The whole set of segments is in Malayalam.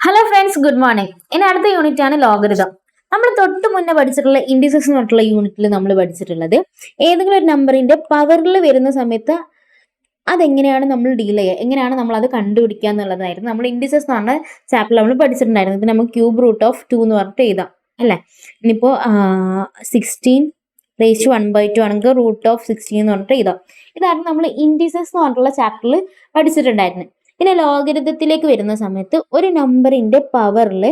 Hello friends, good morning. ഇനി അടുത്ത യൂണിറ്റ് ആണ് ലോഗരിതം. നമ്മൾ തൊട്ട് മുന്നേ പഠിച്ചിട്ടുള്ള ഇൻഡിസസ് എന്ന് പറഞ്ഞിട്ടുള്ള യൂണിറ്റിൽ നമ്മൾ പഠിച്ചിട്ടുള്ളത് ഏതെങ്കിലും ഒരു നമ്പറിന്റെ പവറിൽ വരുന്ന സമയത്ത് അതെങ്ങനെയാണ് നമ്മൾ ഡീൽ ചെയ്യുക, എങ്ങനെയാണ് നമ്മൾ അത് കണ്ടുപിടിക്കുക എന്നുള്ളതായിരുന്നു. നമ്മൾ ഇൻഡിസസ് എന്ന് പറഞ്ഞ ചാപ്റ്ററിൽ നമ്മൾ പഠിച്ചിട്ടുണ്ടായിരുന്നു. ഇത് നമുക്ക് ക്യൂബ് റൂട്ട് ഓഫ് 2 എന്ന് പറഞ്ഞിട്ട് എഴുതാം അല്ലേ. ഇനിയിപ്പോ 16 1/2 ആണെങ്കിൽ റൂട്ട് ഓഫ് 16 എന്ന് പറഞ്ഞിട്ട് എഴുതാം. ഇതായിരുന്നു നമ്മൾ ഇൻഡിസസ് എന്ന് പറഞ്ഞിട്ടുള്ള ചാപ്റ്ററിൽ പഠിച്ചിട്ടുണ്ടായിരുന്നത്. പിന്നെ ലോഗരിതത്തിലേക്ക് വരുന്ന സമയത്ത് ഒരു നമ്പറിന്റെ പവറിൽ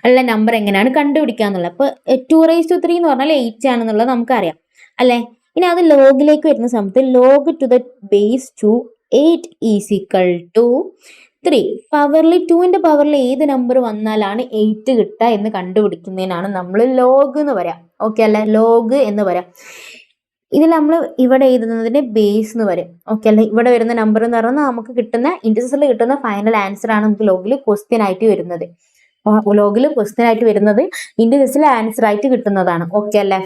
ഉള്ള നമ്പർ എങ്ങനെയാണ് കണ്ടുപിടിക്കുക എന്നുള്ളത്. അപ്പൊ 2⁻³ എന്ന് പറഞ്ഞാൽ 8 ആണെന്നുള്ളത് നമുക്കറിയാം അല്ലെ. ഇനി അത് ലോഗിലേക്ക് വരുന്ന സമയത്ത് log to the base 2 8 is equal to 3. പവറിൽ 2ന്റെ പവറിൽ ഏത് നമ്പർ വന്നാലാണ് 8 കിട്ടുക എന്ന് കണ്ടുപിടിക്കുന്നതിനാണ് നമ്മൾ ലോഗ് എന്ന് പറയാം. ഓക്കെ അല്ലെ, ലോഗ് എന്ന് പറയാം. ഇതിൽ നമ്മൾ ഇവിടെ എഴുതുന്നതിന് ബേസ് എന്ന് പറയും. ഓക്കെ അല്ലെ. ഇവിടെ വരുന്ന നമ്പർ എന്ന് പറഞ്ഞാൽ നമുക്ക് കിട്ടുന്ന ഇൻഡിസസിൽ കിട്ടുന്ന ഫൈനൽ ആൻസർ ആണ് നമുക്ക് ലോഗിൽ ക്വസ്റ്റ്യൻ ആയിട്ട് വരുന്നത്. ലോഗിൽ ക്വസ്റ്റ്യൻ ആയിട്ട് വരുന്നത് ഇൻഡിസസിൽ ആൻസർ ആയിട്ട് കിട്ടുന്നതാണ്. ഓക്കെ അല്ലെ.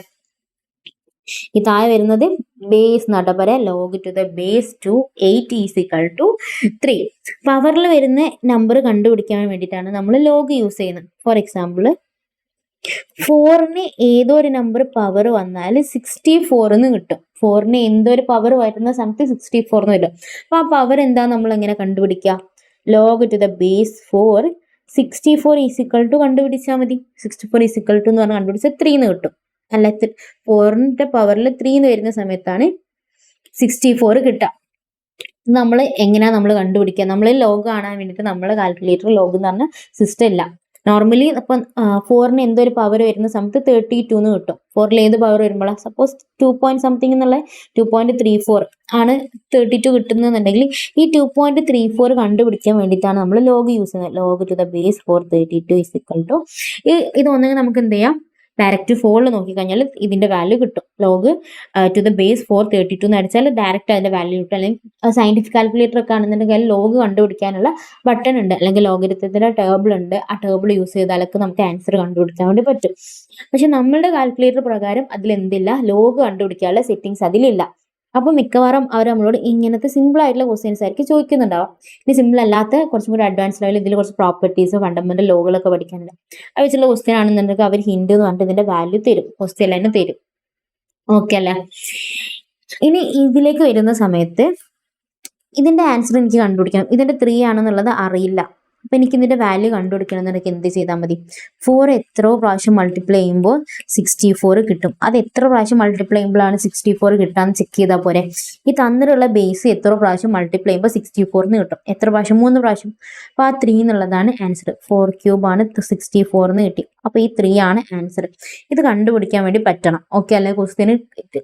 ഈ താഴെ വരുന്നത് ബേസ് എന്നാട്ടോ പറയാം. Log to the base 2 8 is equal to 3. പവറിൽ വരുന്ന നമ്പർ കണ്ടുപിടിക്കാൻ വേണ്ടിയിട്ടാണ് നമ്മൾ ലോഗ് യൂസ് ചെയ്യുന്നത്. ഫോർ എക്സാമ്പിൾ 4ന് ഏതോ ഒരു നമ്പർ പവർ വന്നാൽ 64 എന്ന് കിട്ടും. 4ന് എന്തോ ഒരു പവർ വരുന്ന സമയത്ത് 64 എന്ന് വരും. അപ്പൊ ആ പവർ എന്താ നമ്മൾ എങ്ങനെ കണ്ടുപിടിക്കുക? Log to the base 4 64 is equal to കണ്ടുപിടിച്ചാൽ മതി. 64 ഈസ് ഈക്വൽ ടു എന്ന് പറഞ്ഞാൽ കണ്ടുപിടിച്ചാൽ 3 എന്ന് കിട്ടും അല്ല. 4ന്റെ പവറിൽ 3 എന്ന് വരുന്ന സമയത്താണ് 64 കിട്ടുക. നമ്മൾ എങ്ങനെയാ നമ്മൾ കണ്ടുപിടിക്കുക? നമ്മൾ ലോഗ് കാണാൻ വേണ്ടിയിട്ട് നമ്മുടെ കാൽക്കുലേറ്റർ ലോഗ് എന്ന് പറഞ്ഞ സിസ്റ്റം ഇല്ല. നോർമലി അപ്പം 4ന് എന്തോ ഒരു പവർ വരുന്ന സമയത്ത് 32 എന്ന് കിട്ടും. 4ൽ ഏത് പവർ വരുമ്പോഴാണ് സപ്പോസ് 2 എന്നുള്ള 2.34 ആണ് 32 കിട്ടുന്നുണ്ടെങ്കിൽ ഈ 2.34 കണ്ടുപിടിക്കാൻ വേണ്ടിയിട്ടാണ് നമ്മൾ ലോഗ് യൂസ് ചെയ്യുന്നത്. Log to the base 4 32 is equal to ഇതൊന്നെങ്കിൽ നമുക്ക് എന്ത് ചെയ്യാം, ഡയറക്റ്റ് ഫോളിൽ നോക്കിക്കഴിഞ്ഞാൽ ഇതിന്റെ വാല്യൂ കിട്ടും. ലോഗ് ടു ദ ബേസ് 4 32 എന്ന് അടിച്ചാൽ ഡയറക്റ്റ് അതിന്റെ വാല്യൂ കിട്ടും. അല്ലെങ്കിൽ സയന്റിഫിക് കാൽക്കുലേറ്റർ ഒക്കെ ആണെന്നുണ്ടെങ്കിൽ ലോഗ് കണ്ടുപിടിക്കാനുള്ള ബട്ടൺ ഉണ്ട്, അല്ലെങ്കിൽ ലോഗരിതത്തിന്റെ ടേബിൾ ഉണ്ട്. ആ ടേബിൾ യൂസ് ചെയ്താലൊക്കെ നമുക്ക് ആൻസർ കണ്ടുപിടിക്കാൻ വേണ്ടി പറ്റും. പക്ഷെ നമ്മളുടെ കാൽക്കുലേറ്റർ പ്രകാരം അതിൽ എന്തില്ല, ലോഗ് കണ്ടുപിടിക്കാനുള്ള സെറ്റിംഗ്സ് അതിലില്ല. അപ്പൊ മിക്കവാറും അവർ നമ്മളോട് ഇങ്ങനത്തെ സിമ്പിൾ ആയിട്ടുള്ള ക്വസ്റ്റ്യൻസ് ആയിരിക്കും ചോദിക്കുന്നുണ്ടാവും. ഇനി സിമ്പിൾ അല്ലാത്ത കുറച്ചും കൂടി അഡ്വാൻസ് ലെവൽ ഇതിൽ കുറച്ച് പ്രോപ്പർട്ടീസ് ഫണ്ടമെന്റൽ ലോകളൊക്കെ പഠിക്കാനുണ്ട്. അത് വെച്ചുള്ള ക്വസ്റ്റ്യൻ ആണെന്നുണ്ടെങ്കിൽ അവർ ഹിന്റ് എന്ന് പറഞ്ഞിട്ട് ഇതിന്റെ വാല്യൂ തരും, ക്വസ്റ്റ്യൻ തന്നെ തരും. ഓക്കെ അല്ലേ. ഇനി ഇതിലേക്ക് വരുന്ന സമയത്ത് ഇതിന്റെ ആൻസർ എനിക്ക് കണ്ടുപിടിക്കണം. ഇതിന്റെ 3 ആണെന്നുള്ളത് അറിയില്ല. അപ്പൊ എനിക്ക് ഇതിന്റെ വാല്യൂ കണ്ടുപിടിക്കണം എന്നുണ്ടെങ്കിൽ എന്ത് ചെയ്താൽ മതി? 4 എത്ര പ്രാവശ്യം മൾട്ടിപ്ലൈ ചെയ്യുമ്പോൾ 64 കിട്ടും. അത് എത്ര പ്രാവശ്യം മൾട്ടിപ്ലൈ ചെയ്യുമ്പോഴാണ് 64 കിട്ടാന്ന് ചെക്ക് ചെയ്താൽ പോരെ. ഈ തന്നിട്ടുള്ള ബേസ് എത്ര പ്രാവശ്യം മൾട്ടിപ്ലൈ ചെയ്യുമ്പോൾ 64 എന്ന് കിട്ടും. എത്ര പ്രാവശ്യം? 3 പ്രാവശ്യം. അപ്പൊ ആ 3 എന്നുള്ളതാണ് ആൻസർ. 4³ ആണ് 64 എന്ന് കിട്ടി. അപ്പൊ ഈ 3 ആണ് ആൻസർ. ഇത് കണ്ടുപിടിക്കാൻ വേണ്ടി പറ്റണം. ഓക്കെ അല്ലെ. ക്വസ്റ്റ്യന്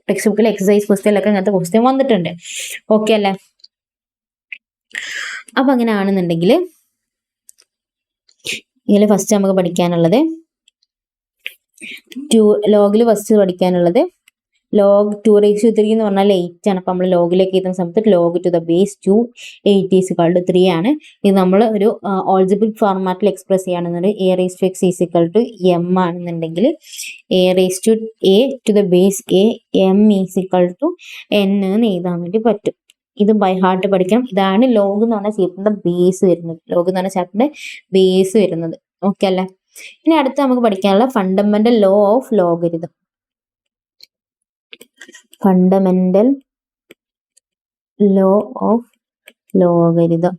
ടെക്സ്റ്റ് ബുക്കിൽ എക്സസൈസ് ക്വസ്റ്റ്യനിലൊക്കെ ഇങ്ങനത്തെ ക്വസ്റ്റ്യൻ വന്നിട്ടുണ്ട്. ഓക്കെ അല്ലെ. അപ്പൊ അങ്ങനെ ആണെന്നുണ്ടെങ്കിൽ ഇതിൽ ഫസ്റ്റ് നമുക്ക് പഠിക്കാനുള്ളത് ലോഗിൽ ഫസ്റ്റ് പഠിക്കാനുള്ളത് ലോഗ് 2⁻³ എന്ന് പറഞ്ഞാൽ 8 ആണ്. അപ്പൊ നമ്മൾ ലോഗിലേക്ക് എഴുതുന്ന സമയത്ത് log to the base 2 8 is equal to 3 ആണ്. ഇത് നമ്മൾ ഒരു ഓൾജിബ്രിക് ഫോർമാറ്റിൽ എക്സ്പ്രസ് ചെയ്യുകയാണെന്നുണ്ടെങ്കിൽ a⁻x is equal to m ആണെന്നുണ്ടെങ്കിൽ a to the base m is equal to n എന്ന് എഴുതാൻ വേണ്ടി പറ്റും. ഇത് ബൈ ഹാർട്ട് പഠിക്കണം. ഇതാണ് ലോഗ് എന്ന് പറഞ്ഞ ചാപ്റ്ററിന്റെ ബേസ് വരുന്നത്. ലോഗ് എന്ന് പറഞ്ഞ ചാപ്റ്ററിന്റെ ബേസ് വരുന്നത്. ഓക്കെ അല്ലെ. ഇനി അടുത്ത് നമുക്ക് പഠിക്കാനുള്ള fundamental law of logarithm. Fundamental law of logarithm.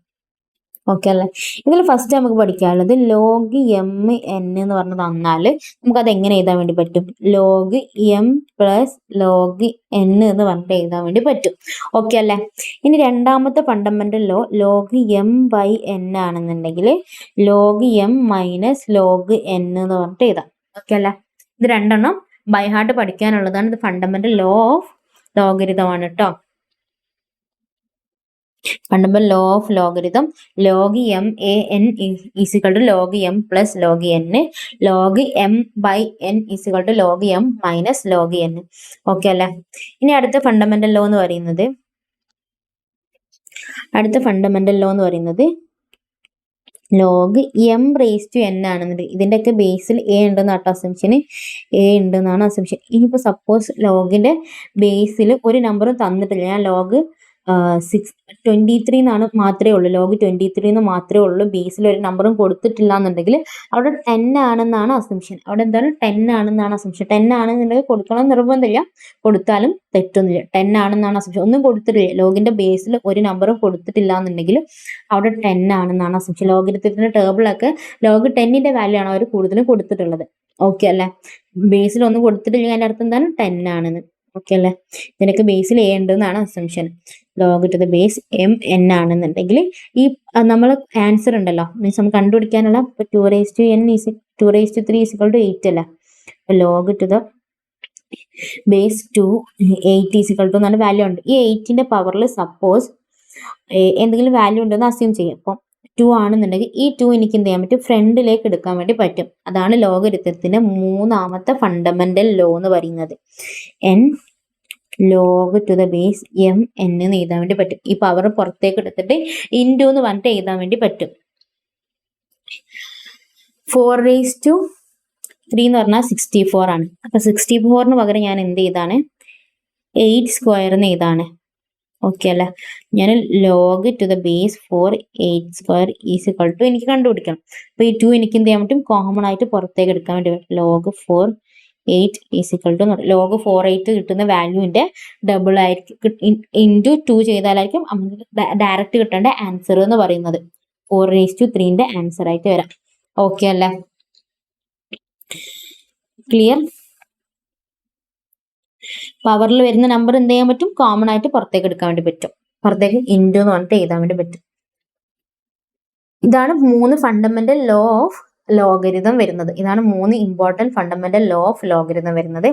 Okay അല്ലെ. ഇതിൽ ഫസ്റ്റ് നമുക്ക് പഠിക്കാനുള്ളത് ലോഗ് m n എന്ന് പറഞ്ഞു തന്നാൽ നമുക്ക് അത് എങ്ങനെ എഴുതാൻ വേണ്ടി പറ്റും? Log m plus log n എന്ന് പറഞ്ഞിട്ട് എഴുതാൻ വേണ്ടി പറ്റും. ഓക്കെ അല്ലെ. ഇനി രണ്ടാമത്തെ ഫണ്ടമെന്റൽ ലോ ലോഗ് m/n ആണെന്നുണ്ടെങ്കിൽ log m minus log n എന്ന് പറഞ്ഞിട്ട് എഴുതാം. ഓക്കെ അല്ലെ. ഇത് രണ്ടെണ്ണം ബൈ ഹാർട്ട് പഠിക്കാനുള്ളതാണ്. ഇത് ഫണ്ടമെന്റൽ ലോ ഓഫ് ലോഗരിതമാണ് കേട്ടോ. Fundamental law of logarithm. Log m/n is equal to log m plus log n. Log m/n is equal to log m minus log n. Okay അല്ലെ. ഇനി അടുത്ത ഫണ്ടമെന്റൽ ലോ എന്ന് പറയുന്നത് ലോഗ് m⁻n ആണെന്നുണ്ടെങ്കിൽ ഇതിന്റെയൊക്കെ ബേസിൽ a ഉണ്ടെന്ന് കേട്ടോ അസംഷൻ. a ഉണ്ടെന്നാണ് അസംഷൻ. ഇനിയിപ്പോ സപ്പോസ് ലോഗിന്റെ ബേസിൽ ഒരു നമ്പറും തന്നിട്ടില്ല, ഞാൻ ലോഗ് 23 എന്നാണ് മാത്രമേ ഉള്ളൂ, ലോഗ് 23 എന്ന് മാത്രമേ ഉള്ളൂ, ബേസിൽ ഒരു നമ്പറും കൊടുത്തിട്ടില്ല എന്നുണ്ടെങ്കിൽ അവിടെ 10 ആണെന്നാണ് അസംഷൻ. അവിടെ എന്താണ് 10 ആണെന്നാണ് അസംഷൻ. 10 ആണെന്നുണ്ടെങ്കിൽ കൊടുക്കണം നിർബന്ധമില്ല, കൊടുത്താലും തെറ്റൊന്നുമില്ല. 10 ആണെന്നാണ് അസംഷൻ. ഒന്നും കൊടുത്തിട്ടില്ല, ലോഗിന്റെ ബേസിൽ ഒരു നമ്പറും കൊടുത്തിട്ടില്ല എന്നുണ്ടെങ്കിൽ അവിടെ 10 ആണെന്നാണ് അസംഷൻ. ലോഗരിതത്തിന്റെ ടേബിളൊക്കെ ലോഗ് 10ന്റെ വാല്യൂ ആണ് അവർ കൂടുതലും കൊടുത്തിട്ടുള്ളത്. ഓക്കെ അല്ലേ? ബേസിൽ ഒന്നും കൊടുത്തിട്ടില്ലെങ്കിൽ അതിന്റെ അർത്ഥം എന്താണ്? 10 ആണെന്ന്. ഓക്കെ അല്ലേ? ഇതിനൊക്കെ ബേസിൽ എ ഉണ്ടെന്നാണ് assumption. Log to the base M N ആണെന്നുണ്ടെങ്കിൽ ഈ നമ്മൾ ആൻസർ ഉണ്ടല്ലോ, മീൻസ് നമുക്ക് കണ്ടുപിടിക്കാനുള്ള 2 raised to 3 = 8 അല്ല. ലോഗ് ടു ദ ബേസ് 2 8 = എന്നാണ് വാല്യൂ ഉണ്ട്. ഈ 8ന്റെ പവറിൽ സപ്പോസ് എന്തെങ്കിലും വാല്യൂ ഉണ്ടെന്ന് അസ്യൂം ചെയ്യാം. അപ്പം 2 ആണെന്നുണ്ടെങ്കിൽ ഈ 2 എനിക്ക് എന്ത് ചെയ്യാൻ പറ്റും? ഫ്രണ്ടിലേക്ക് എടുക്കാൻ വേണ്ടി പറ്റും. അതാണ് ലോഗരിതത്തിന്റെ മൂന്നാമത്തെ ഫണ്ടമെന്റൽ ലോ എന്ന് പറയുന്നത്. N log to the base M N എന്ന് എഴുതാൻ വേണ്ടി പറ്റും. ഈ പവർ പുറത്തേക്ക് എടുത്തിട്ട് ഇൻറ്റു എന്ന് പറഞ്ഞിട്ട് എഴുതാൻ വേണ്ടി പറ്റും. 4⁻³ എന്ന് പറഞ്ഞാൽ 64 ആണ്. അപ്പൊ 64ന് പകരം ഞാൻ എന്ത് ചെയ്താണ്? 8² എന്ന് എഴുതാണ്. ഓക്കെ അല്ലേ? ഞാൻ ലോഗ് ടു ദ ബേസ് 4 8² എനിക്ക് കണ്ടുപിടിക്കണം. അപ്പൊ ഈ 2 എനിക്ക് എന്ത് ചെയ്യാൻ പറ്റും? കോമൺ ആയിട്ട് പുറത്തേക്ക് എടുക്കാൻ വേണ്ടി പറ്റും. ലോഗ് 4 8 ലോഗ് 48 കിട്ടുന്ന വാല്യൂവിന്റെ ഡബിൾ ആയിരിക്കും, ഇൻറ്റു 2 ചെയ്താലായിരിക്കും ഡയറക്റ്റ് കിട്ടേണ്ട ആൻസർ എന്ന് പറയുന്നത്. 4⁻³ ആൻസർ ആയിട്ട് വരാം. ഓക്കെ അല്ലേ? ക്ലിയർ? പവറിൽ വരുന്ന നമ്പർ എന്ത് ചെയ്യാൻ പറ്റും? കോമൺ ആയിട്ട് പുറത്തേക്ക് എടുക്കാൻ വേണ്ടി പറ്റും. പുറത്തേക്ക് ഇൻറ്റു എന്ന് പറഞ്ഞിട്ട് എഴുതാൻ വേണ്ടി പറ്റും. ഇതാണ് 3 ഫണ്ടമെന്റൽ ലോ ഓഫ് ലോഗരിതം വരുന്നത്. ഇതാണ് 3 important fundamental law of logarithm വരുന്നത്.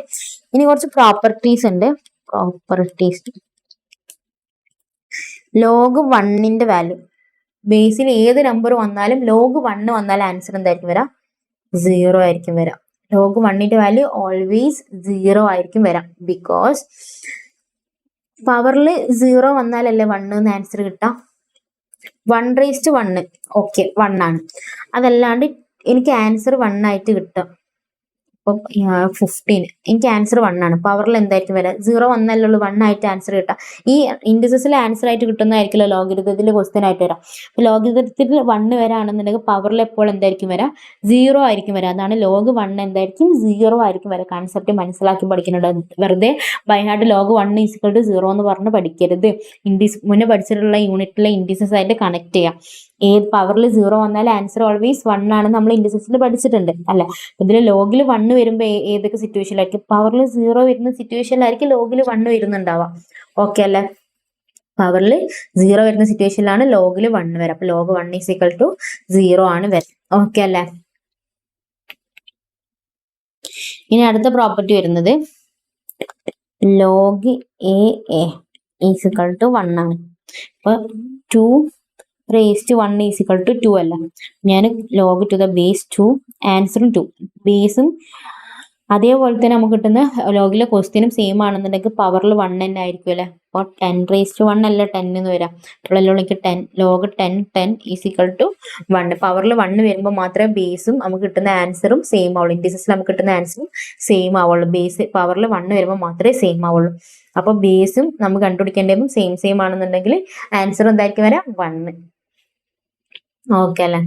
ഇനി കുറച്ച് പ്രോപ്പർട്ടീസ് ഉണ്ട്. പ്രോപ്പർട്ടീസ് ലോഗ് 1ന്റെ വാല്യൂ ബേസിൽ ഏത് നമ്പർ വന്നാലും ലോഗ് 1 വന്നാൽ ആൻസർ എന്തായിരിക്കും വരാം? 0 ആയിരിക്കും വരാം. ലോഗ് 1ന്റെ വാല്യൂ ഓൾവേസ് 0 ആയിരിക്കും വരാം. ബിക്കോസ് പവറിൽ 0 വന്നാലല്ലേ 1 എന്ന് ആൻസർ കിട്ടാം. 1⁻1 ഓക്കെ 1 ആണ്. അതല്ലാണ്ട് എനിക്ക് ആൻസർ 1 ആയിട്ട് കിട്ടും. അപ്പം 15 എനിക്ക് ആൻസർ 1 ആണ്. പവറിൽ എന്തായിരിക്കും വരാം? 0 വന്നല്ലോ 1 ആയിട്ട് ആൻസർ കിട്ടാം. ഈ ഇൻഡിസസിൽ ആൻസർ ആയിട്ട് കിട്ടുന്നതായിരിക്കില്ല ലോഗരിതത്തിൽ ക്വസ്റ്റ്യൻ ആയിട്ട് വരാം. അപ്പൊ ലോഗരിതത്തിൽ 1 വരാണെന്നുണ്ടെങ്കിൽ പവറിൽ എപ്പോൾ എന്തായിരിക്കും വരാം? 0 ആയിരിക്കും വരാം. അതാണ് ലോഗ് 1 എന്തായിരിക്കും? 0 ആയിരിക്കും വരാം. കൺസെപ്റ്റ് മനസ്സിലാക്കി പഠിക്കുന്നുണ്ട്. വെറുതെ ബൈ ഹാർട്ട് ലോഗ് 1 = 0 എന്ന് പറഞ്ഞ് പഠിക്കരുത്. മുന്നേ പഠിച്ചിട്ടുള്ള യൂണിറ്റിലെ ഇൻഡിസസ് ആയിട്ട് കണക്ട് ചെയ്യാം. ഏത് പവറിൽ 0 വന്നാൽ ആൻസർ ഓൾവേസ് 1 ആണ് നമ്മൾ ഇൻഡിസസിൽ പഠിച്ചിട്ടുണ്ട് അല്ലെ? ഇതിൽ ലോഗിൽ 1 വരുമ്പോൾ ഏതൊക്കെ സിറ്റുവേഷനിലായിരിക്കും? പവറിൽ 0 വരുന്ന സിറ്റുവേഷനിലായിരിക്കും ലോഗിൽ 1 വരുന്നുണ്ടാവാം. ഓക്കെ അല്ലെ? പവറിൽ 0 വരുന്ന സിറ്റുവേഷനിലാണ് ലോഗിൽ 1 വരാം. അപ്പൊ ലോഗ് 1 = 0 ആണ് വരാം. ഓക്കെ അല്ലെ? ഇനി അടുത്ത പ്രോപ്പർട്ടി വരുന്നത് ലോഗ് എ = 1 ആണ്. അപ്പൊ 2⁻1 = 2 അല്ല. ഞാൻ ലോഗ് ടു ദ ബേസ് 2 ആൻസറും 2 ബേസും അതേപോലെ തന്നെ നമുക്ക് കിട്ടുന്ന ലോഗിലെ ക്വസ്റ്റ്യനും സെയിം ആണെന്നുണ്ടെങ്കിൽ പവറിൽ 1 തന്നെ ആയിരിക്കും അല്ലെ? അപ്പോൾ 10⁻1 അല്ല 10 എന്ന് വരാം. അപ്പോഴല്ലോ എനിക്ക് 10 ലോഗ് 10 = 1. പവറിൽ 1 വരുമ്പോൾ മാത്രമേ ബേസും നമുക്ക് കിട്ടുന്ന ആൻസറും സെയിം ആവുള്ളൂ. ഇൻഡിസസിൽ നമുക്ക് കിട്ടുന്ന ആൻസറും സെയിം ആവുള്ളൂ. ബേസ് പവറിൽ 1 വരുമ്പോൾ മാത്രമേ സെയിം ആവുള്ളൂ. അപ്പൊ ബേസും നമുക്ക് കണ്ടുപിടിക്കേണ്ടതും സെയിം ആണെന്നുണ്ടെങ്കിൽ ആൻസർ എന്തായിരിക്കും വരാം? 1. ഓക്കെ അല്ലെ?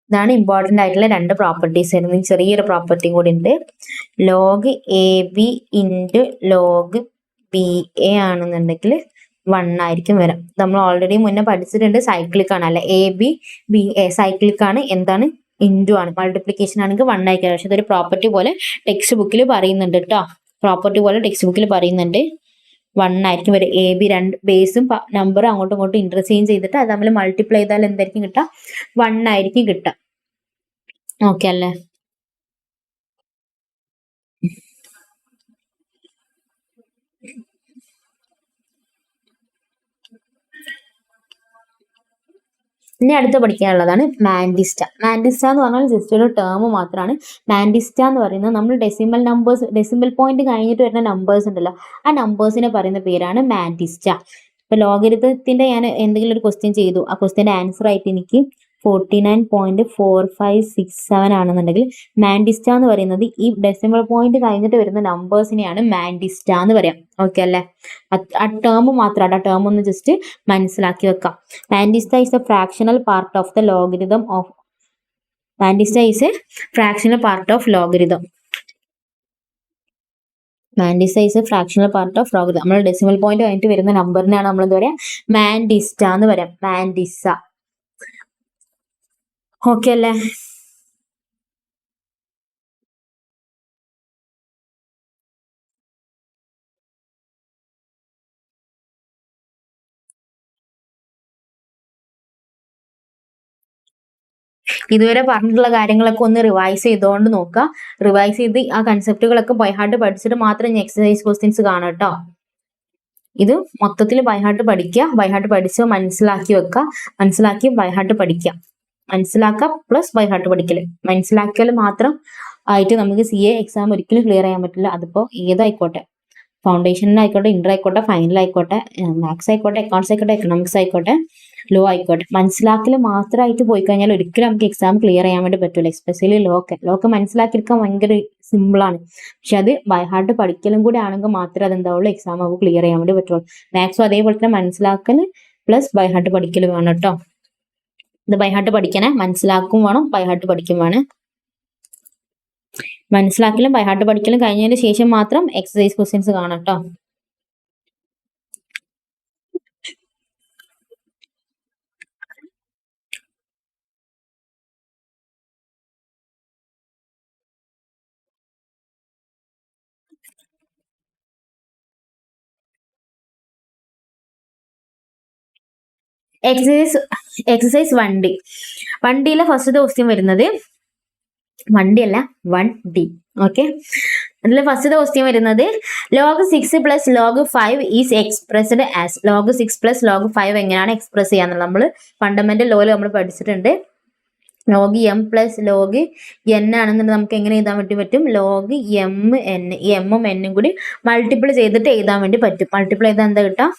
ഇതാണ് ഇമ്പോർട്ടന്റ് ആയിട്ടുള്ള 2 പ്രോപ്പർട്ടീസ് ആയിരുന്നു. ചെറിയൊരു പ്രോപ്പർട്ടി കൂടി ഉണ്ട്. ലോഗ് AB × ലോഗ് BA ആണെന്നുണ്ടെങ്കിൽ 1 ആയിരിക്കും വരാം. നമ്മൾ ഓൾറെഡി മുന്നേ പഠിച്ചിട്ടുണ്ട്. സൈക്ലിക് ആണ് അല്ലെ? ABBA സൈക്ലിക് ആണ്. എന്താണ്? ഇൻറ്റു ആണ്. മൾട്ടിപ്ലിക്കേഷൻ ആണെങ്കിൽ 1 ആയിരിക്കും. പക്ഷെ ഇതൊരു പ്രോപ്പർട്ടി പോലെ ടെക്സ്റ്റ് ബുക്കിൽ പറയുന്നുണ്ട് കേട്ടോ. പ്രോപ്പർട്ടി പോലെ ടെക്സ്റ്റ് ബുക്കിൽ പറയുന്നുണ്ട്. 1 ആയിരിക്കും വരും. AB 2 ബേസും നമ്പറും അങ്ങോട്ടും ഇങ്ങോട്ടും ഇന്റർചേഞ്ച് ചെയ്തിട്ട് അത് തമ്മിൽ മൾട്ടിപ്ലൈ ചെയ്താൽ എന്തായിരിക്കും കിട്ടുക? 1 ആയിരിക്കും കിട്ടുക. ഓക്കെ അല്ലേ? ഇനി അടുത്ത് പഠിക്കാനുള്ളതാണ് മാൻഡിസ്റ്റ. മാൻഡിസ്റ്റ എന്ന് പറഞ്ഞാൽ ജസ്റ്റ് ഒരു ടേം മാത്രമാണ്. മാൻഡിസ്റ്റ എന്ന് പറയുന്നത് നമ്മൾ ഡെസിമൽ പോയിന്റ് കഴിഞ്ഞിട്ട് വരുന്ന നമ്പേഴ്സ് ഉണ്ടല്ലോ, ആ നമ്പേഴ്സിനെ പറയുന്ന പേരാണ് മാൻഡിസ്റ്റ. ഇപ്പൊ ലോഗരിതത്തിന്റെ ഞാൻ എന്തെങ്കിലും ഒരു ക്വസ്റ്റ്യൻ ചെയ്തു, ആ ക്വസ്റ്റ്യന്റെ ആൻസർ ആയിട്ട് എനിക്ക് 49.4567 ആണെന്നുണ്ടെങ്കിൽ മാൻഡിസ്റ്റ എന്ന് പറയുന്നത് ഈ ഡെസിമൽ പോയിന്റ് കഴിഞ്ഞിട്ട് വരുന്ന നമ്പേഴ്സിനെയാണ് മാൻഡിസ്റ്റ എന്ന് പറയാം. ഓക്കെ അല്ലേ? ആ ടേം മാത്രമാണ്, ആ ടേം ഒന്ന് ജസ്റ്റ് മനസ്സിലാക്കി വെക്കാം. Mantissa is a fractional part of the logarithm of mantissa is a fractional part of logarithm. Mantissa is a fractional part of logarithm. നമ്മൾ ഡെസിമൽ പോയിന്റ് കഴിഞ്ഞിട്ട് വരുന്ന നമ്പറിനാണ് നമ്മൾ എന്താ പറയാ? മാൻഡിസ്റ്റ എന്ന് പറയാം. മാൻഡിസ. ഓക്കെ അല്ലേ? ഇതുവരെ പറഞ്ഞിട്ടുള്ള കാര്യങ്ങളൊക്കെ ഒന്ന് റിവൈസ് ചെയ്തുകൊണ്ട് നോക്കുക. റിവൈസ് ചെയ്ത് ആ കൺസെപ്റ്റുകളൊക്കെ ബൈഹാർട്ട് പഠിച്ചിട്ട് മാത്രം ഇനി എക്സസൈസ് ക്വസ്റ്റ്യൻസ് കാണാം കേട്ടോ. ഇത് മൊത്തത്തിൽ ബൈഹാർട്ട് പഠിക്കുക, ബൈഹാർട്ട് പഠിച്ച് മനസ്സിലാക്കി വെക്കുക, മനസ്സിലാക്കി ബൈഹാർട്ട് പഠിക്കുക. മനസ്സിലാക്കുക പ്ലസ് ബൈഹാർട്ട് പഠിക്കൽ. മനസ്സിലാക്കിയാൽ മാത്രം ആയിട്ട് നമുക്ക് CA എക്സാം ഒരിക്കലും ക്ലിയർ ചെയ്യാൻ പറ്റില്ല. അതിപ്പോൾ ഏതായിക്കോട്ടെ, ഫൗണ്ടേഷനിലായിക്കോട്ടെ, ഇന്റർ ആയിക്കോട്ടെ, ഫൈനൽ ആയിക്കോട്ടെ, മാത്സ് ആയിക്കോട്ടെ, അക്കൗണ്ട്സ് ആയിക്കോട്ടെ, എക്കണോമിക്സ് ആയിക്കോട്ടെ, ലോ ആയിക്കോട്ടെ, മനസ്സിലാക്കൽ മാത്രമായിട്ട് പോയി കഴിഞ്ഞാൽ ഒരിക്കലും നമുക്ക് എക്സാം ക്ലിയർ ചെയ്യാൻ വേണ്ടി പറ്റില്ല. എസ്പെഷ്യലി ലോക്ക് മനസ്സിലാക്കിയെടുക്കാൻ ഭയങ്കര സിമ്പിളാണ്. പക്ഷെ അത് ബൈഹാർട്ട് പഠിക്കലും കൂടി ആണെങ്കിൽ മാത്രമേ അതെന്താവുള്ളൂ, എക്സാം നമുക്ക് ക്ലിയർ ചെയ്യാൻ വേണ്ടി പറ്റുള്ളൂ. മാത്സും അതേപോലെ തന്നെ മനസ്സിലാക്കൽ പ്ലസ് ബൈഹാർട്ട് പഠിക്കൽ വേണം കേട്ടോ. ഇത് ബൈഹാർട്ട് പഠിക്കണേ, മനസ്സിലാക്കും വേണം, ബൈഹാർട്ട് പഠിക്കും വേണം. മനസ്സിലാക്കലും ബൈഹാർട്ട് പഠിക്കലും കഴിഞ്ഞതിന് ശേഷം മാത്രം എക്സസൈസ് ക്വസ്റ്റ്യൻസ് കാണാം കേട്ടോ. Exercise 1D. 1Dയിലെ ഫസ്റ്റ് ക്വസ്റ്റ്യൻ വരുന്നത് 1D അല്ല 1D. ഓക്കെ, അതിൽ ഫസ്റ്റ് ക്വസ്റ്റ്യൻ വരുന്നത് log 6 plus log 5 is expressed as. log 6 plus log 5 എങ്ങനെയാണ് എക്സ്പ്രസ് ചെയ്യാന്നുള്ളത് നമ്മൾ ഫണ്ടമെന്റൽ ലോയിൽ നമ്മൾ പഠിച്ചിട്ടുണ്ട്. log m plus log n ആണെന്നുണ്ടെങ്കിൽ നമുക്ക് എങ്ങനെ എഴുതാൻ വേണ്ടി പറ്റും? log m n. ഈ m ഉം n ഉം കൂടി മൾട്ടിപ്പിൾ ചെയ്തിട്ട് എഴുതാൻ വേണ്ടി പറ്റും. മൾട്ടിപ്പിൾ ചെയ്താൽ എന്താ കിട്ടാം?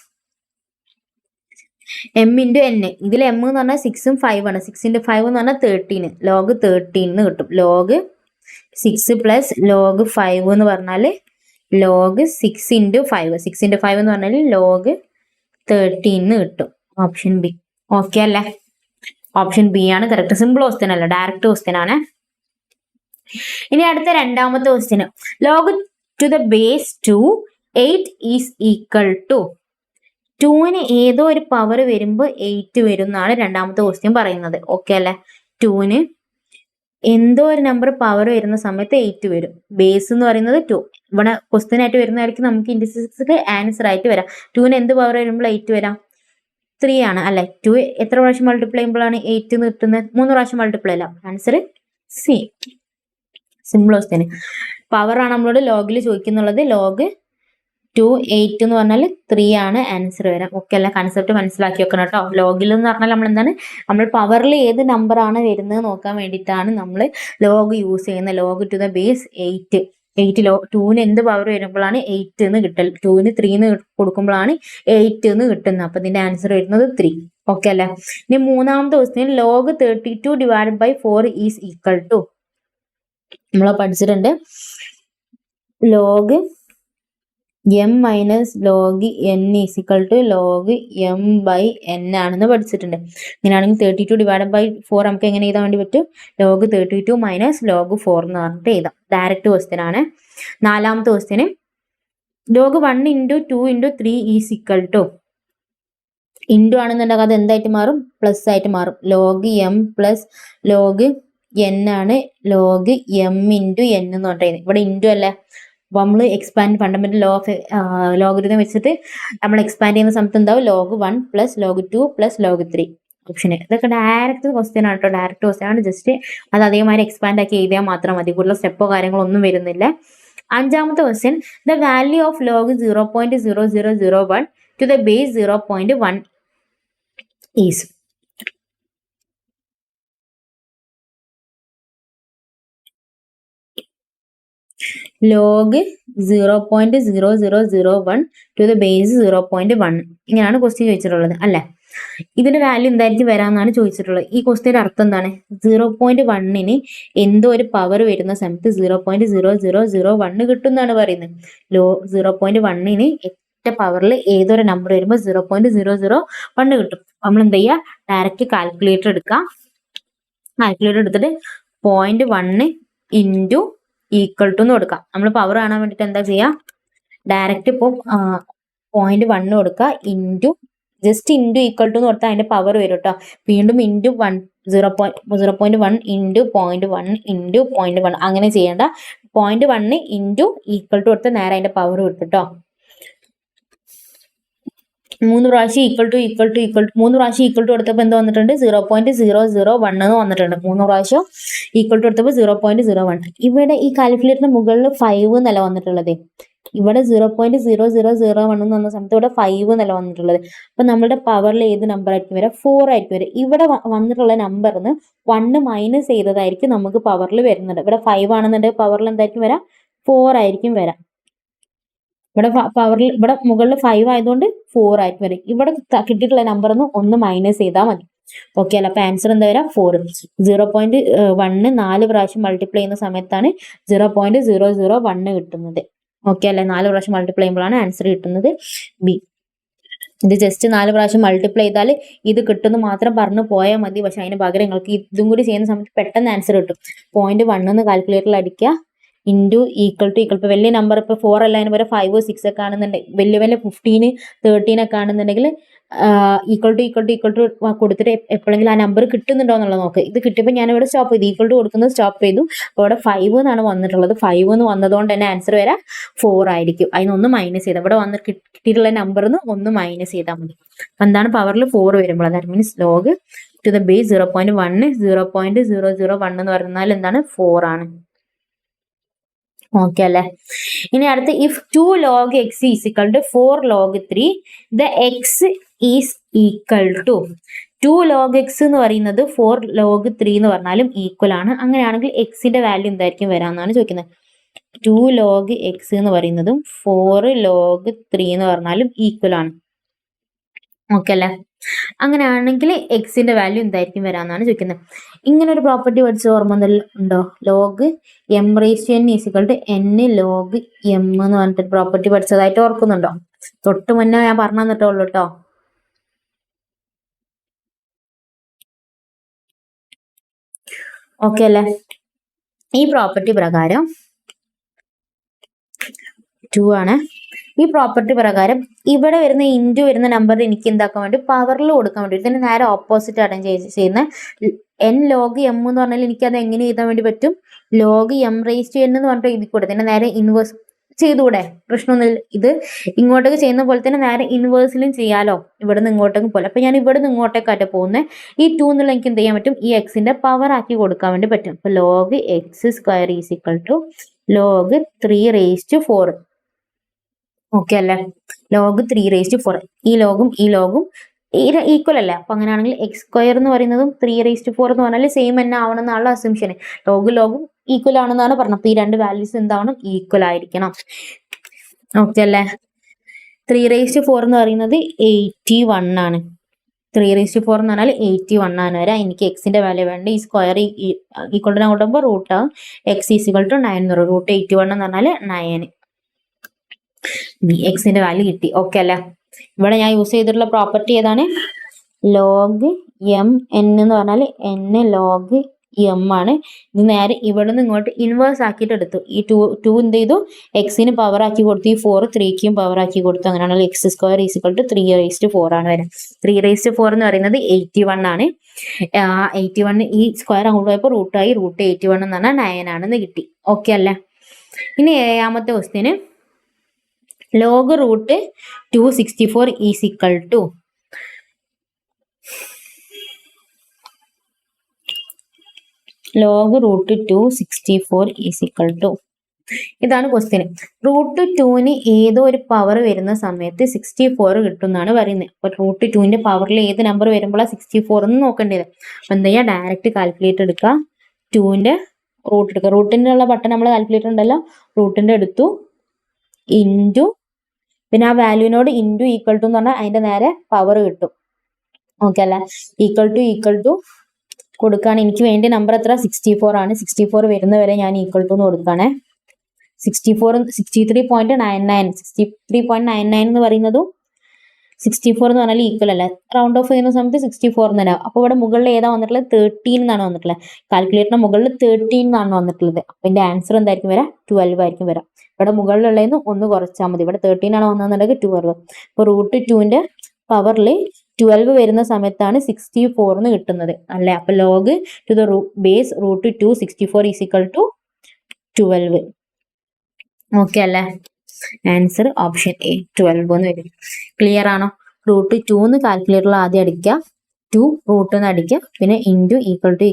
m into n. ഇതിൽ m എന്ന് പറഞ്ഞാൽ 6ഉം 5 ആണ്. 6 ഇൻറ്റു 5 എന്ന് പറഞ്ഞാൽ 13. log 13 എന്ന് കിട്ടും. log 6 പ്ലസ് log 5 എന്ന് പറഞ്ഞാൽ log 6 ഇൻറ്റു 5. 6 ഇൻറ്റു 5 എന്ന് പറഞ്ഞാൽ log 13 എന്ന് കിട്ടും. Option B. ഓക്കെ അല്ലേ? ഓപ്ഷൻ ബി ആണ് കറക്റ്റ്. സിമ്പിൾ ക്വസ്റ്റ്യൻ അല്ല, ഡയറക്റ്റ് ക്വസ്റ്റ്യൻ ആണ്. ഇനി അടുത്ത രണ്ടാമത്തെ question, log to the base 2 8 is equal to. 2ന് ഏതോ ഒരു പവർ വരുമ്പോൾ 8 വരും എന്നാണ് രണ്ടാമത്തെ ക്വസ്റ്റ്യൻ പറയുന്നത്. ഓക്കെ അല്ലെ? 2ന് എന്തോ ഒരു നമ്പർ പവർ വരുന്ന സമയത്ത് 8 വരും. ബേസ് എന്ന് പറയുന്നത് 2. ഇവിടെ ക്വസ്റ്റ്യൻ ആയിട്ട് വരുന്നതായിരിക്കും നമുക്ക് ഇൻഡിസിസിൽ ആൻസർ ആയിട്ട് വരാം. 2ന് എന്ത് പവർ വരുമ്പോൾ 8 വരാം? 3 ആണ് അല്ലെ? 2 എത്ര പ്രാവശ്യം മൾട്ടിപ്ലൈ ചെയ്യുമ്പോഴാണ് 8 എന്ന് കിട്ടുന്നത്? 3 പ്രാവശ്യം മൾട്ടിപ്ലൈ അല്ല. Answer C. Simple question. Power ആണ് നമ്മളോട് ലോഗിൽ ചോദിക്കുന്നുള്ളത്. log 2 8 എന്ന് പറഞ്ഞാൽ 3 ആണ് ആൻസർ വരാം. ഓക്കെ അല്ല? കൺസെപ്റ്റ് മനസ്സിലാക്കി വെക്കണം കേട്ടോ. ലോഗിൽ എന്ന് പറഞ്ഞാൽ നമ്മൾ എന്താണ്, നമ്മൾ പവറിൽ ഏത് നമ്പർ ആണ് വരുന്നത് നോക്കാൻ വേണ്ടിയിട്ടാണ് നമ്മൾ ലോഗ് യൂസ് ചെയ്യുന്നത്. log to the base 8. 2ന് എന്ത് പവർ വരുമ്പോഴാണ് 8 എന്ന് കിട്ടൽ. 2ന് 3 എന്ന് കൊടുക്കുമ്പോഴാണ് 8 എന്ന് കിട്ടുന്നത്. അപ്പൊ ഇതിന്റെ ആൻസർ വരുന്നത് 3. ഓക്കെ അല്ലെ? ഇനി മൂന്നാമത്തെ question, log 32 divided by 4 is equal to. നമ്മൾ പഠിച്ചിട്ടുണ്ട് log m minus log n is equal to log m by n ആണെന്ന് പഠിച്ചിട്ടുണ്ട്. ഇങ്ങനെയാണെങ്കിൽ 32 ഡിവൈഡഡ് ബൈ 4 നമുക്ക് എങ്ങനെ എഴുതാൻ വേണ്ടി പറ്റും? log 32 മൈനസ് log 4 എന്ന് പറഞ്ഞിട്ട് എഴുതാം. ഡയറക്റ്റ് ക്വസ്റ്റ്യൻ ആണ്. നാലാമത്തെ ക്വസ്റ്റ്യന് log 1 into 2 into 3 is equal to. Into ആണെന്നുണ്ടെങ്കിൽ അത് എന്തായിട്ട് മാറും? പ്ലസ് ആയിട്ട് മാറും. log m plus log n ആണ് log m ഇൻറ്റു n എന്ന് പറഞ്ഞിട്ട്. ഇവിടെ ഇൻറ്റു അല്ലേ? അപ്പോൾ നമ്മൾ expand fundamental law of logarithm വെച്ചിട്ട് നമ്മൾ എക്സ്പാൻഡ് ചെയ്യുന്ന സമയത്ത് എന്താവും? log 1 plus log 2 plus log 3. Option. ഇതൊക്കെ ഡയറക്റ്റ് ക്വസ്റ്റ്യൻ ആണ് കേട്ടോ. ഡയറക്റ്റ് ക്വസ്റ്റ്യൻ ആണ്. ജസ്റ്റ് അത് അതേമാതിരി എക്സ്പാൻഡ് ആക്കി എഴുതിയാൽ മാത്രം മതി. കൂടുതൽ സ്റ്റെപ്പോ കാര്യങ്ങളോ ഒന്നും വരുന്നില്ല. അഞ്ചാമത്തെ question, the value of log 0.0001 to the base 0.1 is. log 0.0001 to the base 0.1. ഇങ്ങനെയാണ് ക്വസ്റ്റ്യൻ ചോദിച്ചിട്ടുള്ളത് അല്ലെ? ഇതിന്റെ വാല്യൂ എന്തായിരിക്കും വരാമെന്നാണ് ചോദിച്ചിട്ടുള്ളത്. ഈ ക്വസ്റ്റ്യന്റെ അർത്ഥം എന്താണ്? 0.1ന് എന്തോ ഒരു പവർ വരുന്ന സമയത്ത് 0.0001 കിട്ടും എന്നാണ് പറയുന്നത്. 0.1ന് ഒറ്റ പവറിൽ ഏതൊരു നമ്പർ വരുമ്പോൾ 0.001 കിട്ടും. നമ്മൾ എന്ത് ചെയ്യുക? ഡയറക്റ്റ് കാൽക്കുലേറ്റർ എടുക്കാം. കാൽക്കുലേറ്റർ എടുത്തിട്ട് 0.1 ഇൻറ്റു ഈക്വൽ ടു എന്ന് കൊടുക്കാം. നമ്മൾ പവർ കാണാൻ വേണ്ടിയിട്ട് എന്താ ചെയ്യുക? ഡയറക്റ്റ് ഇപ്പോൾ 0.1 കൊടുക്കുക, into just into equal to എന്ന് കൊടുത്താൽ അതിന്റെ പവർ വരും കേട്ടോ. വീണ്ടും ഇൻറ്റു 0.1 ഇൻറ്റു 0.1 ഇൻറ്റു 0.1 അങ്ങനെ ചെയ്യേണ്ട. 0.1 ഇൻറ്റു ഈക്വൽ ടു കൊടുത്താൽ നേരെ അതിന്റെ പവർ കിട്ടും കേട്ടോ. 3 പ്രാവശ്യം equal to equal to equal 3 പ്രാവശ്യം ഈക്വൽ ടു കൊടുത്തപ്പോൾ എന്ത് വന്നിട്ടുണ്ട്? 0.001 എന്ന് വന്നിട്ടുണ്ട്. 3 പ്രാവശ്യം ഈക്വൽ ടു കൊടുത്തപ്പോൾ 0.01. ഇവിടെ ഈ കാൽക്കുലേറ്ററിന് മുകളിൽ 5 എന്നല്ല വന്നിട്ടുള്ളത്. ഇവിടെ 0.0001 എന്ന് വന്ന സമയത്ത് ഇവിടെ 5 എന്നല്ല വന്നിട്ടുള്ളത്. അപ്പൊ നമ്മുടെ പവറിൽ ഏത് നമ്പർ ആയിരിക്കും വരിക? 4 ആയിരിക്കും വരിക. ഇവിടെ വന്നിട്ടുള്ള നമ്പറിന് 1 മൈനസ് ചെയ്തതായിരിക്കും നമുക്ക് പവറിൽ വരുന്നുണ്ട്. ഇവിടെ 5 ആണെന്നുണ്ടെങ്കിൽ പവറിൽ എന്തായിരിക്കും വരാം? 4 ആയിരിക്കും വരാം. ഇവിടെ പവറിൽ ഇവിടെ മുകളിൽ 5 ആയതുകൊണ്ട് 4 ആയിരിക്കും വരും. ഇവിടെ കിട്ടിയിട്ടുള്ള നമ്പർ ഒന്ന് 1 മൈനസ് ചെയ്താൽ മതി. ഓക്കെ അല്ല? അപ്പൊ ആൻസർ എന്താ വരാം? 4. 0.1 4 പ്രാവശ്യം മൾട്ടിപ്ലൈ ചെയ്യുന്ന സമയത്താണ് 0.001 കിട്ടുന്നത്. ഓക്കെ അല്ലെ? 4 പ്രാവശ്യം മൾട്ടിപ്ലൈ ചെയ്യുമ്പോഴാണ് ആൻസർ കിട്ടുന്നത് ബി. ഇത് ജസ്റ്റ് 4 പ്രാവശ്യം മൾട്ടിപ്ലൈ ചെയ്താൽ ഇത് കിട്ടുന്നു മാത്രം പറഞ്ഞു പോയാൽ മതി. പക്ഷെ അതിന് പകരം നിങ്ങൾക്ക് ഇതും കൂടി ചെയ്യുന്ന സമയത്ത് പെട്ടെന്ന് ആൻസർ കിട്ടും. 0.1 എന്ന് കാൽക്കുലേറ്ററിൽ അടിക്കുക, ഇൻറ്റു ഈക്വൽ ടു ഈക്വൽ. ഇപ്പോൾ വലിയ നമ്പർ ഇപ്പോൾ 4 അല്ല, അതിന് പോലെ 5 6 ഒക്കെ ആണെന്നുണ്ടെങ്കിൽ, വലിയ 15 13 ഒക്കെ ആണെന്നുണ്ടെങ്കിൽ equal to equal to equal to കൊടുത്തിട്ട് എപ്പോഴെങ്കിലും ആ നമ്പർ കിട്ടുന്നുണ്ടോ എന്നുള്ളത് നോക്കുക. ഇത് കിട്ടിയപ്പോൾ ഞാനിവിടെ സ്റ്റോപ്പ് ചെയ്തു, ഈക്വൽ ടു കൊടുക്കുന്നത് സ്റ്റോപ്പ് ചെയ്തു. അപ്പോൾ ഇവിടെ 5 എന്നാണ് വന്നിട്ടുള്ളത്. 5 എന്ന് വന്നതുകൊണ്ട് തന്നെ ആൻസർ വരാം 4 ആയിരിക്കും. അതിനൊന്ന് മൈനസ് ചെയ്താൽ ഇവിടെ വന്ന് കിട്ടിയിട്ടുള്ള നമ്പറിന് 1 മൈനസ് ചെയ്താൽ മതി. അപ്പം എന്താണ്? പവറിൽ 4 വരുമ്പോൾ that means log to the base 0.1 0.001 എന്ന് പറഞ്ഞാൽ എന്താണ്? 4 ആണ്. ഓക്കെ അല്ലെ? ഇനി അടുത്ത് if 2 log x is equal to 4 log 3 the X is equal to 2 log x എന്ന് പറയുന്നത് 4 log 3 എന്ന് പറഞ്ഞാലും ഈക്വൽ ആണ്. അങ്ങനെയാണെങ്കിൽ എക്സിന്റെ വാല്യൂ എന്തായിരിക്കും വരാമെന്നാണ് ചോദിക്കുന്നത്. 2 log x എന്ന് പറയുന്നതും 4 log 3 എന്ന് പറഞ്ഞാലും ഈക്വൽ ആണ്. ഓക്കെ അല്ലെ? അങ്ങനെയാണെങ്കിൽ എക്സിന്റെ വാല്യൂ എന്തായിരിക്കും വരാമെന്നാണ് ചോദിക്കുന്നത്. ഇങ്ങനെ ഒരു പ്രോപ്പർട്ടി പഠിച്ച ഓർമ്മ ഉണ്ടോ? Log M raise to N is equal to N log M എന്ന് പറഞ്ഞിട്ട് പ്രോപ്പർട്ടി പഠിച്ചതായിട്ട് ഓർക്കുന്നുണ്ടോ? തൊട്ട് മുന്നേ ഞാൻ പറഞ്ഞു തന്നിട്ടുള്ളൂ കേട്ടോ. ഓക്കെ അല്ലെ? ഈ പ്രോപ്പർട്ടി പ്രകാരം 2 ആണ്. ഈ പ്രോപ്പർട്ടി പ്രകാരം ഇവിടെ വരുന്ന ഇൻറ്റു വരുന്ന നമ്പർ എനിക്ക് എന്താക്കാൻ വേണ്ടി? പവറിൽ കൊടുക്കാൻ വേണ്ടി. ഇതിന് നേരെ ഓപ്പോസിറ്റ് ആണ് ചെയ്യുന്ന. എൻ ലോഗ് എം എന്ന് പറഞ്ഞാൽ എനിക്കത് എങ്ങനെ എഴുതാൻ വേണ്ടി പറ്റും? Log M raise to N എന്ന് പറഞ്ഞിട്ട് എഴുതി കൂടെ. ഇതിനെ നേരെ ഇൻവേഴ്സ് ചെയ്തുകൂടെ? പ്രശ്നമൊന്നുമില്ല. ഇത് ഇങ്ങോട്ടേക്ക് ചെയ്യുന്ന പോലെ തന്നെ നേരെ ഇൻവേഴ്സിലും ചെയ്യാലോ. ഇവിടെ നിന്ന് ഇങ്ങോട്ടേക്ക് പോലെ. അപ്പൊ ഞാൻ ഇവിടെ നിന്ന് ഇങ്ങോട്ടേക്കായിട്ട് പോകുന്നത്. ഈ 2 എന്നുള്ള എനിക്ക് എന്ത് ചെയ്യാൻ പറ്റും? ഈ എക്സിന്റെ പവർ ആക്കി കൊടുക്കാൻ വേണ്ടി പറ്റും. അപ്പൊ log X square is equal to log 3 raise to 4. Okay അല്ലെ? Log 3 raise to 4. ഈ ലോഗും ഈക്വൽ അല്ലേ? അപ്പൊ അങ്ങനെയാണെങ്കിൽ എക്സ് സ്ക്വയർ എന്ന് പറയുന്നതും 3 റേസ് ടു 4 എന്ന് പറഞ്ഞാൽ സെയിം തന്നെ ആവണം എന്നാണ് അസംഷൻ. ലോഗും ഈക്വൽ ആണെന്നാണ് പറഞ്ഞത്. അപ്പൊ ഈ രണ്ട് വാല്യൂസ് എന്താവണം? ഈക്വൽ ആയിരിക്കണം. ഓക്കെ അല്ലെ? 3 റേസ് ടു 4 എന്ന് പറയുന്നത് 81 ആണ്. 3 റേസ് ടു 4 എന്ന് പറഞ്ഞാൽ 81 ആണ് വരാം. എനിക്ക് എക്സിന്റെ വാല്യൂ വേണ്ട. ഈ സ്ക്വയർ ഈക്വൽ ടു കൂട്ടുമ്പോൾ റൂട്ട് ആവും. എക്സ് ഈസ് ഈക്വൽ ടു 9 എന്ന് പറയും. റൂട്ട് 81 എന്ന് പറഞ്ഞാൽ 9. എക്സിന്റെ വാല്യൂ കിട്ടി. ഓക്കെ അല്ലെ? ഇവിടെ ഞാൻ യൂസ് ചെയ്തിട്ടുള്ള പ്രോപ്പർട്ടി ഏതാണ്? ലോഗ് എം എൻ എന്ന് പറഞ്ഞാൽ എൻ ലോഗ് എം ആണ്. ഇത് നേരെ ഇവിടെ നിന്ന് ഇങ്ങോട്ട് ഇൻവേഴ്സ് ആക്കിയിട്ട് എടുത്തു. ഈ 2 എന്ത് ചെയ്തു? എക്സിന് പവർ ആക്കി കൊടുത്തു. ഈ 4 3ക്കും പവർ ആക്കി കൊടുത്തു. അങ്ങനെയാണെങ്കിൽ X square is equal to 3 raise to 4 ആണ് വരാം. 3 റേസ് ടു 4 എന്ന് പറയുന്നത് 81 ആണ്. 81 ഈ സ്ക്വയർ അങ്ങോട്ട് പോയപ്പോൾ റൂട്ടായി. റൂട്ട് 81 എന്ന് പറഞ്ഞാൽ 9 ആണെന്ന് കിട്ടി. ഓക്കെ അല്ലേ? ഇനി 7ാമത്തെ ക്വസ്റ്റ്യന് log root 264 is equal to log root 264 is equal to. ഇതാണ് ക്വസ്റ്റ്യൻ. റൂട്ട് 2ന് ഏതോ ഒരു പവർ വരുന്ന സമയത്ത് 64 കിട്ടും എന്നാണ് പറയുന്നത്. അപ്പൊ റൂട്ട് 2ന്റെ പവറിൽ ഏത് നമ്പർ വരുമ്പോഴാണ് 64 എന്ന് നോക്കേണ്ടത്. അപ്പൊ എന്താ ചെയ്യുക? ഡയറക്റ്റ് കാൽക്കുലേറ്റർ എടുക്കുക. 2ന്റെ റൂട്ട് എടുക്കുക. റൂട്ടിൻ്റെ ഉള്ള ബട്ടൺ നമ്മൾ കാൽക്കുലേറ്റർ ഉണ്ടല്ലോ, റൂട്ടിന്റെ എടുത്തു. ഇൻറ്റു പിന്നെ ആ വാല്യൂവിനോട് ഇൻറ്റു ഈക്വൽ ടു എന്ന് പറഞ്ഞാൽ അതിന്റെ നേരെ പവർ കിട്ടും. ഓക്കെ അല്ലേ? ഈക്വൽ ടു കൊടുക്കുകയാണ്. എനിക്ക് വേണ്ട നമ്പർ എത്ര? 64 ആണ്. 64 വരുന്നവരെ ഞാൻ ഈക്വൽ ടു എന്ന് കൊടുക്കുകയാണേ. 63.99 എന്ന് പറയുന്നതും 64 എന്ന് പറഞ്ഞാൽ ഈക്വൽ അല്ല. റൗണ്ട് ഓഫ് ചെയ്യുന്ന സമയത്ത് 64 എന്ന് തരാം. അപ്പോൾ ഇവിടെ മുകളിൽ ഏതാ വന്നിട്ടുള്ളത്? 13 എന്നാണ് വന്നിട്ടുള്ളത്. കാൽക്കുലേറ്ററിന്റെ മുകളിൽ 13 എന്നാണ് വന്നിട്ടുള്ളത്. അപ്പൊ എന്റെ ആൻസർ എന്തായിരിക്കും വരാം? 12 ആയിരിക്കും വരാം. ഇവിടെ മുകളിലുള്ളതെന്ന് ഒന്ന് കുറച്ചാൽ മതി. ഇവിടെ 13 ആണ് വന്നതെന്നുണ്ടെങ്കിൽ 12. അപ്പൊ √2ന്റെ പവറിൽ 12 വരുന്ന സമയത്താണ് 64 എന്ന് കിട്ടുന്നത് അല്ലെ? അപ്പൊ log to the base √2 64 is equal to 12. Okay അല്ലേ? ആൻസർ ഓപ്ഷൻ എ 12 എന്ന് വരും. ക്ലിയർ ആണോ? √2 എന്ന് കാൽക്കുലേറ്ററിൽ ആദ്യം അടിക്കുക, 2 റൂട്ട് എന്ന് അടിക്കുക, പിന്നെ ഇൻറ്റു ഈക്വൽ ടു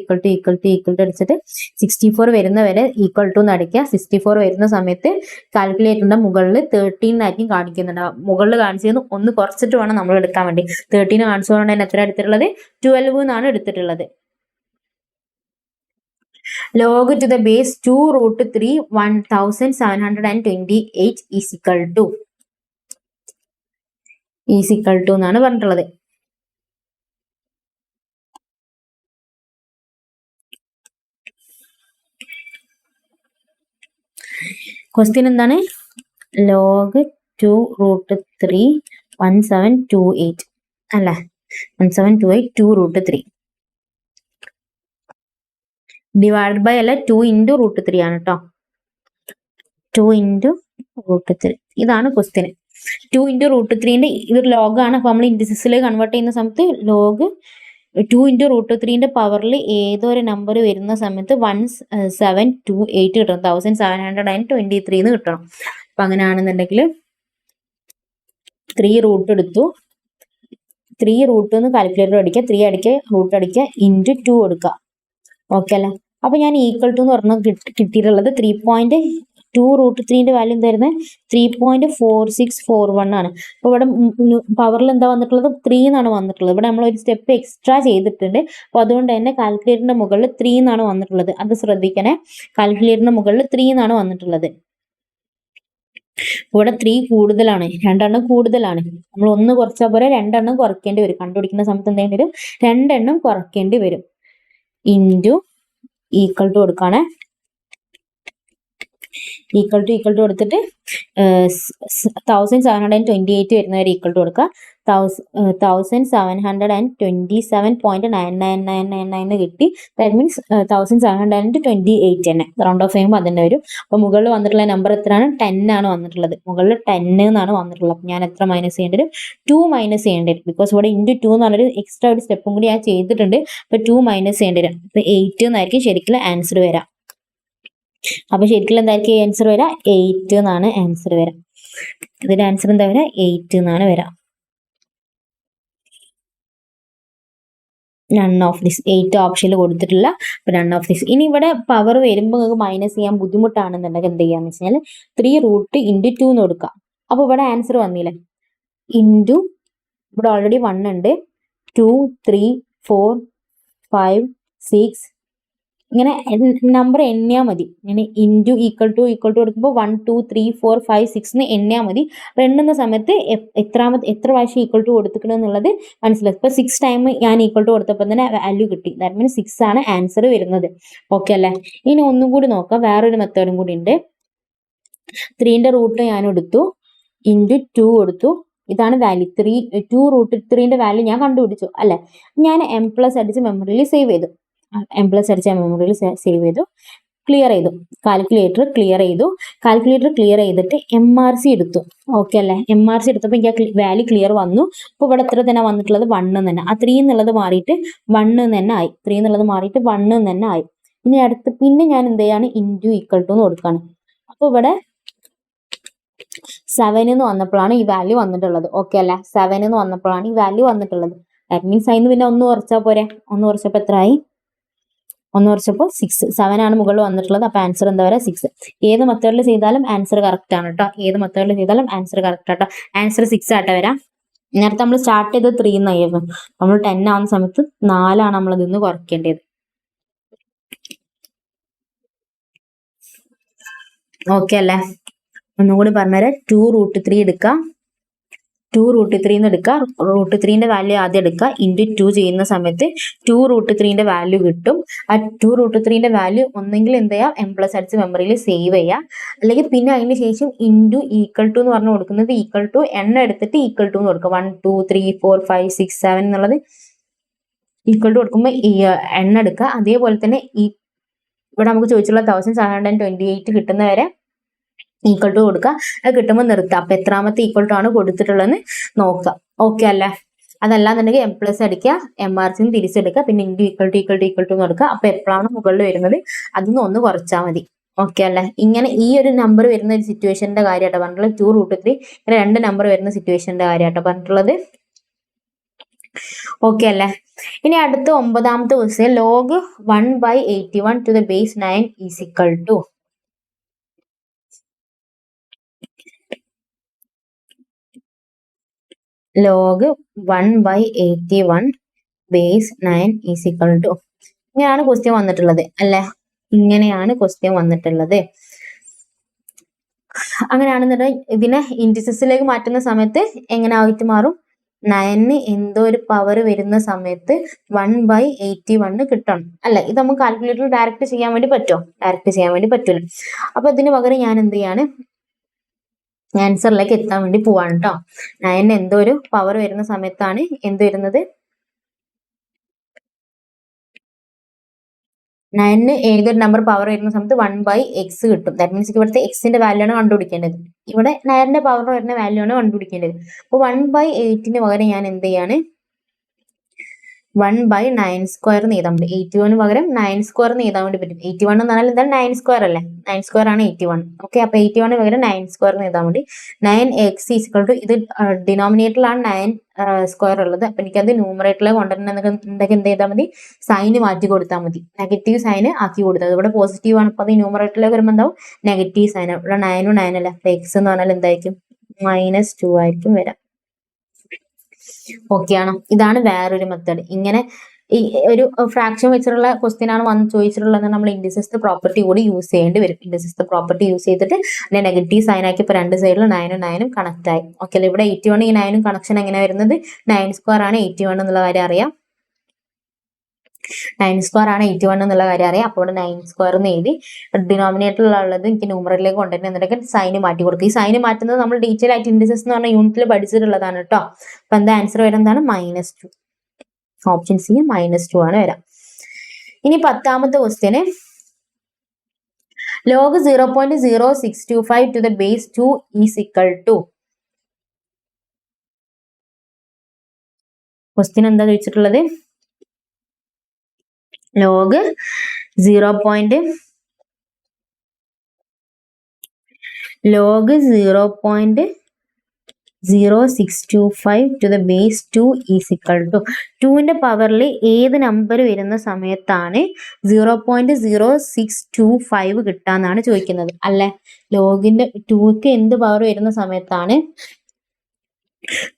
അടിച്ചിട്ട് 64 വരുന്ന വരെ ഈക്വൽ ടു എന്ന് അടിക്കുക. 64 വരുന്ന സമയത്ത് കാൽക്കുലേറ്ററിന്റെ മുകളിൽ 13 ആയിരിക്കും കാണിക്കുന്നുണ്ടാവും. മുകളിൽ കാണിച്ചത് ഒന്ന് കുറച്ചിട്ട് വേണം നമ്മൾ എടുക്കാൻ വേണ്ടി. 13 കാണിച്ചുകൊണ്ട് തന്നെ എത്ര എടുത്തിട്ടുള്ളത്? 12 എന്നാണ് എടുത്തിട്ടുള്ളത്. log to the base 2 √3 1728 is equal to എന്നാണ് പറഞ്ഞിട്ടുള്ളത്. ക്വസ്റ്റ്യൻ എന്താണ്? log 2 √3 1728 അല്ല, 1728 2 √3 ഡിവൈഡ് ബൈ അല്ല, 2 ഇൻറ്റു √3 ആണ് കേട്ടോ. 2 ഇൻറ്റു √3 ഇതാണ് ക്വസ്റ്റ്യൻ. 2 ഇൻറ്റു √3ന്റെ ഇതൊരു ലോഗാണ്. അപ്പൊ നമ്മൾ ഇൻഡിസിസിൽ കൺവേർട്ട് ചെയ്യുന്ന സമയത്ത് ലോഗ് 2 ഇൻറ്റു √3ന്റെ പവറിൽ ഏതൊരു നമ്പർ വരുന്ന സമയത്ത് 1728 കിട്ടണം. 1723 എന്ന് കിട്ടണം. അപ്പൊ അങ്ങനെയാണെന്നുണ്ടെങ്കിൽ 3 റൂട്ട് എടുത്തു, 3 റൂട്ട് എന്ന് കാൽക്കുലേറ്റർ അടിക്കുക, 3 അടിക്കുക, റൂട്ട് അടിക്കുക, ഇൻറ്റു 2 കൊടുക്കുക. ഓക്കെ അല്ലേ? അപ്പൊ ഞാൻ ഈക്വൽ ടു എന്ന് പറഞ്ഞാൽ കിട്ടിയിട്ടുള്ളത് 3.2 √3ന്റെ വാല്യൂ എന്തായിരുന്നു? 3.4641 ആണ്. അപ്പൊ ഇവിടെ പവറിൽ എന്താ വന്നിട്ടുള്ളത്? 3 എന്നാണ് വന്നിട്ടുള്ളത്. ഇവിടെ നമ്മൾ ഒരു സ്റ്റെപ്പ് എക്സ്ട്രാ ചെയ്തിട്ടുണ്ട്. അപ്പൊ അതുകൊണ്ട് തന്നെ കാൽക്കുലേറ്ററിന്റെ മുകളിൽ 3 എന്നാണ് വന്നിട്ടുള്ളത്. അത് ശ്രദ്ധിക്കണേ. കാൽക്കുലേറ്ററിന്റെ മുകളിൽ 3 എന്നാണ് വന്നിട്ടുള്ളത്. ഇവിടെ 3 കൂടുതലാണ്, 2 എണ്ണം കൂടുതലാണ്. നമ്മൾ 1 കുറച്ചാൽ പോരെ, 2 എണ്ണം കുറയ്ക്കേണ്ടി വരും. കണ്ടുപിടിക്കുന്ന സമയത്ത് എന്ത് ചെയ്യേണ്ടി വരും? 2 എണ്ണം കുറയ്ക്കേണ്ടി വരും. ഇൻറ്റു ഈക്വൽ ടു കൊടുക്കുകയാണ്. ഈക്വൽ ടു കൊടുത്തിട്ട് 1728 വരുന്നവരെ ഈക്വൽ ടു കൊടുക്കുക. 1727.99999 കിട്ടി. ദാറ്റ് മീൻസ് 1728 തന്നെ റൗണ്ട് ഓഫ് ചെയ്യുമ്പോൾ അതിൻ്റെ വരും. അപ്പൊ മുകളിൽ വന്നിട്ടുള്ള നമ്പർ എത്രയാണ്? 10 ആണ് വന്നിട്ടുള്ളത്. മുകളിൽ 10 എന്നാണ് വന്നിട്ടുള്ളത്. അപ്പൊ ഞാൻ എത്ര മൈനസ് ചെയ്യേണ്ടി വരും? 2 മൈനസ് ചെയ്യേണ്ടി വരും. ബിക്കോസ് ഇവിടെ ഇൻറ്റു 2 എന്ന് പറഞ്ഞൊരു എക്സ്ട്രാ ഒരു സ്റ്റെപ്പും കൂടി ഞാൻ ചെയ്തിട്ടുണ്ട്. അപ്പൊ 2 മൈനസ് ചെയ്യേണ്ടി വരും. അപ്പൊ 8 എന്നായിരിക്കും ശരിക്കും ആൻസർ വരാം. അപ്പൊ ശരിക്കും എന്തായിരിക്കും ആൻസർ വരാം? 8 എന്നാണ് ആൻസർ വരാം. ഇതിന്റെ ആൻസർ എന്താ വരാം? 8 എന്നാണ് വരാം. നൺ ഓഫ് ദിസ് 8 ഓപ്ഷനിൽ കൊടുത്തിട്ടില്ല. അപ്പൊ നൺ ഓഫ് ദിസ്. ഇനി ഇവിടെ പവർ വരുമ്പോൾ നിങ്ങൾക്ക് മൈനസ് ചെയ്യാൻ ബുദ്ധിമുട്ടാണെന്നുണ്ടെങ്കിൽ എന്ത് ചെയ്യാന്ന് വെച്ചാൽ 3 റൂട്ട് ഇൻറ്റു 2 എന്ന് കൊടുക്കാം. അപ്പൊ ഇവിടെ ആൻസർ വന്നില്ലേ? ഇൻറ്റു ഇവിടെ ഓൾറെഡി 1 ഉണ്ട്, 2 3 4 5 6 ഇങ്ങനെ നമ്പർ എണ്ണിയാൽ മതി. ഇങ്ങനെ ഇൻറ്റു ഈക്വൽ ടു കൊടുക്കുമ്പോൾ 1 2 3 4 5 6 എന്ന് എണ്ണിയാൽ മതി. അപ്പൊ എണ്ണുന്ന സമയത്ത് എത്ര പ്രാവശ്യം ഈക്വൽ ടു കൊടുത്തിക്കണം എന്നുള്ളത് മനസ്സിലായി. ഇപ്പൊ 6 ടൈം ഞാൻ ഈക്വൽ ടു കൊടുത്തപ്പോൾ തന്നെ വാല്യൂ കിട്ടി. ദാറ്റ് മീൻസ് 6 ആണ് ആൻസർ വരുന്നത്. ഓക്കെ അല്ലേ? ഇനി ഒന്നും കൂടി നോക്കാം. വേറൊരു മെത്തേഡും കൂടി ഉണ്ട്. 3ന്റെ റൂട്ട് ഞാൻ എടുത്തു, ഇൻറ്റു 2 കൊടുത്തു. ഇതാണ് വാല്യൂ. 2 √3ന്റെ വാല്യൂ ഞാൻ കണ്ടുപിടിച്ചു അല്ലെ? ഞാൻ M+ അടിച്ച് മെമ്മറിയിൽ സേവ് ചെയ്തു. M+ അടിച്ച മെമ്മറിയിൽ സേവ് ചെയ്തു, ക്ലിയർ ചെയ്തു. കാൽക്കുലേറ്റർ ക്ലിയർ ചെയ്തിട്ട് MRC എടുത്തു. ഓക്കെ അല്ലേ? MRC എടുത്തപ്പോൾ എനിക്ക് വാല്യൂ ക്ലിയർ വന്നു. അപ്പോൾ ഇവിടെ എത്ര തന്നെ വന്നിട്ടുള്ളത്? 1 തന്നെ. ആ 3 എന്നുള്ളത് മാറിയിട്ട് 1 തന്നെ ആയി. 3 എന്നുള്ളത് മാറിയിട്ട് 1 തന്നെ ആയി. ഇനി അടുത്ത് പിന്നെ ഞാൻ എന്ത് ചെയ്യാണ്? ഇൻറ്റു ഈക്വൽ ടു എന്ന് കൊടുക്കുകയാണ്. അപ്പോൾ ഇവിടെ 7 എന്ന് വന്നപ്പോഴാണ് ഈ വാല്യൂ വന്നിട്ടുള്ളത്. ഓക്കെ അല്ലേ? 7 എന്ന് വന്നപ്പോഴാണ് ഈ വാല്യൂ വന്നിട്ടുള്ളത്. ദാറ്റ് മീൻസ് അതിന് പിന്നെ 1 കുറച്ചാൽ പോരെ. 1 കുറച്ചപ്പോൾ എത്ര ആയി? 1 കുറച്ചപ്പോൾ 6. 7 ആണ് മുകളിൽ വന്നിട്ടുള്ളത്. അപ്പൊ ആൻസർ എന്താ പറയുക? 6. ഏത് മെത്തേഡിൽ ചെയ്താലും ആൻസർ കറക്റ്റ് ആണ് കേട്ടോ. ഏത് മെത്തേഡിൽ ചെയ്താലും ആൻസർ കറക്റ്റ് ആട്ടോ. ആൻസർ 6 ആട്ടോ വരാം. നേരത്തെ നമ്മൾ സ്റ്റാർട്ട് ചെയ്തത് 3 എന്നായിരുന്നു. നമ്മൾ 10 ആവുന്ന സമയത്ത് 4 ആണ് നമ്മൾ ഇതിൽ നിന്ന് കുറയ്ക്കേണ്ടത്. ഓക്കെ അല്ലേ? ഒന്നും കൂടി പറഞ്ഞുതരാം. 2 √3 എടുക്കാം, 2√3 എന്ന് എടുക്കുക. √3ന്റെ വാല്യൂ ആദ്യം എടുക്കുക. ഇൻറ്റു 2 ചെയ്യുന്ന സമയത്ത് 2√3ന്റെ വാല്യൂ കിട്ടും. ആ 2√3ന്റെ വാല്യൂ ഒന്നെങ്കിൽ എന്ത് ചെയ്യാം, എം പ്ലസ് അടിച്ച് മെമ്മറിയിൽ സേവ് ചെയ്യുക. അല്ലെങ്കിൽ പിന്നെ അതിന് ശേഷം ഇൻറ്റു ഈക്വൽ ടു എന്ന് പറഞ്ഞു കൊടുക്കുന്നത് ഈക്വൽ ടു എണ്ണം എടുത്തിട്ട് ഈക്വൽ ടു എന്ന് കൊടുക്കുക. 1 2 3 4 5 6 7 എന്നുള്ളത് ഈക്വൽ ടു കൊടുക്കുമ്പോൾ ഈ എണ്ണം എടുക്കുക. അതേപോലെ തന്നെ ഇവിടെ നമുക്ക് ചോദിച്ചുള്ള 1728 കിട്ടുന്നവരെ ഈക്വൽ ടു കൊടുക്കുക. അത് കിട്ടുമ്പോൾ നിർത്തുക. അപ്പൊ എത്രാമത്തെ ഈക്വൽ ടു ആണ് കൊടുത്തിട്ടുള്ളതെന്ന് നോക്കുക. ഓക്കെ അല്ലേ? അതല്ലാന്നുണ്ടെങ്കിൽ എം പ്ലസ് അടിക്കുക, MRC തിരിച്ചെടുക്കുക, പിന്നെ ഇൻറ്റു ഈക്വൽ ടു കൊടുക്കുക. അപ്പൊ എപ്പോഴാണ് മുകളിൽ വരുന്നത് അതിന്ന് ഒന്ന് കുറച്ചാൽ മതി. ഓക്കെ അല്ലേ? ഇങ്ങനെ ഈ ഒരു നമ്പർ വരുന്ന ഒരു സിറ്റുവേഷന്റെ കാര്യമാട്ടോ പറഞ്ഞിട്ടുള്ളത്. 2√3 ഇങ്ങനെ 2 നമ്പർ വരുന്ന സിറ്റുവേഷന്റെ കാര്യമാട്ടോ പറഞ്ഞിട്ടുള്ളത്. ഓക്കെ അല്ലേ? ഇനി അടുത്ത 9ാമത്തെ question log 1/81 to the base 9 is equal to log 1/81 base 9 is equal to ഇങ്ങനെയാണ് ക്വസ്റ്റ്യൻ വന്നിട്ടുള്ളത് അല്ലെ? ഇങ്ങനെയാണ് ക്വസ്റ്റ്യൻ വന്നിട്ടുള്ളത്. അങ്ങനെയാണെന്നുണ്ടെങ്കിൽ ഇതിനെ ഇൻഡിസസിലേക്ക് മാറ്റുന്ന സമയത്ത് എങ്ങനെ ആയിട്ട് മാറും? 9 എന്തോ ഒരു പവർ വരുന്ന സമയത്ത് 1/81 കിട്ടണം അല്ലെ? ഇത് നമുക്ക് കാൽക്കുലേറ്ററിൽ ഡയറക്റ്റ് ചെയ്യാൻ വേണ്ടി പറ്റുമോ? ഡയറക്റ്റ് ചെയ്യാൻ വേണ്ടി പറ്റില്ല. അപ്പൊ ഇതിന് പകരം ഞാൻ എന്ത് ചെയ്യാണ്, ആൻസറിലേക്ക് എത്താൻ വേണ്ടി പോവാണ് കേട്ടോ. 9 എന്തോ ഒരു പവർ വരുന്ന സമയത്താണ് എന്ത് വരുന്നത്, 9 ഏതൊരു നമ്പർ പവർ വരുന്ന സമയത്ത് 1/x കിട്ടും. ദാറ്റ് മീൻസ് ഇവിടുത്തെ എക്സിന്റെ വാല്യൂ ആണ് കണ്ടുപിടിക്കേണ്ടത്. ഇവിടെ 9ന്റെ പവർ വരുന്ന വാല്യൂ ആണ് കണ്ടുപിടിക്കേണ്ടത്. അപ്പൊ 1/8ന് പകരം ഞാൻ എന്ത് ചെയ്യാണ്, 1/9² എന്ന് എഴുതാൻ പറ്റും. 81 പകരം 9² എന്ന് എഴുതാൻ വേണ്ടി പറ്റും. 81 എന്ന് പറഞ്ഞാൽ എന്താണ്, 9² അല്ലേ? 9² ആണ് 81. ഓക്കെ, അപ്പൊ 81 പകരം 9² എന്ന് എഴുതാൻ വേണ്ടി 9x ഈക്വൽ ടു, ഇത് ഡിനോമിനേറ്ററിലാണ് 9² ഉള്ളത്. അപ്പൊ എനിക്കത് ന്യൂമറേറ്ററിലേക്ക് കൊണ്ടുവരണമെന്നൊക്കെ എന്ത് ചെയ്താൽ മതി, സൈന് മാറ്റി കൊടുത്താൽ മതി. നെഗറ്റീവ് സൈന് ആക്കി കൊടുത്തത്. ഇവിടെ പോസിറ്റീവ് ആണ്. അപ്പൊ അത് ന്യൂമറേറ്ററിലേക്ക് വരുമ്പോൾ എന്താവും, നെഗറ്റീവ് സൈൻ. ഇവിടെ 9 9 അല്ല. അപ്പൊ x എന്ന് പറഞ്ഞാൽ എന്തായിരിക്കും, -2 ആയിരിക്കും വരാം. ഓക്കെ ആണോ? ഇതാണ് വേറൊരു മെത്തേഡ്. ഇങ്ങനെ ഈ ഒരു ഫ്രാക്ഷൻ വെച്ചിട്ടുള്ള ക്വസ്റ്റ്യൻ ആണ് വന്ന് ചോദിച്ചിട്ടുള്ളത്. നമ്മൾ ഇൻഡിസസ് പ്രോപ്പർട്ടി കൂടി യൂസ് ചെയ്യേണ്ടി വരും. ഇൻഡിസസ് പ്രോപ്പർട്ടി യൂസ് ചെയ്തിട്ട് അതിനെ നെഗറ്റീവ് സൈൻ ആക്കി ഇപ്പൊ രണ്ട് സൈഡിലും 9 9 കണക്ട് ആയി. ഓക്കെ അല്ലേ? ഇവിടെ 81 ഈ 9 കണക്ഷൻ എങ്ങനെ വരുന്നത്, 9² ആണ് 81 എന്നുള്ള കാര്യം അറിയാം. 9² ആണ് 81 എന്നുള്ള കാര്യം അറിയാം. അപ്പോൾ ഇവിടെ 9² എന്ന് എഴുതി. ഡിനോമിനേറ്ററിലുള്ളത് എനിക്ക് ന്യൂമറേറ്ററിലേക്ക് കൊണ്ടുവരുന്ന എന്നിട്ട് സൈന് മാറ്റി കൊടുക്കും. ഈ സൈന് മാറ്റുന്നത് നമ്മൾ ഡീറ്റെയിൽ ആയിട്ട് ഇൻഡിസസ് എന്ന് പറഞ്ഞ യൂണിറ്റിൽ പഠിച്ചിട്ടുള്ളതാണ് കേട്ടോ. അപ്പൊ എന്താ ആൻസർ വരുന്നതാണ്, -2. ഓപ്ഷൻ സി -2 ആണ് വരാം. ഇനി 10ാമത്തെ ക്വസ്റ്റ്യന് log 0.0625 to the base 2 is equal to. Question എന്താ ചോദിച്ചിട്ടുള്ളത്, log 0.0625 to the base 2 is equal to. 2ന്റെ പവറിൽ ഏത് നമ്പർ വരുന്ന സമയത്താണ് 0.0625 കിട്ടാന്നാണ് ചോദിക്കുന്നത് അല്ലെ? ലോഗിന്റെ 2ക്ക് എന്ത് പവർ വരുന്ന സമയത്താണ്,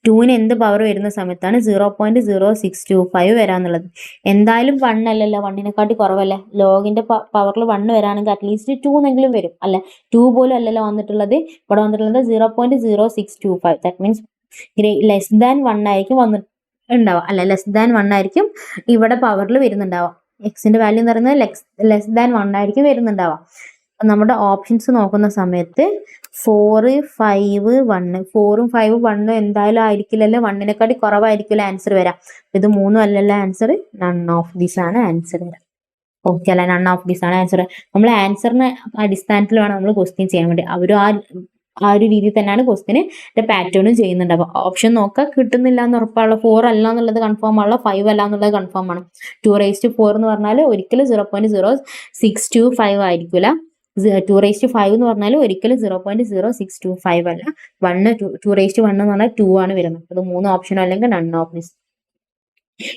2ന് എന്ത് പവർ വരുന്ന സമയത്താണ് 0.0625 വരാന്നുള്ളത്. എന്തായാലും 1 അല്ലല്ലോ, 1നെക്കാട്ടി കുറവല്ലേ? ലോഗിന്റെ പവറിൽ 1 വരാണെങ്കിൽ അറ്റ്ലീസ്റ്റ് 2 എന്നെങ്കിലും വരും അല്ലെ? 2 പോലും അല്ലല്ലോ വന്നിട്ടുള്ളത്. ഇവിടെ വന്നിട്ടുള്ളത് 0.0625. ദാറ്റ് മീൻസ് ലെസ് ദാൻ 1 ആയിരിക്കും ഉണ്ടാവുക അല്ലെ? ലെസ് ദാൻ 1 ആയിരിക്കും ഇവിടെ പവറിൽ വരുന്നുണ്ടാവുക. എക്സിന്റെ വാല്യൂ എന്ന് പറയുന്നത് ലെസ് ദാൻ 1 ആയിരിക്കും വരുന്നുണ്ടാവുക. നമ്മുടെ ഓപ്ഷൻസ് നോക്കുന്ന സമയത്ത് 4 5 1, 4ഉം 5ഉം 1ഉം എന്തായാലും ആയിരിക്കില്ലല്ലോ, 1നെക്കാട്ടി കുറവായിരിക്കില്ല ആൻസർ വരാം. ഇത് 3ഉം അല്ലല്ലോ ആൻസർ, നൺ ഓഫ് ദീസ് ആണ് ആൻസർ വരാം. ഓക്കെ അല്ലെ? നൺ ഓഫ് ദീസ് ആണ് ആൻസർ. നമ്മൾ ആൻസറിന്റെ അടിസ്ഥാനത്തിൽ വേണം നമ്മൾ ക്വസ്റ്റ്യൻ ചെയ്യാൻ വേണ്ടി. അവരും ആ ഒരു രീതിയിൽ തന്നെയാണ് ക്വസ്റ്റിന് പാറ്റേണും ചെയ്യുന്നുണ്ട്. അപ്പൊ ഓപ്ഷൻ നോക്കുക, കിട്ടുന്നില്ല എന്ന് ഉറപ്പാണല്ലോ. 4 അല്ല എന്നുള്ളത് കൺഫേം ആണല്ലോ, 5 അല്ല എന്നുള്ളത് കൺഫേം ആണ്. 2⁴ എന്ന് പറഞ്ഞാൽ ഒരിക്കലും 0.0625 ആയിരിക്കില്ല. 2⁵ എന്ന് പറഞ്ഞാൽ ഒരിക്കലും 0.0625 അല്ല. 2⁴ എന്ന് പറഞ്ഞാൽ 2 ആണ് വരുന്നത്. അത് 3 ഓപ്ഷനോ അല്ലെങ്കിൽ നൺ ഓഫ് ദിസ്.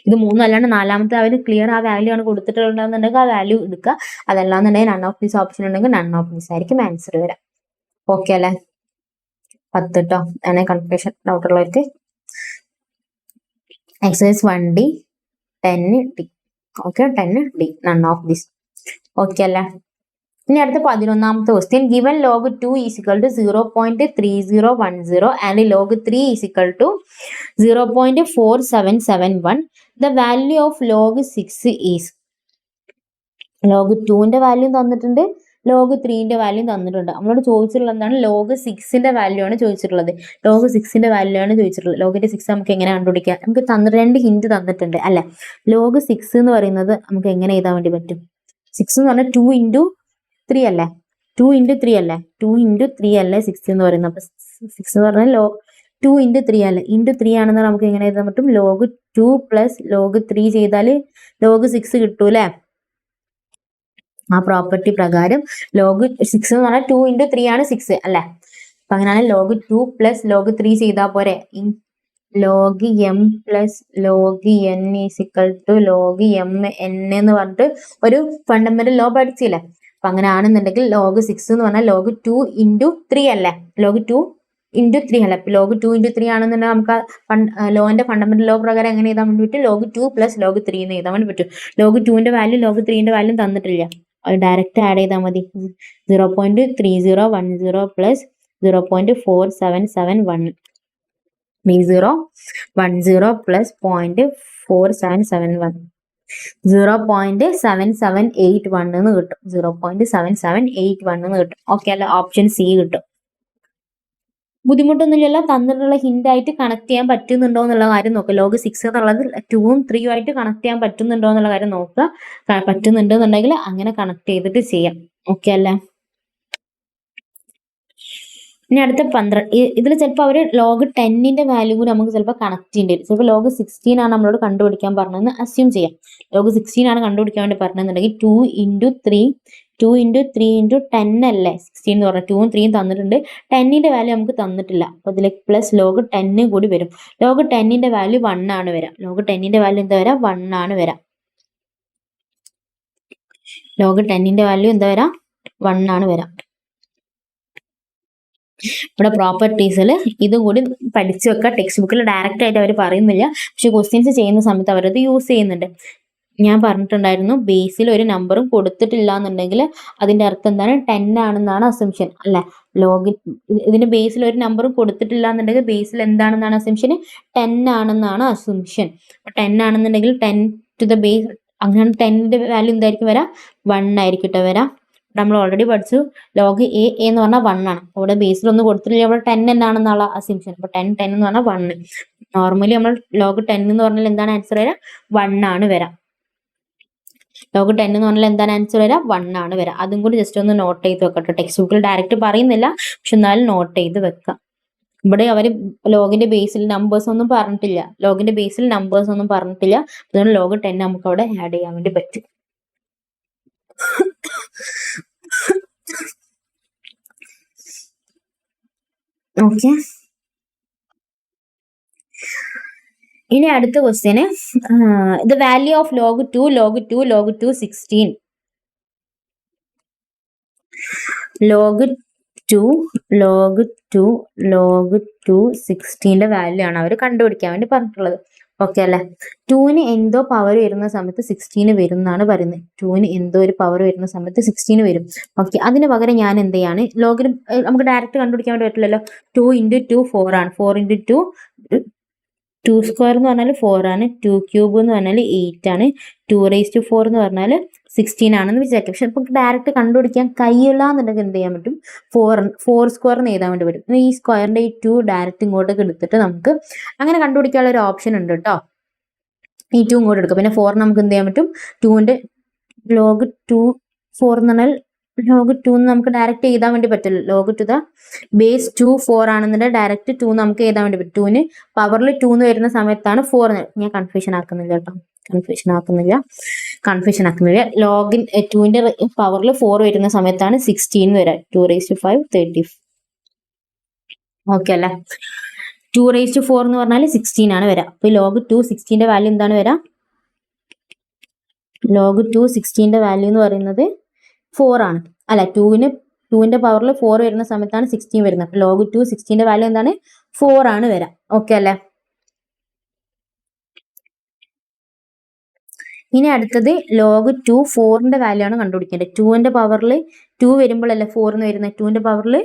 ഇത് 3 അല്ലാണ്ട് 4ാമത്തെ അവർ ക്ലിയർ ആ വാല്യൂ ആണ് കൊടുത്തിട്ടുണ്ടെന്നുണ്ടെങ്കിൽ ആ വാല്യൂ എടുക്കുക. അതല്ലാന്നുണ്ടെങ്കിൽ നൺ ഓഫ് ദിസ് ഓപ്ഷൻ ഉണ്ടെങ്കിൽ നൺ ഓഫ് ദിസ് ആയിരിക്കും ആൻസർ വരാം. ഓക്കെ അല്ലെ? 10 കേട്ടോ. അങ്ങനെ കൺഫ്യൂഷൻ ഡൗട്ട് ഉള്ളവർക്ക് exercise 1D 10D. Okay, 10D none of this. Okay അല്ലേ? ഇനി അടുത്ത 11ാമത്തെ question given log 2 is equal to 0.3010 and log 3 is equal to 0.4771. The value of log 6 is. log 2ന്റെ വാല്യൂ തന്നിട്ടുണ്ട്, log 3ന്റെ വാല്യൂ തന്നിട്ടുണ്ട്. നമ്മളോട് ചോദിച്ചിട്ടുള്ളത് എന്താണ്? log 6ന്റെ വാല്യൂ ആണ് ചോദിച്ചിട്ടുള്ളത്. log 6ന്റെ വാല്യൂ ആണ് ചോദിച്ചിട്ടുള്ളത്. ലോഗിന്റെ 6 നമുക്ക് എങ്ങനെ കണ്ടുപിടിക്കാം? നമുക്ക് രണ്ട് ഹിന്റ് തന്നിട്ടുണ്ട് അല്ലെ. log 6 എന്ന് പറയുന്നത് നമുക്ക് എങ്ങനെ എഴുതാൻ വേണ്ടി പറ്റും? 6 എന്ന് പറഞ്ഞാൽ 2 into 3 അല്ലേ? 2 into 3 അല്ലേ? 2 into 3 അല്ലേ 6 എന്ന് പറയുന്നത്? അപ്പൊ 6 എന്ന് പറഞ്ഞാൽ 2 into 3 അല്ലേ? into 3 ആണെന്ന് നമുക്ക് എങ്ങനെ എഴുതാൻ പറ്റും? log 2 plus log 3 ചെയ്താൽ log 6 കിട്ടൂല്ലേ? ആ പ്രോപ്പർട്ടി പ്രകാരം log 6 എന്ന് പറഞ്ഞാൽ 2 into 3 ആണ് 6 അല്ലെ. അപ്പൊ അങ്ങനെയാണ് log 2 plus log 3 ചെയ്താൽ പോരെ. log m plus log n is equal to log m n എന്ന് പറഞ്ഞിട്ട് ഒരു ഫണ്ടമെന്റൽ ലോ പഠിച്ചില്ലേ. അപ്പൊ അങ്ങനെ ആണെന്നുണ്ടെങ്കിൽ log 6 എന്ന് പറഞ്ഞാൽ log 2 into 3 അല്ലേ? log 2 into 3 അല്ലേ? log 2 into 3 ആണെന്നുണ്ടെങ്കിൽ നമുക്ക് ലോന്റെ ഫണ്ടമെന്റൽ ലോ പ്രകാരം എങ്ങനെ എഴുതാൻ വേണ്ടി പറ്റും? log 2 plus log 3 എന്ന് എഴുതാൻ വേണ്ടി പറ്റും. log 2ന്റെ വാല്യൂ log 3ന്റെ വാല്യൂ തന്നിട്ടില്ല, ഡയറക്റ്റ് ആഡ് ചെയ്താൽ മതി. 0.3010 പ്ലസ് 0.4771. 3010 പ്ലസ് 0.4771 0.7781 എന്ന് കിട്ടും. 0.7781 എന്ന് കിട്ടും. ഓക്കെ അല്ല, ഓപ്ഷൻ സി കിട്ടും. ബുദ്ധിമുട്ടൊന്നുമില്ലല്ലോ. തന്നിട്ടുള്ള ഹിന്റ് ആയിട്ട് കണക്ട് ചെയ്യാൻ പറ്റുന്നുണ്ടോ എന്നുള്ള കാര്യം നോക്കുക. log 6 എന്നുള്ളത് 2ഉം 3ഉം ആയിട്ട് കണക്ട് ചെയ്യാൻ പറ്റുന്നുണ്ടോ എന്നുള്ള കാര്യം നോക്കുക. പറ്റുന്നുണ്ടെന്നുണ്ടെങ്കിൽ അങ്ങനെ കണക്ട് ചെയ്തിട്ട് ചെയ്യാം. ഓക്കെ അല്ലേ. ഇനി അടുത്ത 12. ഇതിൽ ചിലപ്പോൾ അവർ log 10ന്റെ വാല്യൂ കൂടി നമുക്ക് ചിലപ്പോൾ കണക്ട് ചെയ്യേണ്ടി വരും. ചിലപ്പോൾ log 16 ആണ് നമ്മളോട് കണ്ടുപിടിക്കാൻ പറഞ്ഞതെന്ന് അസ്യൂം ചെയ്യാം. log 16 ആണ് കണ്ടുപിടിക്കാൻ വേണ്ടി പറഞ്ഞതെന്നുണ്ടെങ്കിൽ 2 into 3 into 10 അല്ലേ 16 എന്ന് പറഞ്ഞാൽ 2ഉം 3ഉം തന്നിട്ടുണ്ട്. 10ന്റെ വാല്യൂ നമുക്ക് തന്നിട്ടില്ല. അപ്പൊ ഇതിലേക്ക് പ്ലസ് log 10 കൂടി വരും. log 10ന്റെ വാല്യൂ 1 ആണ് വരാം. log 10ന്റെ വാല്യൂ എന്താ വരാം? 1 ആണ് വരാം. log 10ന്റെ വാല്യൂ എന്താ വരാം? 1 ആണ് വരാം. ഇവിടെ പ്രോപ്പർട്ടീസിൽ ഇതും കൂടി പഠിച്ചു വെക്കുക. ടെക്സ്റ്റ് ബുക്കിൽ ഡയറക്റ്റ് ആയിട്ട് അവർ പറയുന്നില്ല, പക്ഷെ ക്വസ്റ്റ്യൻസ് ചെയ്യുന്ന സമയത്ത് അവരത് യൂസ് ചെയ്യുന്നുണ്ട്. ഞാൻ പറഞ്ഞിട്ടുണ്ടായിരുന്നു, ബേസിൽ ഒരു നമ്പറും കൊടുത്തിട്ടില്ല എന്നുണ്ടെങ്കിൽ അതിന്റെ അർത്ഥം എന്താണ്? 10 ആണെന്നാണ് അസംഷൻ അല്ലെ. ഇതിന്റെ ബേസിൽ ഒരു നമ്പറും കൊടുത്തിട്ടില്ല എന്നുണ്ടെങ്കിൽ ബേസിൽ എന്താണെന്നാണ് അസംഷൻ? 10 ആണെന്നാണ് അസംഷൻ. 10 ആണെന്നുണ്ടെങ്കിൽ 10 to the base, അങ്ങനെ 10ന്റെ വാല്യൂ എന്തായിരിക്കും വരാം? 1 ആയിരിക്കും വരാം. നമ്മൾ ഓൾറെഡി പഠിച്ചു log a എന്ന് പറഞ്ഞാൽ 1 ആണ്. അവിടെ ബേസിൽ ഒന്നും കൊടുത്തിട്ടില്ല, അവിടെ 10 എന്നാണെന്നുള്ള അസംഷൻ. അപ്പൊ 10 എന്ന് പറഞ്ഞാൽ 1. നോർമലി നമ്മൾ log 10 എന്ന് പറഞ്ഞാൽ എന്താണ് ആൻസർ വരാം? 1 ആണ് വരാം. log 10 എന്ന് പറഞ്ഞാൽ എന്താണ് ആൻസർ വരാം? 1 ആണ് വരാം. അതും കൂടി ജസ്റ്റ് ഒന്ന് നോട്ട് ചെയ്ത് വെക്കട്ടെ. ടെക്സ്റ്റ് ബുക്കിൽ ഡയറക്റ്റ് പറയുന്നില്ല, പക്ഷെ എന്നാലും നോട്ട് ചെയ്ത് വെക്കാം. ഇവിടെ അവർ ലോഗിന്റെ ബേസിൽ നമ്പേഴ്സ് ഒന്നും പറഞ്ഞിട്ടില്ല. ലോഗിന്റെ ബേസിൽ നമ്പേഴ്സ് ഒന്നും പറഞ്ഞിട്ടില്ല. അതുകൊണ്ട് log 10 നമുക്ക് അവിടെ ആഡ് ചെയ്യാൻ വേണ്ടി പറ്റും. ഓക്കെ. ഇനി അടുത്ത question the value of log 2 log 2 log 2 16. log 2 log 2 log 2 16ന്റെ value ആണ് അവർ കണ്ടുപിടിക്കാൻ വേണ്ടി പറഞ്ഞിട്ടുള്ളത്. ഓക്കെ അല്ലെ. 2ന് എന്തോ പവർ വരുന്ന സമയത്ത് 16 വരും എന്നാണ് പറയുന്നത്. 2ന് എന്തോ ഒരു പവർ വരുന്ന സമയത്ത് 16 വരും. ഓക്കെ, അതിന് പകരം ഞാൻ എന്ത് ചെയ്യാണ്? ലോഗിന് നമുക്ക് ഡയറക്റ്റ് കണ്ടുപിടിക്കാൻ വേണ്ടി പറ്റില്ലല്ലോ. 2 into 2 4 ആണ്. 4 into 2 2 സ്ക്വയർ എന്ന് പറഞ്ഞാൽ 4 ആണ്. 2 ക്യൂബ് എന്ന് പറഞ്ഞാൽ 8 ആണ്. 2 raised to 4 എന്ന് പറഞ്ഞാൽ 16 ആണെന്ന് വിചാരിക്കും. പക്ഷെ ഇപ്പൊ ഡയറക്റ്റ് കണ്ടുപിടിക്കാൻ കഴിയില്ല എന്നുണ്ടെങ്കിൽ എന്ത് ചെയ്യാൻ പറ്റും? 4 സ്ക്വയർ എന്ന് എഴുതാൻ വേണ്ടി പറ്റും. ഈ സ്ക്വയറിന്റെ ഈ 2 ഡയറക്റ്റ് ഇങ്ങോട്ടേക്ക് എടുത്തിട്ട് നമുക്ക് അങ്ങനെ കണ്ടുപിടിക്കാനുള്ള ഒരു ഓപ്ഷൻ ഉണ്ട് കേട്ടോ. ഈ 2 ഇങ്ങോട്ട് എടുക്കുക. പിന്നെ 4 നമുക്ക് എന്ത് ചെയ്യാൻ പറ്റും? 2ന്റെ log 2 4 എന്ന് പറഞ്ഞാൽ log 2 നമുക്ക് ഡയറക്റ്റ് എഴുതാൻ വേണ്ടി പറ്റില്ല. log to the base 2 4 ആണെന്നുണ്ടെങ്കിൽ ഡയറക്റ്റ് 2 നമുക്ക് എഴുതാൻ വേണ്ടി പറ്റും. 2ന് പവറിൽ 2 എന്ന് വരുന്ന സമയത്താണ് 4. ഞാൻ കൺഫ്യൂഷൻ ആക്കുന്നില്ല കേട്ടോ. കൺഫ്യൂഷൻ ആക്കുന്നില്ല. ലോഗിൻ 2ന്റെ പവറിൽ 4 വരുന്ന സമയത്താണ് 16 വരാം. 2 raised to 5 30. ഓക്കെ അല്ലേ. 2 raised to 4 എന്ന് പറഞ്ഞാൽ 16 ആണ് വരാം. അപ്പൊ log 2 16ന്റെ വാല്യൂ എന്താണ് വരാം? log 2 16ന്റെ വാല്യൂ എന്ന് പറയുന്നത് 4 ആണ് അല്ലെ. 2ന്റെ പവറിൽ 4 വരുന്ന സമയത്താണ് 16 വരുന്നത്. അപ്പൊ log 2 16ന്റെ വാല്യൂ എന്താണ്? 4 ആണ് വരാം. ഓക്കെ അല്ലെ. ഇനി അടുത്തത് log 2 4ന്റെ വാല്യൂ ആണ് കണ്ടുപിടിക്കേണ്ടത്. 2ന്റെ പവറിൽ 2 വരുമ്പോഴല്ലേ 4 എന്ന് വരുന്നത്. 2ന്റെ പവറിൽ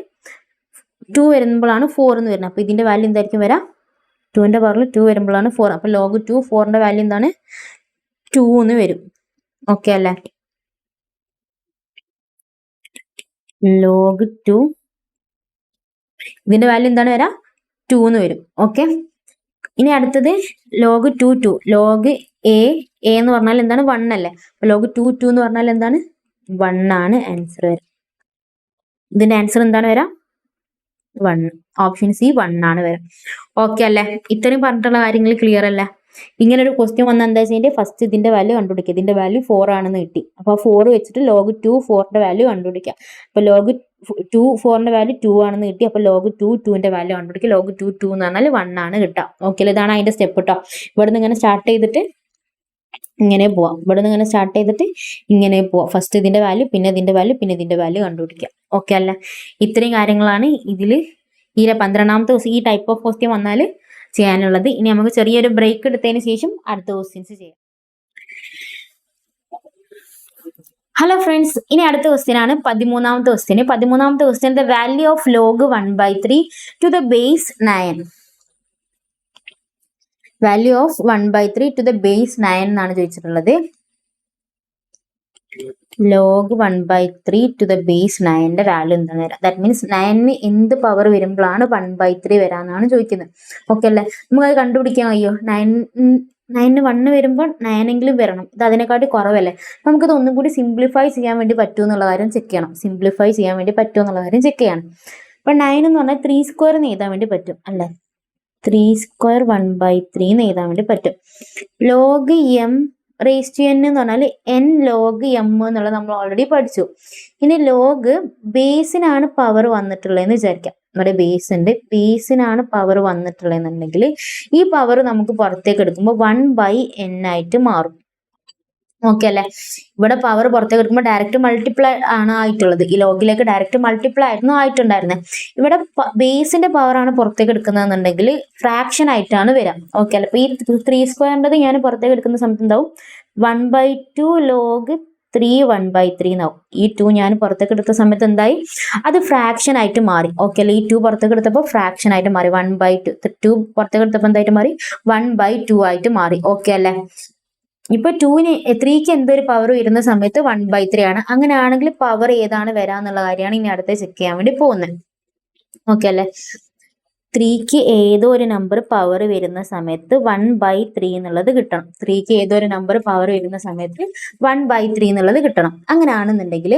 2 വരുമ്പോഴാണ് 4 എന്ന് വരുന്നത്. അപ്പോൾ ഇതിന്റെ വാല്യൂ എന്തായിരിക്കും വരാം? 2ന്റെ പവറിൽ 2 വരുമ്പോഴാണ് 4. അപ്പോൾ log 2 4ന്റെ വാല്യൂ എന്താണ്? 2 എന്ന് വരും. ഓക്കെ അല്ലേ? log 2 ഇതിന്റെ വാല്യൂ എന്താണ് വരാം? 2 എന്ന് വരും. ഓക്കെ, ഇനി അടുത്തത് log 2 2. log a എന്ന് പറഞ്ഞാൽ എന്താണ്? 1 അല്ലേ? അപ്പോൾ log 2 2 എന്ന് പറഞ്ഞാൽ എന്താണ്? 1 ആണ് ആൻസർ വരാം. ഇതിന്റെ ആൻസർ എന്താണ് വരാം? 1. ഓപ്ഷൻ സി 1 ആണ് വരാം. ഓക്കെ അല്ലേ? ഇത്രയും പറഞ്ഞിട്ടുള്ള കാര്യങ്ങൾ ക്ലിയർ അല്ലേ? ഇങ്ങനെ ഒരു ക്വസ്റ്റ്യൻ വന്നാൽ എന്താ വെച്ചാൽ ഫസ്റ്റ് ഇതിന്റെ വാല്യൂ കണ്ടുപിടിക്കുക. ഇതിന്റെ വാല്യൂ 4 ആണെന്ന് കിട്ടി. അപ്പോൾ 4 വെച്ചിട്ട് log 2 4ന്റെ വാല്യൂ കണ്ടുപിടിക്കുക. അപ്പോൾ log 2 4ന്റെ വാല്യൂ 2 ആണെന്ന് കിട്ടി. അപ്പോൾ log 2 2ന്റെ വാല്യൂ കണ്ടുപിടിക്കുക. log 2 2 എന്ന് പറഞ്ഞാൽ 1 ആണ് കിട്ടുക. ഓക്കെ അല്ലേ? ഇതാണ് അതിന്റെ സ്റ്റെപ്പ് കേട്ടോ. ഇവിടെ നിന്ന് ഇങ്ങനെ സ്റ്റാർട്ട് ചെയ്തിട്ട് ഇങ്ങനെ പോവാം. ഇവിടെ നിന്ന് ഇങ്ങനെ സ്റ്റാർട്ട് ചെയ്തിട്ട് ഇങ്ങനെ പോവാം. ഫസ്റ്റ് ഇതിന്റെ വാല്യൂ, പിന്നെ ഇതിന്റെ വാല്യൂ, പിന്നെ ഇതിന്റെ വാല്യൂ കണ്ടുപിടിക്കുക. ഓക്കെ അല്ലേ? ഇത്രയും കാര്യങ്ങളാണ് ഇതിൽ ഈ 12ാമത്തെ ദിവസം ഈ ടൈപ്പ് ഓഫ് ക്വസ്റ്റ്യൻ വന്നാൽ ചെയ്യാനുള്ളത്. ഇനി നമുക്ക് ചെറിയൊരു ബ്രേക്ക് എടുത്തതിന് ശേഷം അടുത്ത ക്വസ്റ്റ്യൻസ് ചെയ്യാം. ഹലോ ഫ്രണ്ട്സ്, ഇനി അടുത്ത ക്വസ്റ്റ്യൻ ആണ് 13ാമത്തെ ക്വസ്റ്റ്യൻ. 13ാമത്തെ question, the value of log 1/3 to the base 9. Value of 1/3 to the base 9 എന്നാണ് ചോദിച്ചിട്ടുള്ളത്. log 1/3 ടു ദ ബേസ് 9ന്റെ വാല്യൂ എന്താണ് വരാം? ദാറ്റ് മീൻസ് 9ന് എന്ത് പവർ വരുമ്പോഴാണ് 1/3 വരാന്നാണ് ചോദിക്കുന്നത്. ഓക്കെ അല്ലേ? നമുക്ക് അത് കണ്ടുപിടിക്കാൻ കഴിയോ? 9ന് 1 വരുമ്പോൾ 9 എങ്കിലും വരണം. ഇത് അതിനെക്കാട്ടി കുറവല്ലേ? നമുക്കത് ഒന്നും കൂടി സിംപ്ലിഫൈ ചെയ്യാൻ വേണ്ടി പറ്റുമോ എന്നുള്ള കാര്യം ചെക്ക് ചെയ്യണം. സിംപ്ലിഫൈ ചെയ്യാൻ വേണ്ടി പറ്റുമോ എന്നുള്ള കാര്യം ചെക്ക് ചെയ്യണം. അപ്പൊ 9 എന്ന് പറഞ്ഞാൽ 3² എന്ന് എഴുതാൻ വേണ്ടി പറ്റും അല്ലേ? 3² 1/3 എന്ന് എഴുതാൻ വേണ്ടി പറ്റും. log m raise to n എന്ന് പറഞ്ഞാൽ n log m എന്നുള്ളത് നമ്മൾ ഓൾറെഡി പഠിച്ചു. ഇനി log ബേസിനാണ് പവർ വന്നിട്ടുള്ളതെന്ന് വിചാരിക്കാം. നമ്മുടെ ബേസ് ഉണ്ട്, ബേസിനാണ് പവർ വന്നിട്ടുള്ളതെന്നുണ്ടെങ്കിൽ ഈ പവർ നമുക്ക് പുറത്തേക്ക് എടുക്കുമ്പോൾ 1/n ആയിട്ട് മാറും. ഓക്കെ അല്ലേ? ഇവിടെ പവർ പുറത്തേക്ക് എടുക്കുമ്പോൾ ഡയറക്റ്റ് മൾട്ടിപ്ലൈ ആണ് ആയിട്ടുള്ളത്. ഈ ലോഗിലേക്ക് ഡയറക്റ്റ് മൾട്ടിപ്ലൈ ആയിരുന്നു ആയിട്ടുണ്ടായിരുന്നത്. ഇവിടെ ബേസിന്റെ പവർ ആണ് പുറത്തേക്ക് എടുക്കുന്നതെന്നുണ്ടെങ്കിൽ ഫ്രാക്ഷൻ ആയിട്ടാണ് വരാം. ഓക്കെ അല്ലേ? അപ്പൊ ഈ 3² ഞാൻ പുറത്തേക്ക് എടുക്കുന്ന സമയത്ത് എന്താവും? 1/2 log 3 1/3 എന്നാവും. ഈ 2 ഞാൻ പുറത്തേക്ക് എടുത്ത സമയത്ത് എന്തായി? അത് ഫ്രാക്ഷൻ ആയിട്ട് മാറി. ഓക്കെ അല്ലേ? ഈ 2 പുറത്തേക്ക് എടുത്തപ്പോൾ ഫ്രാക്ഷൻ ആയിട്ട് മാറി. 1/2 2 പുറത്തേക്ക് എടുത്തപ്പോൾ എന്തായിട്ട് മാറി? 1/2 ആയിട്ട് മാറി. ഓക്കെ അല്ലേ? ഇപ്പൊ 3ക്ക് എന്തൊരു പവർ വരുന്ന സമയത്ത് 1/3 ആണ്. അങ്ങനെയാണെങ്കിൽ പവർ ഏതാണ് വരാന്നുള്ള കാര്യമാണ് ഇനി അടുത്ത് ചെക്ക് ചെയ്യാൻ വേണ്ടി പോകുന്നത്. ഓക്കെ അല്ലേ? 3ക്ക് ഏതോ ഒരു നമ്പർ പവർ വരുന്ന സമയത്ത് 1/3 എന്നുള്ളത് കിട്ടണം. 3ക്ക് ഏതോ ഒരു നമ്പർ പവർ വരുന്ന സമയത്ത് 1/3 എന്നുള്ളത് കിട്ടണം. അങ്ങനെയാണെന്നുണ്ടെങ്കിൽ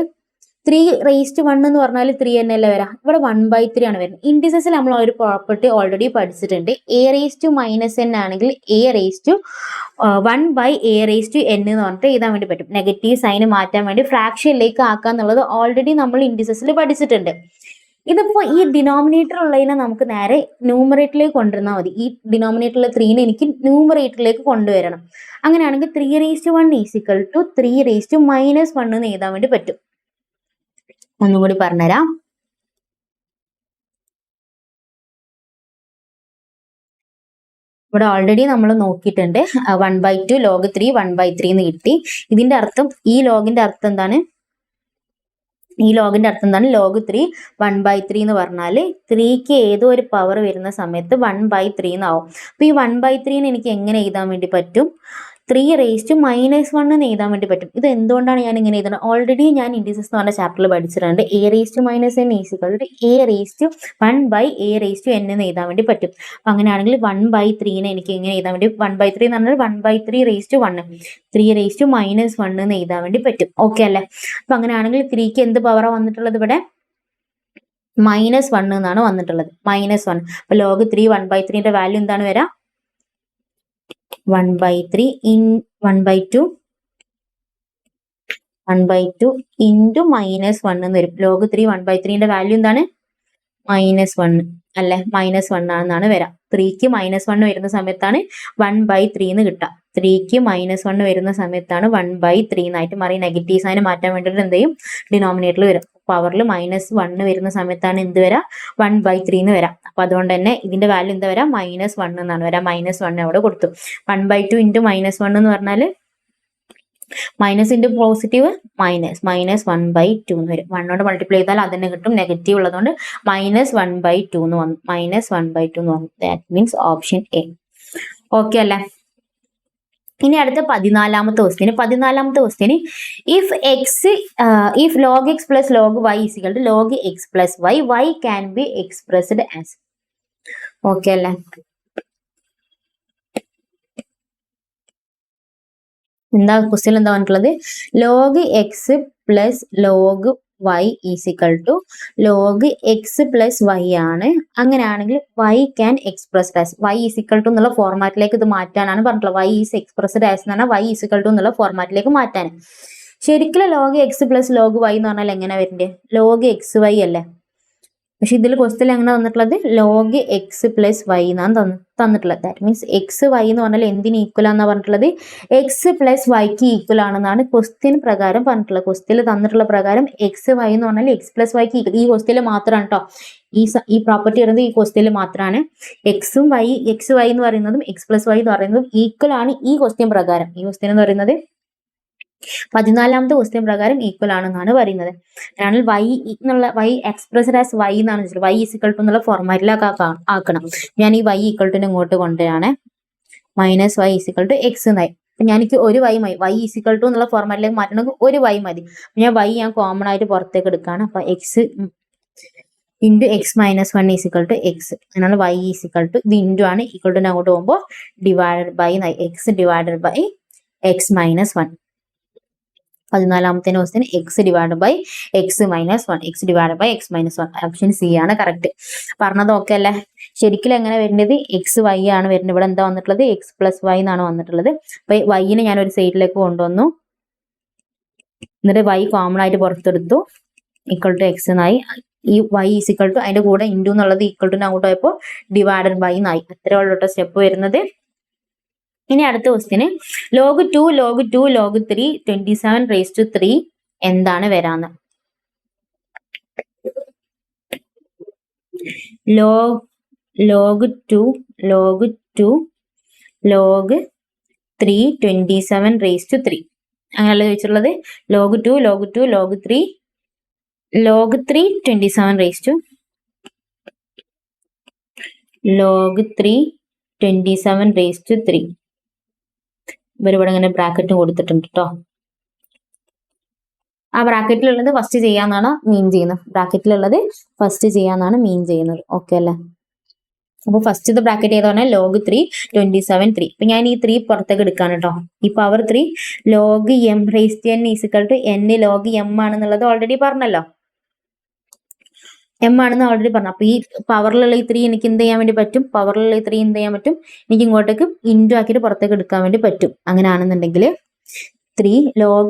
3 raised 1 എന്ന് പറഞ്ഞാൽ 3 തന്നെയല്ലേ വരാം. ഇവിടെ 1/3 ആണ് വരുന്നത്. ഇൻഡിസസിൽ നമ്മൾ ഒരു പ്രോപ്പർട്ടി ഓൾറെഡി പഠിച്ചിട്ടുണ്ട്. a⁻n ആണെങ്കിൽ a⁻1/a⁻n എന്ന് പറഞ്ഞിട്ട് എഴുതാൻ വേണ്ടി പറ്റും. നെഗറ്റീവ് സൈന് മാറ്റാൻ വേണ്ടി ഫ്രാക്ഷനിലേക്ക് ആക്കുക എന്നുള്ളത് ഓൾറെഡി നമ്മൾ ഇൻഡിസസിൽ പഠിച്ചിട്ടുണ്ട്. ഇതിപ്പോ ഈ ഡിനോമിനേറ്റർ ഉള്ളതിനെ നമുക്ക് നേരെ ന്യൂമറേറ്ററിലേക്ക് കൊണ്ടുവന്നാൽ മതി. ഈ ഡിനോമിനേറ്ററിലെ 3നെ എനിക്ക് ന്യൂമറേറ്ററിലേക്ക് കൊണ്ടുവരണം. അങ്ങനെയാണെങ്കിൽ 3 raised 1 = 3 raised -1 എന്ന് എഴുതാൻ വേണ്ടി പറ്റും. ഒന്നും കൂടി പറഞ്ഞുതരാം. ഇവിടെ ഓൾറെഡി നമ്മൾ നോക്കിയിട്ടുണ്ട്. 1/2 log 3 1/3 എന്ന് കിട്ടി. ഇതിന്റെ അർത്ഥം, ഈ ലോഗിന്റെ അർത്ഥം എന്താണ്? ഈ ലോഗിന്റെ അർത്ഥം എന്താണ്? log 3 1/3 എന്ന് പറഞ്ഞാൽ 3ക്ക് ഏതോ ഒരു പവർ വരുന്ന സമയത്ത് 1/3 എന്നാവും. അപ്പൊ ഈ 1/3 എനിക്ക് എങ്ങനെ എഴുതാൻ വേണ്ടി പറ്റും? 3 raised -1 എന്ന് എഴുതാൻ വേണ്ടി പറ്റും. ഇത് എന്തുകൊണ്ടാണ് ഞാൻ ഇങ്ങനെ എഴുതുന്നത്? ഓൾറെഡി ഞാൻ ഇൻഡിസസ് എന്ന് പറഞ്ഞ ചാപ്റ്ററിൽ പഠിച്ചിട്ടുണ്ട്. a⁻n = a⁻1/a⁻n എന്ന് എഴുതാൻ വേണ്ടി പറ്റും. അപ്പൊ അങ്ങനെയാണെങ്കിൽ 1/3നെ എനിക്ക് എങ്ങനെ എഴുതാൻ വേണ്ടി? 1/3 എന്ന് പറഞ്ഞാൽ 1/3 raised 1, 3 raised -1 എന്ന് എഴുതാൻ വേണ്ടി പറ്റും. ഓക്കെ അല്ലേ? അപ്പൊ അങ്ങനെയാണെങ്കിൽ 3ക്ക് എന്ത് പവറാണ് വന്നിട്ടുള്ളത്? ഇവിടെ -1 എന്നാണ് വന്നിട്ടുള്ളത്. -1. അപ്പൊ log 3 1/3ന്റെ വാല്യൂ എന്താണ് വരാം? 1/3 in 1/2 into -1 എന്ന് വരും. log 3 1/3ന്റെ വാല്യൂ എന്താണ്? -1 അല്ലെ? -1 ആണെന്നാണ് വരാം. 3ക്ക് -1 വരുന്ന സമയത്താണ് 1/3 എന്ന് കിട്ടുക. 3ക്ക് -1 വരുന്ന സമയത്താണ് 1/3 എന്നായിട്ട് മാറി. നെഗറ്റീവ് സൈന് മാറ്റാൻ വേണ്ടിയിട്ട് എന്ത് ചെയ്യും? ഡിനോമിനേറ്ററിൽ വരും. പവറിൽ -1 വരുന്ന സമയത്താണ് എന്ത് വരാം? 1/3 എന്ന് വരാം. അപ്പൊ അതുകൊണ്ട് തന്നെ ഇതിന്റെ വാല്യൂ എന്താ വരാം? -1 എന്നാണ് വരാം. -1 അവിടെ കൊടുത്തു. 1/2 into -1 എന്ന് പറഞ്ഞാൽ മൈനസ് ഇൻറ്റു പോസിറ്റീവ് -1/2 എന്ന് വരും. 1 കൊണ്ട് മൾട്ടിപ്ലൈ ചെയ്താൽ അതിന് കിട്ടും. നെഗറ്റീവ് ഉള്ളതുകൊണ്ട് -1/2 എന്ന് വന്നു. -1/2 എന്ന് വന്നു. That means option A. Okay അല്ലേ? ഇനി അടുത്ത 14ാമത്തെ question if log x plus log y is equal to log x plus y can be expressed as. Okay അല്ലേ? എന്താ ക്വസ്റ്റ്യൻ എന്താ പറഞ്ഞിട്ടുള്ളത്? Log x plus log y is equal to log x plus y ആണ്. അങ്ങനെയാണെങ്കിൽ y can expressed as y is equal to എന്നുള്ള ഫോർമാറ്റിലേക്ക് ഇത് മാറ്റാനാണ് പറഞ്ഞിട്ടുള്ളത്. വൈ ഈസ് എക്സ്പ്രസ്ഡ് ആസ് എന്ന് പറഞ്ഞാൽ വൈ ഈസ് ഇക്വൽ ടു എന്നുള്ള ഫോർമാറ്റിലേക്ക് മാറ്റാൻ. ശരിക്കും log x plus log y എന്ന് പറഞ്ഞാൽ എങ്ങനെ വരണ്ടേ? ലോഗ് എക്സ് വൈ അല്ലേ? പക്ഷെ ഇതിൽ ക്വസ്റ്റ്യൻ എങ്ങനെ തന്നിട്ടുള്ളത്? ലോഗ് എക്സ് പ്ലസ് വൈ എന്നാണ് തന്നിട്ടുള്ളത്. ദാറ്റ് മീൻസ് എക്സ് വൈ എന്ന് പറഞ്ഞാൽ എന്തിന് ഈക്വൽ ആണെന്നാ പറഞ്ഞിട്ടുള്ളത്? എക്സ് പ്ലസ് വൈക്ക് ഈക്വൽ ആണെന്നാണ് ക്വസ്റ്റ്യൻ പ്രകാരം പറഞ്ഞിട്ടുള്ളത്. ക്വസ്റ്റ്യൻ തന്നിട്ടുള്ള പ്രകാരം എക്സ് വൈ എന്ന് പറഞ്ഞാൽ എക്സ് പ്ലസ് വൈക്ക് ഈക്വൽ. ഈ ക്വസ്റ്റ്യൻ മാത്രമാണ് കേട്ടോ ഈ പ്രോപ്പർട്ടി വരുന്നത്. ഈ ക്വസ്റ്റ്യൻ മാത്രമാണ്. എക്സ് വൈ എന്ന് പറയുന്നതും എക്സ് പ്ലസ് വൈ എന്ന് പറയുന്നതും ഈക്വൽ ആണ് ഈ ക്വസ്റ്റ്യൻ പ്രകാരം. ഈ ക്വസ്റ്റ്യൻ എന്ന് പറയുന്നത് 14ാമത്തെ ക്വസ്റ്റ്യൻ പ്രകാരം ഈക്വൽ ആണെന്നാണ് പറയുന്നത്. അതിനാൽ വൈ എക്സ്പ്രസ്ഡ് ആസ് വൈ എന്നാണ് വെച്ചത്. വൈ ഈക്വൽ ടു എന്നുള്ള ഫോർമാറ്റിലേക്ക് ആക്കണം. ഞാൻ ഈ വൈ ഈക്വൽ ടു ഇങ്ങോട്ട് കൊണ്ടുവരാണ്. -y ഈക്വൽ ടു എക്സ് എന്നായി. അപ്പൊ എനിക്ക് ഒരു വൈ ഈക്വൽ ടു എന്നുള്ള ഫോർമാറ്റിലേക്ക് മാറ്റണമെങ്കിൽ ഒരു വൈ മതി. ഞാൻ കോമൺ ആയിട്ട് പുറത്തേക്ക് എടുക്കുകയാണ്. അപ്പൊ X into x-1 equal to X. അതിനാൽ y ഈക്വൽ ടു ഇത് ഇൻറ്റു ആണ്. ഈക്വൽ ടു അങ്ങോട്ട് പോകുമ്പോൾ divided by X divided by x-1. 14ാമത്തെ question X divide by x-1 X divide by x-1. Option C ആണ് കറക്റ്റ്. പറഞ്ഞത് ഓക്കെ അല്ലേ? ശരിക്കും എങ്ങനെ വരേണ്ടത്? എക്സ് വൈ ആണ് വരുന്നത്. ഇവിടെ എന്താ വന്നിട്ടുള്ളത്? എക്സ് പ്ലസ് വൈ എന്നാണ് വന്നിട്ടുള്ളത്. അപ്പൊ വൈനെ ഞാൻ ഒരു സൈഡിലേക്ക് കൊണ്ടുവന്നു. എന്നിട്ട് വൈ കോമൺ ആയിട്ട് പുറത്തെടുത്തു. ഈക്വൽ ടു എക്സ് എന്നായി. ഈ y ഈക്വൽ ടു അതിന്റെ കൂടെ ഇൻറ്റു എന്നുള്ളത് ഈക്വൽ ടു അങ്ങോട്ട് പോയപ്പോൾ ഡിവൈഡഡ് ബൈ എന്നായി. അത്രേ ഉള്ളൂ സ്റ്റെപ്പ് വരുന്നത്. ഇനി അടുത്ത ക്വസ്റ്റ്യന് log 2 log 2 log 3 27 എന്താണ് വരാന്ന്? log 2 log 2 log 3 27 അങ്ങനെയല്ല ചോദിച്ചിട്ടുള്ളത്. log 2 log 2 log 3 27 log 3 27 ഇവരിവിടെ ഇങ്ങനെ ബ്രാക്കറ്റ് കൊടുത്തിട്ടുണ്ട് കേട്ടോ. ആ ബ്രാക്കറ്റിലുള്ളത് ഫസ്റ്റ് ചെയ്യാന്നാണ് മീൻ ചെയ്യുന്നത്. ഓക്കെ അല്ലേ? അപ്പൊ ഫസ്റ്റ് ബ്രാക്കറ്റ് ഏതാ പറഞ്ഞാൽ log 3 27 അപ്പൊ ഞാൻ ഈ 3 പുറത്തേക്ക് എടുക്കാണ് കേട്ടോ. ഈ power 3 log m raised to n equal to n log m ആണെന്നുള്ളത് ഓൾറെഡി പറഞ്ഞല്ലോ. എം ആണെന്ന് ഓൾറെഡി പറഞ്ഞു. അപ്പൊ ഈ പവറിലുള്ള ഈ 3 എനിക്ക് എന്ത് ചെയ്യാൻ വേണ്ടി പറ്റും? എനിക്ക് ഇങ്ങോട്ടേക്ക് ഇൻറ്റു ആക്കിയിട്ട് പുറത്തേക്ക് എടുക്കാൻ വേണ്ടി പറ്റും. അങ്ങനെയാണെന്നുണ്ടെങ്കിൽ 3 log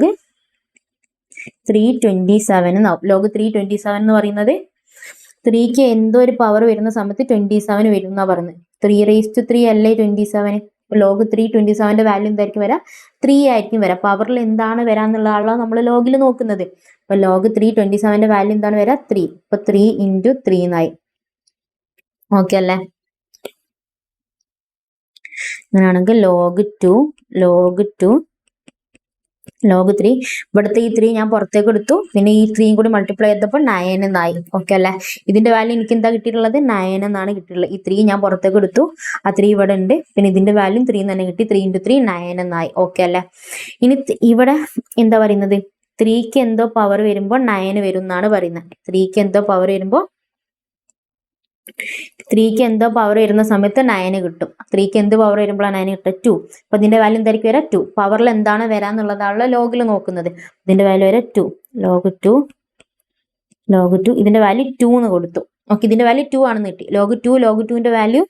327 എന്നാവും. log 327 എന്ന് പറയുന്നത് 3ക്ക് എന്തോ ഒരു പവർ വരുന്ന സമയത്ത് 27 വരും എന്നാ പറയുന്നത്. 3 raised to 3 അല്ലേ 27. log 327ന്റെ വാല്യൂ എന്തായിരിക്കും വരാം? 3 ആയിരിക്കും വരാം. പവറിൽ എന്താണ് വരാന്നുള്ള ആളാണ് നമ്മൾ ലോഗിൽ നോക്കുന്നത്. അപ്പൊ log 327ന്റെ വാല്യൂ എന്താണ് വരാ? 3. അപ്പൊ 3 × 3 എന്നായി. ഓക്കെ അല്ലേ? അങ്ങനെയാണെങ്കിൽ log 2 log 3 ഇവിടുത്തെ ഈ 3 ഞാൻ പുറത്തേക്ക് എടുത്തു. പിന്നെ ഈ 3 കൂടി മൾട്ടിപ്ലൈ ചെയ്തപ്പോൾ 9 എന്നായി. ഓക്കെ അല്ലേ? ഇതിന്റെ വാല്യൂ എനിക്ക് എന്താ കിട്ടിയിട്ടുള്ളത്? 9 എന്നാണ് കിട്ടിയിട്ടുള്ളത്. ഈ 3 ഞാൻ പുറത്തേക്ക് എടുത്തു. ആ 3 ഇവിടെ ഉണ്ട്. പിന്നെ ഇതിന്റെ വാല്യൂ 3 തന്നെ കിട്ടി. 3 × 3 9 എന്നായി. ഓക്കെ അല്ലേ? ഇനി ഇവിടെ എന്താ പറയുന്നത്? 3ക്ക് എന്തോ പവർ വരുമ്പോൾ 9 വരും എന്നാണ് പറയുന്നത്. 3ക്ക് എന്തോ പവർ വരുന്ന സമയത്ത് 9 കിട്ടും. 3ക്ക് എന്ത് പവർ വരുമ്പോഴാണ് 9 കിട്ടുക? 2. അപ്പൊ ഇതിന്റെ വാല്യൂ എന്തായിരിക്കും വരാം? 2. പവറിൽ എന്താണ് വരാന്നുള്ളതാണ് ലോഗിൽ നോക്കുന്നത്. ഇതിന്റെ വാല്യൂ വരെ 2 log 2 ഇതിന്റെ വാല്യൂ 2 എന്ന് കൊടുത്തു. ഓക്കെ, ഇതിന്റെ വാല്യൂ 2 ആണെന്ന് കിട്ടി. log 2ന്റെ വാല്യൂ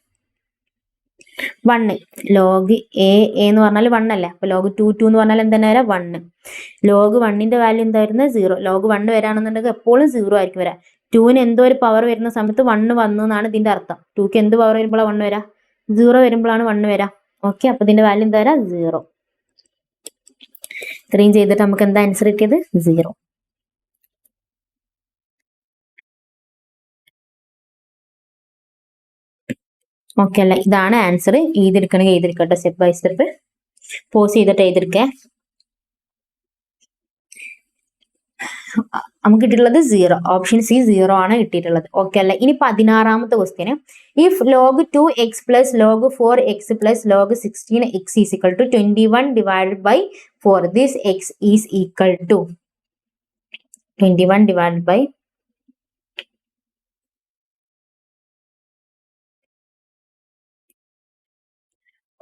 1. log a എന്ന് പറഞ്ഞാൽ 1 അല്ലേ? അപ്പൊ log 2 എന്ന് പറഞ്ഞാൽ എന്താണ് വരാം? 1. log 1ന്റെ വാല്യൂ എന്തായിരുന്നു? 0. log 1 വരാണെന്നുണ്ടെങ്കിൽ എപ്പോഴും 0 ആയിരിക്കും വരാം. 2ന് എന്തോ ഒരു പവർ വരുന്ന സമയത്ത് 1 വന്നു എന്നാണ് ഇതിന്റെ അർത്ഥം. 2ക്ക് എന്ത് പവർ വരുമ്പോഴാണ് 1 വരാം? 0 വരുമ്പോഴാണ് 1 വരാം. ഓക്കെ, അപ്പൊ ഇതിന്റെ വാല്യൂ എന്താ വരാം? 0. ഇത്രയും ചെയ്തിട്ട് നമുക്ക് എന്താ ആൻസർ കിട്ടിയത്? 0. ഓക്കെ അല്ലേ? ഇതാണ് ആൻസർ. എഴുതിയെടുക്കണമെങ്കിൽ എഴുതിയെടുക്കട്ടെ. സ്റ്റെപ്പ് ബൈ സ്റ്റെപ്പ് പോസ് ചെയ്തിട്ട് എഴുതിയെടുക്കേ. നമുക്ക് കിട്ടിയിട്ടുള്ളത് 0. ഓപ്ഷൻ സി 0 ആണ് കിട്ടിയിട്ടുള്ളത്. ഓക്കെ അല്ലേ? ഇനി 16ാമത്തെ question, if log 2x plus log 4x plus log 16x is equal to 21 divided by 4, this x is equal to 21 divided by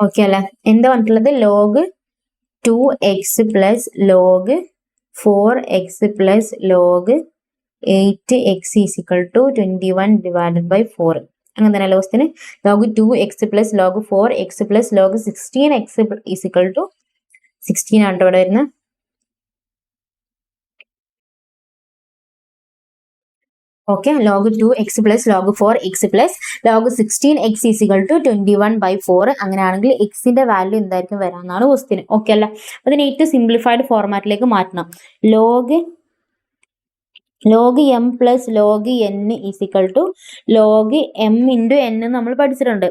okay അല്ലേ? എന്താ പറഞ്ഞിട്ടുള്ളത്? log 2x plus log 4x plus log 8x is equal to 21 divided by 4. അങ്ങനെ തന്നെയല്ലേ question? log 2x plus log 4x plus log 16x is equal to 16 ആണ് ഇവിടെ വരുന്നത്. Okay, log 2x plus log 4x plus log 16x is equal to 21 by 4. അങ്ങനെയാണെങ്കിൽ എക്സിന്റെ വാല്യൂ എന്തായിരിക്കും വരാമെന്നാണ് ക്വസ്റ്റ്യൻ. ഓക്കെ അല്ല? അതിന് ഏറ്റവും സിംപ്ലിഫൈഡ് ഫോർമാറ്റിലേക്ക് മാറ്റണം. log m plus log n is equal to log m into n നമ്മൾ പഠിച്ചിട്ടുണ്ട്.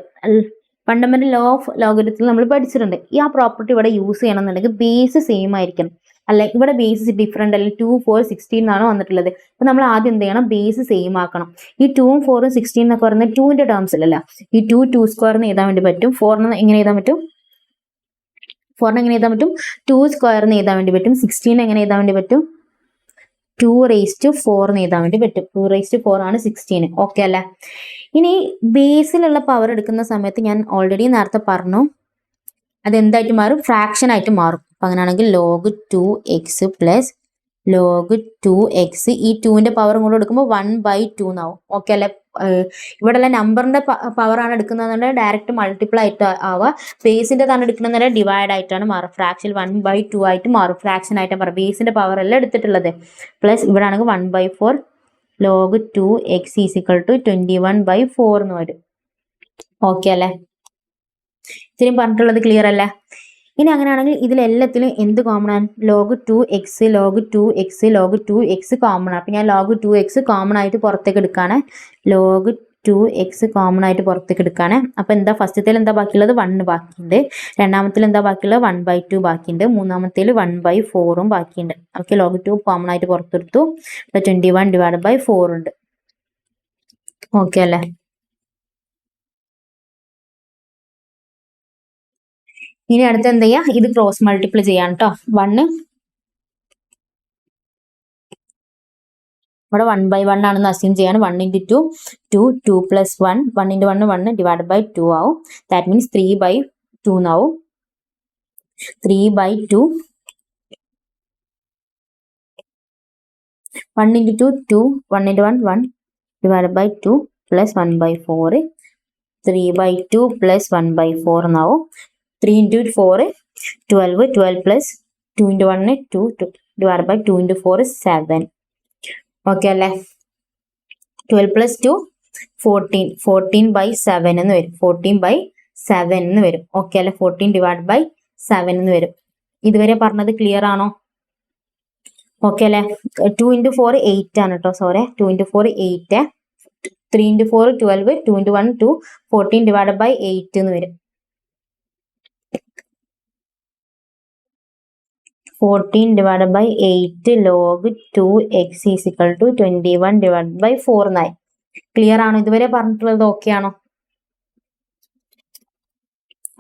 ഫണ്ടമെന്റൽ ലോ ഓഫ് ലോഗരിതത്തിൽ നമ്മൾ പഠിച്ചിട്ടുണ്ട്. ഈ ആ പ്രോപ്പർട്ടി ഇവിടെ യൂസ് ചെയ്യണമെന്നുണ്ടെങ്കിൽ ബേസ് സെയിം ആയിരിക്കണം. അല്ല, ഇവിടെ ബേസ് ഡിഫറെന്റ് അല്ലെ? 2, 4, 16 എന്നാണ് വന്നിട്ടുള്ളത്. അപ്പൊ നമ്മൾ ആദ്യം എന്ത് ചെയ്യണം? ബേസ് സെയിം ആക്കണം. ഈ 2ഉം 4ഉം 16 എന്നൊക്കെ പറയുന്നത് 2ന്റെ ടേംസിലല്ല. ഈ 2 സ്ക്വയറിന് എഴുതാൻ വേണ്ടി പറ്റും. 4 എങ്ങനെ എഴുതാൻ പറ്റും? 4 എങ്ങനെ എഴുതാൻ പറ്റും? 2 സ്ക്വയറിന് എഴുതാൻ വേണ്ടി പറ്റും. 16 എങ്ങനെ എഴുതാൻ വേണ്ടി പറ്റും? 2⁴ എന്ന് എഴുതാൻ വേണ്ടി പറ്റും. 2⁴ ആണ് 16. ഓക്കെ അല്ലേ? ഇനി ബേസിലുള്ള പവർ എടുക്കുന്ന സമയത്ത് ഞാൻ ഓൾറെഡി നേരത്തെ പറഞ്ഞു, അതെന്തായിട്ട് മാറും? ഫ്രാക്ഷൻ ആയിട്ട് മാറും. അപ്പൊ അങ്ങനെയാണെങ്കിൽ log 2x plus log 2x, ഈ 2ന്റെ പവർ കൂടെ എടുക്കുമ്പോൾ 1/2 എന്നാവും. ഓക്കെ അല്ലെ? ഇവിടെ അല്ല നമ്പറിന്റെ പവർ ആണ് എടുക്കുന്നതെന്നുണ്ടെങ്കിൽ ഡയറക്റ്റ് മൾട്ടിപ്പിൾ ആയിട്ട് ആവുക. ബേസിന്റെ തന്നെ എടുക്കണമെന്നുണ്ടെങ്കിൽ ഡിവൈഡ് ആയിട്ടാണ് മാറുക. ഫ്രാക്ഷൻ 1/2 ആയിട്ട് മാറും. ഫ്രാക്ഷൻ ആയിട്ട് മാറും. ബേസിന്റെ പവർ അല്ല എടുത്തിട്ടുള്ളത്. പ്ലസ് ഇവിടെ ആണെങ്കിൽ 1/4 log 2x is equal to 21/4 എന്ന് വരും. ഓക്കെ അല്ലേ? ഇത്രയും പറഞ്ഞിട്ടുള്ളത് ക്ലിയർ അല്ലേ? ഇനി അങ്ങനെയാണെങ്കിൽ ഇതിലെല്ലാത്തിലും എന്ത് കോമൺ ആണ്? log 2x log 2x log 2x common ആണ്. അപ്പൊ ഞാൻ log 2x കോമൺ ആയിട്ട് പുറത്തേക്ക് എടുക്കാണ്. log 2x കോമൺ ആയിട്ട് പുറത്തേക്ക് എടുക്കാണ്. അപ്പൊ എന്താ? ഫസ്റ്റത്തേൽ എന്താ ബാക്കിയുള്ളത്? 1 ബാക്കിയുണ്ട്. രണ്ടാമത്തേൽ എന്താ ബാക്കിയുള്ളത്? 1/2 ബാക്കിയുണ്ട്. മൂന്നാമത്തേൽ 1/4 ബാക്കിയുണ്ട്. ഓക്കെ, log 2 കോമൺ ആയിട്ട് പുറത്തെടുത്തു. അപ്പൊ 21 divided by 4 ഉണ്ട്. ഓക്കെ അല്ലേ? ഇനി അടുത്ത് എന്ത് ചെയ്യാം? ഇത് ക്രോസ് മൾട്ടിപ്പിൾ ചെയ്യാം കേട്ടോ. 1 ഇവിടെ 1/1 ആണെന്ന് അസ്യൂം ചെയ്യാണ്. 1 into 2 2 2 plus 1 1 into 1 1 divided by 2 ആവും. ദാറ്റ് മീൻസ് 3/2 എന്നാവും. 3/2 1 into 2 2 1 into 1 1 divided by 2 plus 1/4 3/2 plus 1/4 എന്നാവും. 3 into 4 12 12 plus 2 into 1 2 2 divided by 2 into 4 7. Okay അല്ലേ? 12 plus 2 14 14/7 എന്ന് വരും. 14/7 എന്ന് വരും. ഓക്കെ അല്ലെ? 14 divided by 7 എന്ന് വരും. ഇതുവരെ പറഞ്ഞത് ക്ലിയർ ആണോ? ഓക്കെ അല്ലെ? 2 into 4 8 ആണ് കേട്ടോ. Sorry, 2 into 4 8, 3 into 4 12, 2 into 1 2, 14 divided by 8 എന്ന് വരും. 14 divided by 8 log 2x is equal to 21 divided by 4 എന്നായി. ക്ലിയർ ആണോ? ഇതുവരെ പറഞ്ഞിട്ടുള്ളത് ഓക്കെ ആണോ?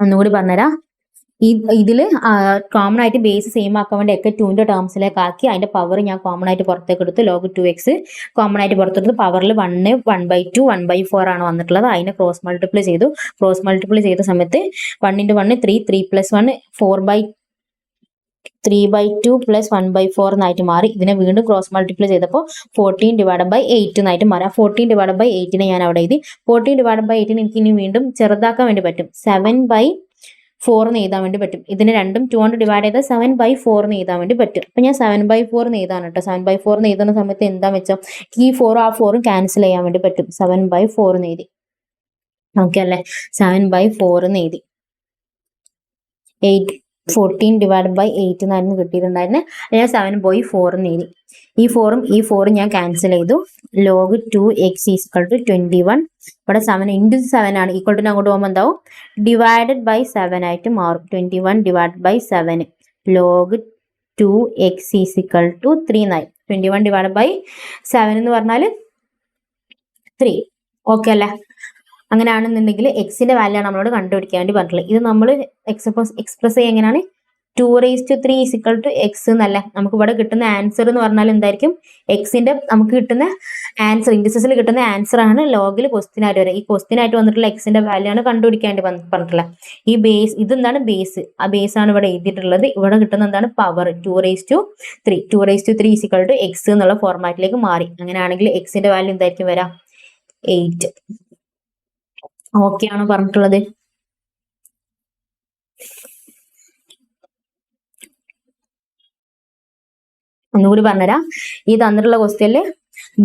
ഒന്നുകൂടി പറഞ്ഞുതരാം. ഇതില് കോമൺ ആയിട്ട് ബേസ് സെയിം ആക്കാൻ വേണ്ടി ഒക്കെ 2ന്റെ ടേംസിലേക്ക് ആക്കി അതിന്റെ പവർ ഞാൻ കോമൺ ആയിട്ട് പുറത്തേക്ക് എടുത്തു. log 2x കോമൺ ആയിട്ട് പുറത്തെടുത്ത് പവറിൽ 1 1/2 1/4 ആണ് വന്നിട്ടുള്ളത്. അതിനെ ക്രോസ് മൾട്ടിപ്പിൾ ചെയ്തു. ക്രോസ് മൾട്ടിപ്പിൾ ചെയ്ത സമയത്ത് 1 into 1 3 3 plus 1 3/2 plus 1/4 എന്നായിട്ട് മാറി. ഇതിനെ വീണ്ടും ക്രോസ് മൾട്ടിപ്ലൈ ചെയ്തപ്പോൾ 14 divided by 8 എന്നായിട്ട് മാറി. 14 divided by 8 ഞാൻ അവിടെ എഴുതി. 14 divided by 8 എനിക്ക് ഇനി വീണ്ടും ചെറുതാക്കാൻ വേണ്ടി പറ്റും. 7/4 എന്ന് എഴുതാൻ വേണ്ടി പറ്റും. ഇതിന് രണ്ടും 2 കൊണ്ട് ഡിവൈഡ് ചെയ്താൽ 7/4 എന്ന് എഴുതാൻ വേണ്ടി പറ്റും. അപ്പൊ ഞാൻ 7/4 എന്ന് എഴുതാണ് കേട്ടോ. 7/4 എന്ന് എഴുതുന്ന സമയത്ത് എന്താ വെച്ചോ, ഈ 4 ആ 4 ക്യാൻസൽ ചെയ്യാൻ വേണ്ടി പറ്റും. 7/4 എന്ന് എഴുതി. ഓക്കെ അല്ലേ? 7/4 എന്ന് എഴുതി. 14 divided by 8 എന്നായിരുന്നു കിട്ടിയിട്ടുണ്ടായിരുന്നത്. ഞാൻ 7/4 എന്ന് എഴുതി. ഈ 4ഉം ഈ 4ഉം ഞാൻ ക്യാൻസൽ ചെയ്തു. log 2x is equal to 21. ഇവിടെ 7 into 7 ആണ്. ഈക്വൽ ടു അങ്ങോട്ട് പോകുമ്പോൾ എന്താവും? ഡിവൈഡഡ് ബൈ 7 ആയിട്ട് മാറും. 21 divided by 7 log 2x is equal to 3 എന്നായി. 21 ഡിവൈഡ് ബൈ 7 എന്ന് പറഞ്ഞാൽ 3. ഓക്കെ അല്ലേ? അങ്ങനെയാണെന്നുണ്ടെങ്കിൽ എക്സിന്റെ വാല്യൂ ആണ് നമ്മളോട് കണ്ടുപിടിക്കാൻ വേണ്ടി പറഞ്ഞിട്ടുള്ളത്. ഇത് നമ്മൾ എക്സ്പ്രസ് ചെയ്യുക എങ്ങനെയാണ്? 2⁻³ x എന്നല്ല. നമുക്ക് ഇവിടെ കിട്ടുന്ന ആൻസർ എന്ന് പറഞ്ഞാൽ എന്തായിരിക്കും? എക്സിന്റെ നമുക്ക് കിട്ടുന്ന ആൻസർ, ഇൻഡിസസിൽ കിട്ടുന്ന ആൻസർ ആണ് ലോഗിൽ ക്വസ്റ്റ്യൻ ആയിട്ട് വരിക. ഈ ക്വസ്റ്റ്യൻ ആയിട്ട് വന്നിട്ടുള്ള എക്സിന്റെ വാല്യൂ ആണ് കണ്ടുപിടിക്കാൻ വേണ്ടി പറഞ്ഞിട്ടുള്ളത്. ഈ ബേസ്, ഇതെന്താണ് ബേസ്? ആ ബേസ് ആണ് ഇവിടെ എഴുതിയിട്ടുള്ളത്. ഇവിടെ കിട്ടുന്ന എന്താണ്? പവർ 2⁻3. 2⁻3 x എന്നുള്ള ഫോർമാറ്റിലേക്ക് മാറി. അങ്ങനെയാണെങ്കിൽ എക്സിന്റെ വാല്യൂ എന്തായിരിക്കും വരാം? 8. ഓക്കെ ആണോ പറഞ്ഞിട്ടുള്ളത്? ഒന്നുകൂടി പറഞ്ഞുതരാം. ഈ തന്നിട്ടുള്ള ക്വസ്റ്റ്യനിൽ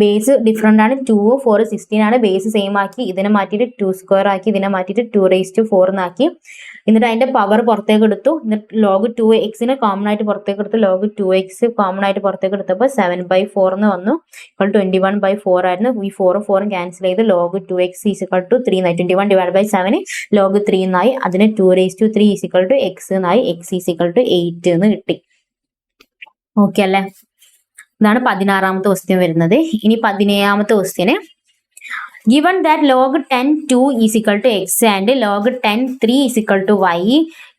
ബേസ് ഡിഫറെന്റ് ആണ്. 2, 4, 16 ആണ്. ബേസ് സെയിം ആക്കി ഇതിനെ മാറ്റിയിട്ട് 2² ആക്കി, ഇതിനെ മാറ്റിയിട്ട് 2⁻4 എന്നാക്കി. എന്നിട്ട് അതിന്റെ പവർ പുറത്തേക്ക് എടുത്തു. എന്നിട്ട് log 2x കോമൺ ആയിട്ട് പുറത്തേക്ക് എടുത്തു. log 2x കോമൺ ആയിട്ട് പുറത്തേക്ക് എടുത്തപ്പോൾ 7/4 എന്ന് വന്നു. 21/4 ആയിരുന്നു. ഈ 4 ക്യാൻസൽ ചെയ്ത് log 2x = 3 എന്നായി. 21 ഡിവൈഡ് ബൈ 7 log 3 എന്നായി. അതിന് 2⁻3 x എന്നായി. x = 8 എന്ന് കിട്ടി. ഓക്കെ അല്ലേ? ഇതാണ് 16ാമത്തെ ക്വസ്റ്റ്യൻ വരുന്നത്. ഇനി 17ാമത്തെ question, given that log 10(2) = x and log 10(3) = y,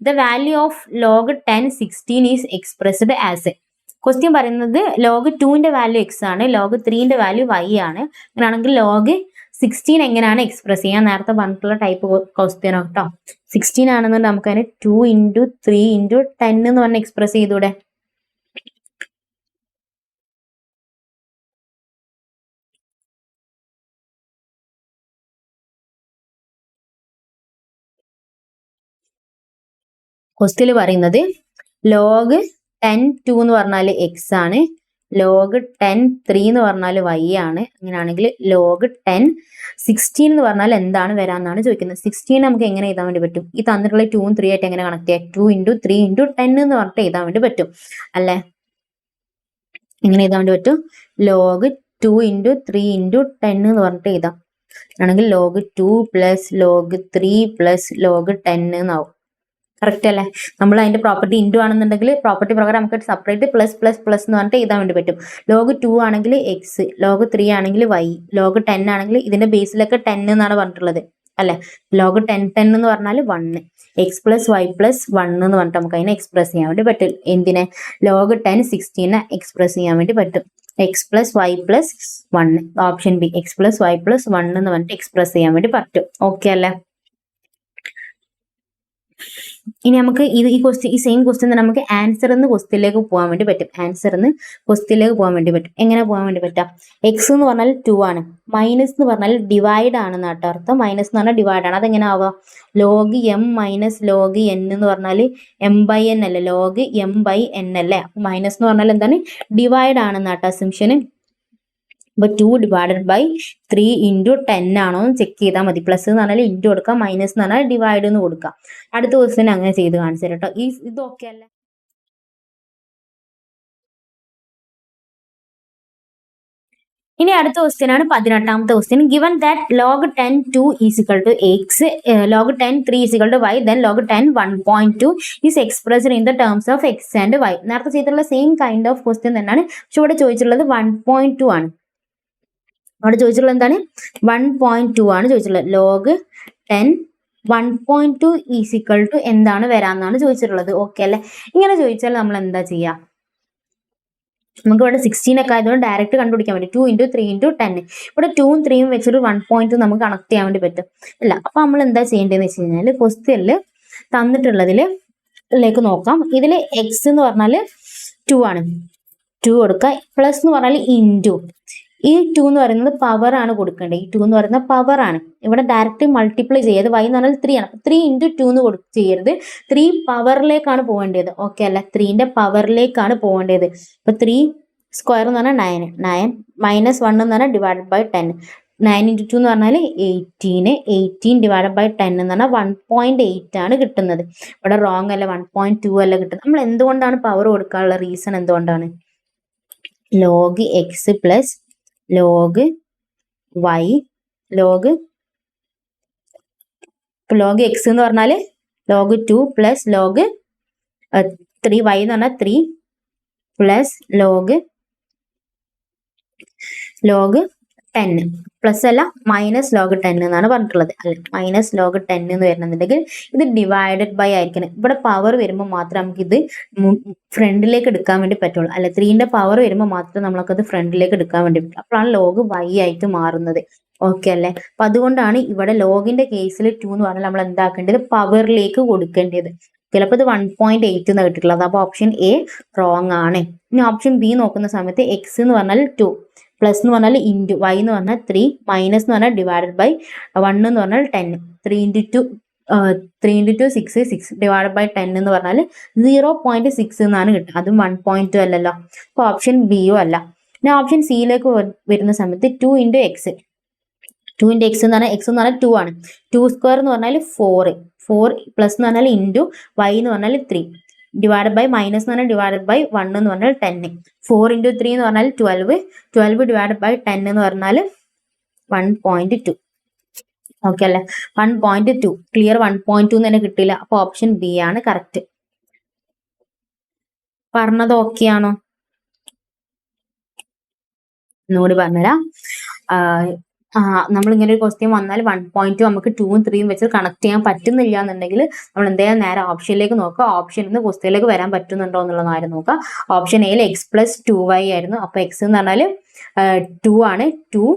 the value of log 10(16) is expressed as. Question പറയുന്നത് log 2ന്റെ വാല്യൂ x ആണ്, log 3ന്റെ വാല്യൂ y ആണ്. അങ്ങനെയാണെങ്കിൽ log 16 എങ്ങനെയാണ് എക്സ്പ്രസ് ചെയ്യാൻ? നേരത്തെ പറഞ്ഞിട്ടുള്ള ടൈപ്പ് ക്വസ്റ്റ്യൻ കേട്ടോ. 16 ആണെന്നുണ്ടെങ്കിൽ നമുക്ക് അതിന് 2 × 3 × 10 എന്ന് പറഞ്ഞ് എക്സ്പ്രസ് ചെയ്തൂടെ? ക്വസ്റ്റ്യൻ പറയുന്നത് log 10(2) എന്ന് പറഞ്ഞാൽ x ആണ്, log 10(3) എന്ന് പറഞ്ഞാൽ y ആണ്. അങ്ങനെയാണെങ്കിൽ log 10(16) എന്ന് പറഞ്ഞാൽ എന്താണ് വരാമെന്നാണ് ചോദിക്കുന്നത്. 16 നമുക്ക് എങ്ങനെ എഴുതാൻ വേണ്ടി പറ്റും? ഈ തന്നിട്ടുള്ള 2ഉം 3 ആയിട്ട് എങ്ങനെ കണക്ട് ചെയ്യാം? 2 × 3 × 10 എന്ന് പറഞ്ഞിട്ട് എഴുതാൻ വേണ്ടി പറ്റും അല്ലേ? എങ്ങനെ എഴുതാൻ വേണ്ടി പറ്റും? log 2 × 3 × 10 എന്ന് പറഞ്ഞിട്ട് എഴുതാം. ആണെങ്കിൽ log 2 + log 3 + log 10 എന്നാവും. കറക്റ്റ് അല്ലേ? നമ്മൾ അതിന്റെ പ്രോപ്പർട്ടി ഇൻറ്റു ആണെന്നുണ്ടെങ്കിൽ പ്രോപ്പർട്ടി പ്രകാരം നമുക്ക് സെപ്പറേറ്റ് പ്ലസ് പ്ലസ് പ്ലസ് എന്ന് പറഞ്ഞിട്ട് എഴുതാൻ വേണ്ടി പറ്റും. log 2 ആണെങ്കിൽ എക്സ്, log 3 ആണെങ്കിൽ വൈ, log 10 ആണെങ്കിൽ ഇതിന്റെ ബേസിലൊക്കെ 10 എന്നാണ് പറഞ്ഞിട്ടുള്ളത് അല്ലെ? log 10 എന്ന് പറഞ്ഞാൽ 1, എക്സ് + y + 1 എന്ന് പറഞ്ഞിട്ട് നമുക്ക് അതിനെ എക്സ്പ്രസ് ചെയ്യാൻ വേണ്ടി പറ്റും. എന്തിനെ? log 10(16) എക്സ്പ്രസ് ചെയ്യാൻ വേണ്ടി പറ്റും. X + y + 1, option B, X + y + 1 എന്ന് പറഞ്ഞിട്ട് എക്സ്പ്രസ് ചെയ്യാൻ വേണ്ടി പറ്റും. ഓക്കെ അല്ലേ? ഇനി നമുക്ക് ഈ സെയിം ക്വസ്റ്റ്യൻ തന്നെ നമുക്ക് ആൻസർ എന്ന് ക്വസ്റ്റ്യനിലേക്ക് പോകാൻ വേണ്ടി പറ്റും. എങ്ങനെ പോകാൻ വേണ്ടി പറ്റാം? എക്സ് എന്ന് പറഞ്ഞാൽ 2 ആണ്, മൈനസ് എന്ന് പറഞ്ഞാൽ ഡിവൈഡ് ആണെന്ന് കേട്ടോ അർത്ഥം. മൈനസ് എന്ന് പറഞ്ഞാൽ ഡിവൈഡ് ആണ്. അതെങ്ങനെ ആവുക? log m - log n എന്ന് പറഞ്ഞാൽ m/n അല്ലേ? log m/n അല്ലേ? അപ്പൊ മൈനസ് എന്ന് പറഞ്ഞാൽ എന്താണ്? ഡിവൈഡ് ആണെന്ന് കേട്ടോ അസംഷൻ. അപ്പൊ 2 ഡിവൈഡഡ് ബൈ 3 × 10 ആണോ എന്ന് ചെക്ക് ചെയ്താൽ മതി. പ്ലസ് എന്ന് പറഞ്ഞാൽ ഇൻറ്റു കൊടുക്കാം, മൈനസ് എന്ന് പറഞ്ഞാൽ ഡിവൈഡ് എന്ന് കൊടുക്കാം. അടുത്ത ക്വസ്റ്റ്യൻ അങ്ങനെ ചെയ്ത് കാണിച്ചു തരാം കേട്ടോ. ഇതൊക്കെ അല്ലേ? ഇനി അടുത്ത ക്വസ്റ്റ്യൻ ആണ് 18ാമത്തെ question. given that log 10(2) = x, log 10(3) = y, then log 10(1.2) is expressed in the terms of x and y. നേരത്തെ ചെയ്തിട്ടുള്ള സെയിം കൈൻഡ് ഓഫ് ക്വസ്റ്റ്യൻ തന്നെയാണ്. പക്ഷെ ഇവിടെ ചോദിച്ചിട്ടുള്ളത് 1.2 ആണ്. അവിടെ ചോദിച്ചിട്ടുള്ളത് എന്താണ്? 1.2 ആണ് ചോദിച്ചിട്ടുള്ളത്. log 10 1.2 = എന്താണ് വരാമെന്നാണ് ചോദിച്ചിട്ടുള്ളത്. ഓക്കെ അല്ലെ? ഇങ്ങനെ ചോദിച്ചാൽ നമ്മൾ എന്താ ചെയ്യുക? നമുക്ക് ഇവിടെ 16 ഒക്കെ ആയതുകൊണ്ട് ഡയറക്റ്റ് കണ്ടുപിടിക്കാൻ പറ്റും. 2 × 3 × 10. ഇവിടെ 2ഉം 3ഉം വെച്ചിട്ട് 1.2 നമുക്ക് കണക്ട് ചെയ്യാൻ വേണ്ടി പറ്റും അല്ല? അപ്പൊ നമ്മൾ എന്താ ചെയ്യേണ്ടതെന്ന് വെച്ച് കഴിഞ്ഞാൽ ക്വസ്റ്റ്യനിൽ തന്നിട്ടുള്ളതിലേക്ക് നോക്കാം. ഇതിൽ എക്സ് എന്ന് പറഞ്ഞാൽ 2 ആണ്, 2 കൊടുക്കുക. പ്ലസ് എന്ന് പറഞ്ഞാൽ ഇൻറ്റു, ഈ 2 എന്ന് പറയുന്നത് പവർ ആണ് കൊടുക്കേണ്ടത്. ഈ 2 എന്ന് പറയുന്ന പവർ ആണ്. ഇവിടെ ഡയറക്റ്റ് മൾട്ടിപ്ലൈ ചെയ്യത് y എന്ന് പറഞ്ഞാൽ 3 ആണ്. 3 × 2 എന്ന് ചെയ്യരുത്, 3 പവറിലേക്കാണ് പോകേണ്ടത്. ഓക്കെ അല്ല? 3ന്റെ പവറിലേക്കാണ് പോകേണ്ടത്. അപ്പൊ 3² എന്ന് പറഞ്ഞാൽ 9, മൈനസ് 1 എന്ന് പറഞ്ഞാൽ ഡിവൈഡ് ബൈ 10. 9 × 2 എന്ന് പറഞ്ഞാൽ 18 ഡിവൈഡ് ബൈ 10 എന്ന് പറഞ്ഞാൽ 1.8 ആണ് കിട്ടുന്നത്. ഇവിടെ റോങ് അല്ല, 1.2 അല്ല കിട്ടുന്നത്. നമ്മൾ എന്തുകൊണ്ടാണ് പവർ കൊടുക്കാനുള്ള റീസൺ എന്തുകൊണ്ടാണ്? log x + log y, log x എന്ന് പറഞ്ഞാൽ log 2 + log 3, y എന്ന് പറഞ്ഞാൽ 3 + log ലോഗ് 10 പ്ലസ് അല്ല മൈനസ് ലോഗ് 10 എന്നാണ് പറഞ്ഞിട്ടുള്ളത്. അല്ലെ, മൈനസ് ലോഗ് 10 എന്ന് വരുന്നുണ്ടെങ്കിൽ ഇത് ഡിവൈഡഡ് ബൈ ആയിരിക്കണം. ഇവിടെ പവർ വരുമ്പോൾ മാത്രമേ നമുക്ക് ഇത് ഫ്രണ്ടിലേക്ക് എടുക്കാൻ വേണ്ടി പറ്റുള്ളൂ. അല്ലെ, 3ന്റെ പവർ വരുമ്പോൾ മാത്രമേ നമുക്കത് ഫ്രണ്ടിലേക്ക് എടുക്കാൻ വേണ്ടി പറ്റും. അപ്പോഴാണ് ലോഗ് y ആയിട്ട് മാറുന്നത്. ഓക്കെ അല്ലേ? അപ്പൊ അതുകൊണ്ടാണ് ഇവിടെ ലോഗിന്റെ കേസിൽ 2 എന്ന് പറഞ്ഞാൽ നമ്മൾ എന്താക്കേണ്ടത്, പവറിലേക്ക് കൊടുക്കേണ്ടത്. ചിലപ്പോൾ ഇത് 1.8 എന്ന് കിട്ടിയിട്ടുള്ളത്. അപ്പൊ ഓപ്ഷൻ എ റോങ് ആണ്. ഇനി ഓപ്ഷൻ ബി നോക്കുന്ന സമയത്ത് എക്സ് എന്ന് പറഞ്ഞാൽ 2, പ്ലസ് എന്ന് പറഞ്ഞാൽ ഇൻറ്റു, വൈ എന്ന് പറഞ്ഞാൽ 3, മൈനസ് എന്ന് പറഞ്ഞാൽ ഡിവൈഡഡ് ബൈ 1 എന്ന് പറഞ്ഞാൽ 10, 3 ഇൻറ്റു 2 6, 6 ഡിവൈഡഡ് ബൈ 10 എന്ന് പറഞ്ഞാൽ 0.6 എന്നാണ് കിട്ടുക. അതും 1.2 അല്ലല്ലോ. അപ്പോൾ ഓപ്ഷൻ ബിയും അല്ല. പിന്നെ ഓപ്ഷൻ സിയിലേക്ക് വരുന്ന സമയത്ത് 2 ഇൻറ്റു എക്സ്, 2 ഇൻറ്റു എക്സ് എന്ന് പറഞ്ഞാൽ എക്സ് എന്ന് പറഞ്ഞാൽ 2 ആണ്. 2 സ്ക്വയർ എന്ന് പറഞ്ഞാൽ 4 പ്ലസ് എന്ന് പറഞ്ഞാൽ ഇൻറ്റു വൈ എന്ന് പറഞ്ഞാൽ 3 ഡിവൈഡ് ബൈ മൈനസ് എന്ന് പറഞ്ഞാൽ ഡിവൈഡഡ് ബൈ 1 എന്ന് പറഞ്ഞാൽ 10, 4 ഇൻറ്റു 3 എന്ന് പറഞ്ഞാൽ 12 ഡിവൈഡ് ബൈ 10 എന്ന് പറഞ്ഞാൽ 1.2. ഓക്കെ അല്ലേ? 1.2 ക്ലിയർ. 1.2 എന്ന് തന്നെ കിട്ടില്ല. അപ്പൊ ഓപ്ഷൻ ബി ആണ് കറക്റ്റ്. പറഞ്ഞത് ഓക്കെ ആണോ? ഒന്നുകൂടി പറഞ്ഞുതരാം. നമ്മളിങ്ങനെ ഒരു ക്വസ്റ്റ്യൻ വന്നാൽ 1.2 നമുക്ക് 2ഉം 3ഉം വെച്ച് കണക്ട് ചെയ്യാൻ പറ്റുന്നില്ല എന്നുണ്ടെങ്കിൽ നമ്മൾ എന്തായാലും നേരെ ഓപ്ഷനിലേക്ക് നോക്കുക. ഓപ്ഷനിൽ നിന്ന് ക്വസ്റ്റ്യനിലേക്ക് വരാൻ പറ്റുന്നുണ്ടോ എന്നുള്ള കാര്യം നോക്കുക. ഓപ്ഷൻ എയിൽ എക്സ് പ്ലസ് 2y ആയിരുന്നു. അപ്പൊ എക്സ് എന്ന് പറഞ്ഞാൽ 2 ആണ്. 2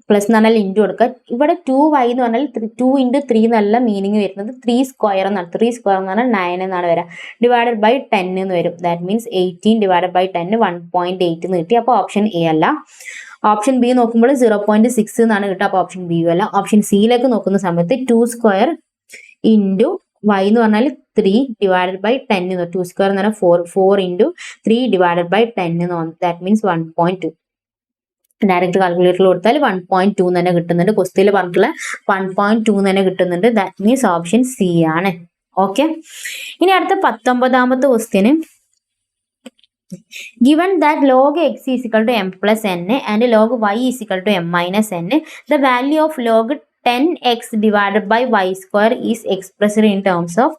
പ്ലസ് എന്ന് പറഞ്ഞാൽ ഇൻറ്റു കൊടുക്കുക. ഇവിടെ 2y എന്ന് പറഞ്ഞാൽ 2 ഇൻറ്റു 3 എന്നല്ല മീനിങ് വരുന്നത്, 3 സ്ക്വയർ എന്നാണ്. 3 സ്ക്വയർ എന്ന് പറഞ്ഞാൽ 9 എന്നാണ് വരിക. ഡിവൈഡഡ് ബൈ 10 എന്ന് വരും. ദാറ്റ് മീൻസ് 18 ഡിവൈഡഡ് ബൈ 10 1.8 എന്ന് കിട്ടി. അപ്പോൾ ഓപ്ഷൻ എ അല്ല. ഓപ്ഷൻ ബി നോക്കുമ്പോൾ 0.6 എന്നാണ് കിട്ടുക. അപ്പോൾ ഓപ്ഷൻ ബി അല്ല. ഓപ്ഷൻ സിയിലേക്ക് നോക്കുന്ന സമയത്ത് 2 സ്ക്വയർ ഇൻറ്റു y എന്ന് പറഞ്ഞാൽ 3 ഡിവൈഡഡ് ബൈ 10 എന്ന്. 2 സ്ക്വയർ എന്ന് പറഞ്ഞാൽ 4 ഇൻറ്റു 3 ഡിവൈഡഡ് ബൈ 10 എന്ന് പറഞ്ഞു. That means 1.2. ഡയറക്റ്റ് കാൽക്കുലേറ്ററിൽ കൊടുത്താൽ 1.2 തന്നെ കിട്ടുന്നുണ്ട്. ക്വസ്റ്റ്യനിൽ പറഞ്ഞിട്ടുള്ള 1.2 തന്നെ കിട്ടുന്നുണ്ട്. ദാറ്റ് മീൻസ് ഓപ്ഷൻ സി ആണ്. ഓക്കെ. ഇനി അടുത്ത 19ാമത്തെ question, given that log x is equal to m plus n and log y is equal to m minus n, the value of log 10x divided by y square is expressed in terms of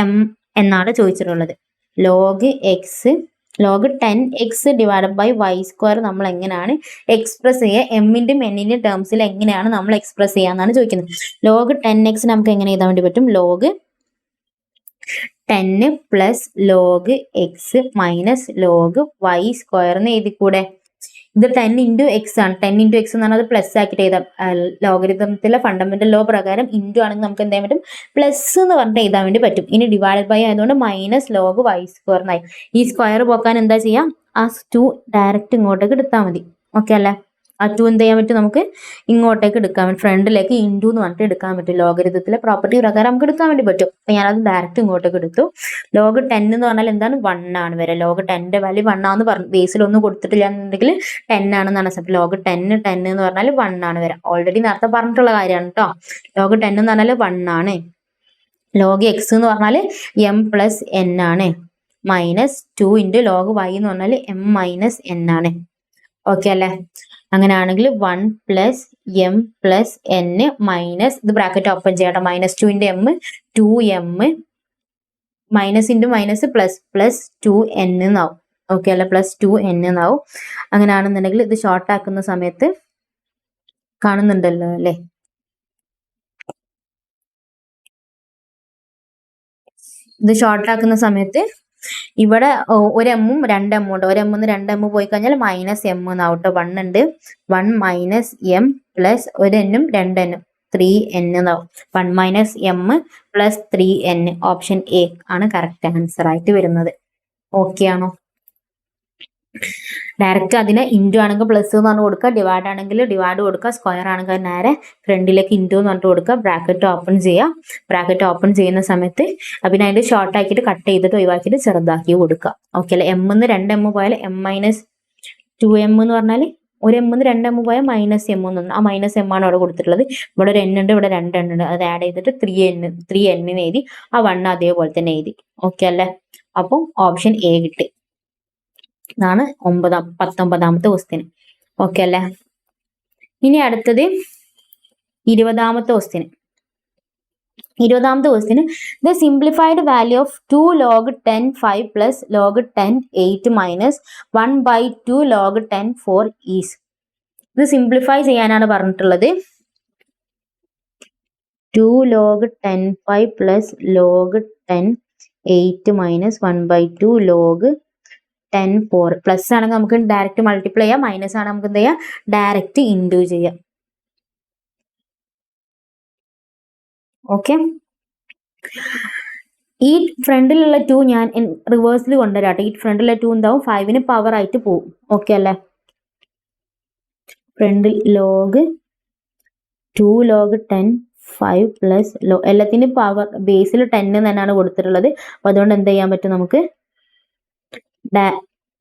m എന്നാണ് ചോദിച്ചിട്ടുള്ളത്. log 10x divided by y square നമ്മൾ എങ്ങനെയാണ് എക്സ്പ്രസ് ചെയ്യുക, എമ്മിൻ്റെയും എന്നിൻ്റെയും ടേംസിൽ എങ്ങനെയാണ് നമ്മൾ എക്സ്പ്രസ് ചെയ്യുക എന്നാണ് ചോദിക്കുന്നത്. log 10x നമുക്ക് എങ്ങനെ എഴുതാൻ വേണ്ടി പറ്റും? log 10 plus log x minus log y square എന്ന് എഴുതിക്കൂടെ? ഇത് 10 ഇൻറ്റു എക്സ് ആണ്. 10 ഇൻറ്റു എക്സ് എന്ന് പറഞ്ഞാൽ അത് പ്ലസ് ആക്കിയിട്ട് എഴുതാം. ലോഗരിതത്തിലെ ഫണ്ടമെന്റൽ ലോ പ്രകാരം ഇൻറ്റു ആണെങ്കിൽ നമുക്ക് എന്താ പറ്റും? പ്ലസ് എന്ന് പറഞ്ഞിട്ട് എഴുതാൻ വേണ്ടി പറ്റും. ഇനി ഡിവൈഡ് ബൈ ആയതുകൊണ്ട് മൈനസ് ലോഗ് വൈ സ്ക്വയർ എന്നായി. ഈ സ്ക്വയർ പോക്കാൻ എന്താ ചെയ്യാം? ആ 2 ഡയറക്റ്റ് ഇങ്ങോട്ടേക്ക് എടുത്താൽ മതി. ഓക്കെ അല്ലേ? ആ 2 എന്ത് ചെയ്യാൻ പറ്റും? നമുക്ക് ഇങ്ങോട്ടേക്ക് എടുക്കാൻ വേണ്ടി, ഫ്രണ്ടിലേക്ക് ഇൻറ്റു എന്ന് പറഞ്ഞിട്ട് എടുക്കാൻ പറ്റും. ലോഗരിതത്തിലെ പ്രോപ്പർട്ടി പ്രകാരം നമുക്ക് എടുക്കാൻ വേണ്ടി പറ്റും. അപ്പൊ ഞാനത് ഡയറക്റ്റ് ഇങ്ങോട്ടേക്ക് എടുത്തു. ലോഗ് 10 എന്ന് പറഞ്ഞാൽ എന്താണ്? 1 ആണ് വരെ. ലോഗ് 10ന്റെ വാല്യൂ 1 ആണെന്ന് പറഞ്ഞു. ബേസിൽ ഒന്നും കൊടുത്തിട്ടില്ല എന്നുണ്ടെങ്കിൽ 10 ആണെന്നാണ്. ലോഗ് 10 എന്ന് പറഞ്ഞാൽ 1 ആണ് വരെ. ഓൾറെഡി നേരത്തെ പറഞ്ഞിട്ടുള്ള കാര്യമാണ് കേട്ടോ. ലോഗ് 10 എന്ന് പറഞ്ഞാൽ 1 ആണ്. ലോഗ് എക്സ് എന്ന് പറഞ്ഞാൽ എം പ്ലസ് എൻ ആണ്. മൈനസ് 2 ഇൻറ്റു ലോഗ് വൈ എന്ന് പറഞ്ഞാൽ എം മൈനസ് എൻ ആണ്. ഓക്കെ അല്ലേ? അങ്ങനെയാണെങ്കിൽ 1 plus M plus N minus, ഇത് ബ്രാക്കറ്റ് ഓപ്പൺ ചെയ്യട്ടെ, minus 2 into M 2m minus into minus plus plus 2n എന്നാവും. ഓക്കെ അല്ലെ? പ്ലസ് 2n എന്നാവും. അങ്ങനെയാണെന്നുണ്ടെങ്കിൽ ഇത് ഷോർട്ട് ആക്കുന്ന സമയത്ത് കാണുന്നുണ്ടല്ലോ അല്ലേ? ഇത് ഷോർട്ട് ആക്കുന്ന സമയത്ത് ഇവിടെ ഒരു എമ്മും 2m ഉണ്ട്. ഒരു എമ്മിന്ന് 2m പോയി കഴിഞ്ഞാൽ മൈനസ് എം എന്നാവട്ടെ. 1 ഉണ്ട്. 1 മൈനസ് എം പ്ലസ് ഒരു എന്നും 2n 3n എന്നാവും. 1 minus M plus 3n. Option A ആണ് കറക്റ്റ് ആൻസർ ആയിട്ട് വരുന്നത്. ഓക്കെ ആണോ? ഡയറക്റ്റ് അതിനെ ഇൻറ്റു ആണെങ്കിൽ പ്ലസ് എന്ന് പറഞ്ഞു കൊടുക്കുക, ഡിവൈഡ് ആണെങ്കിൽ ഡിവൈഡ് കൊടുക്കുക, സ്ക്വയർ ആണെങ്കിൽ നേരെ ഫ്രണ്ടിലേക്ക് ഇൻറ്റു എന്ന് പറഞ്ഞിട്ട് കൊടുക്കുക. ബ്രാക്കറ്റ് ഓപ്പൺ ചെയ്യുക. ബ്രാക്കറ്റ് ഓപ്പൺ ചെയ്യുന്ന സമയത്ത് പിന്നെ അതിന്റെ ഷോർട്ട് ആക്കിയിട്ട് കട്ട് ചെയ്തിട്ട് ഒഴിവാക്കിയിട്ട് ചെറുതാക്കി കൊടുക്കുക. ഓക്കെ അല്ലെ? എമ്മിന്ന് 2m പോയാൽ എം മൈനസ് 2m എന്ന് പറഞ്ഞാൽ ഒരു എമ്മിന്ന് 2m പോയാൽ മൈനസ് എം എന്ന്. ആ മൈനസ് എം ആണ് അവിടെ കൊടുത്തിട്ടുള്ളത്. ഇവിടെ ഒരു n ഉണ്ട്, ഇവിടെ 2n ഉണ്ട്. അത് ആഡ് ചെയ്തിട്ട് 3n എഴുതി. ആ 1 അതേപോലെ തന്നെ എഴുതി. ഓക്കെ അല്ലേ? അപ്പം ഓപ്ഷൻ എ കിട്ടി. ഇതാണ് 19ാമത്തെ ക്വസ്റ്റ്യൻ. ഓക്കെ അല്ലേ? ഇനി അടുത്തത് 20ാമത്തെ ക്വസ്റ്റ്യൻ. 20ാമത്തെ question, the simplified value of 2 log 10 5 plus log 10 8 minus 1/2 log 10 4 is. ഇത് സിംപ്ലിഫൈ ചെയ്യാനാണ് പറഞ്ഞിട്ടുള്ളത്. 2 log 10 പ്ലസ് log 10 8 മൈനസ് 1/2 log 10 4 പ്ലസ് ആണെങ്കിൽ നമുക്ക് ഡയറക്റ്റ് മൾട്ടിപ്ലൈ ചെയ്യാം, മൈനസ് ആണ് നമുക്ക് എന്ത് ചെയ്യാം ഡയറക്റ്റ് ഇൻഡു ചെയ്യാം. ഓക്കെ, ഈ ഫ്രണ്ടിലുള്ള 2 ഞാൻ റിവേഴ്സിൽ കൊണ്ടുവരാട്ടെ. ഈ ഫ്രണ്ടിലുള്ള 2 എന്താവും 5ന് പവർ ആയിട്ട് പോകും. ഓക്കെ അല്ലേ, ഫ്രണ്ടിൽ ലോഗ് 2 log 10 5 പ്ലസ് എല്ലാത്തിനും പവർ ബേസിൽ 10 തന്നെയാണ് കൊടുത്തിട്ടുള്ളത്. അപ്പൊ അതുകൊണ്ട് എന്ത് ചെയ്യാൻ പറ്റും, നമുക്ക്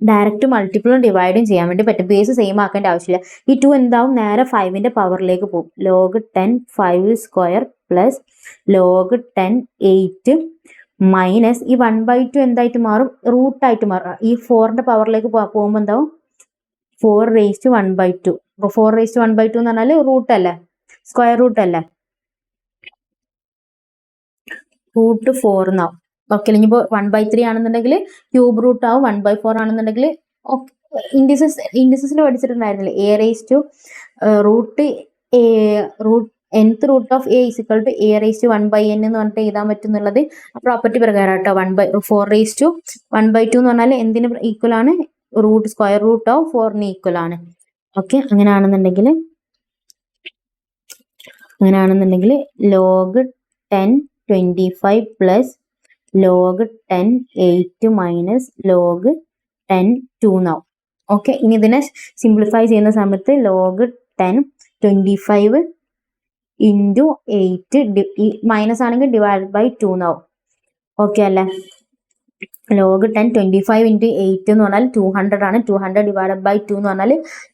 ഡയറക്റ്റ് മൾട്ടിപ്പിളും ഡിവൈഡും ചെയ്യാൻ വേണ്ടി പറ്റും. ബേസ് സെയിം ആക്കേണ്ട ആവശ്യമില്ല. ഈ 2 എന്താവും നേരെ 5ന്റെ പവറിലേക്ക് പോകും. log 10 5 square plus log 10 8 minus ഈ 1/2 എന്തായിട്ട് മാറും, റൂട്ടായിട്ട് മാറും. ഈ 4ന്റെ പവറിലേക്ക് പോകുമ്പോൾ എന്താവും 4 raised to 1/2. അപ്പൊ 4 raised to 1/2 എന്ന് പറഞ്ഞാൽ റൂട്ട് അല്ലേ, സ്ക്വയർ റൂട്ട് അല്ലേ, റൂട്ട് 4 എന്നാവും. ഓക്കെ, ഇനിയിപ്പോൾ 1/3 ആണെന്നുണ്ടെങ്കിൽ ക്യൂബ് റൂട്ട് ആവും, 1/4 ആണെന്നുണ്ടെങ്കിൽ ഇൻഡിസസിൽ പഠിച്ചിട്ടുണ്ടായിരുന്നില്ലേ, a raise to root nth root of a is equal to a raise to 1/n എന്ന് പറഞ്ഞിട്ട് എഴുതാൻ പറ്റുന്നുള്ളത് പ്രോപ്പർട്ടി പ്രകാരം കേട്ടോ. 4 raised to 1/2 എന്ന് പറഞ്ഞാൽ എന്തിന് ഈക്വൽ ആണ്, റൂട്ട് സ്ക്വയർ റൂട്ട് ഓഫ് 4ന് ഈക്വൽ ആണ്. ഓക്കെ, അങ്ങനെയാണെന്നുണ്ടെങ്കിൽ log 10 25 plus log 10 8 minus log 10 2 എന്നാവും. ഓക്കെ, ഇനി ഇതിനെ സിംപ്ലിഫൈ ചെയ്യുന്ന സമയത്ത് log 10 25 ഇൻറ്റു 8 മൈനസ് ആണെങ്കിൽ ഡിവൈഡ് ബൈ 2 എന്നാവും. ഓക്കെ അല്ലേ, log 10 25 ഇൻറ്റു 8 എന്ന് പറഞ്ഞാൽ 200 ആണ്. 200 ഡിവൈഡ് ബൈ 2 എന്ന് പറഞ്ഞാൽ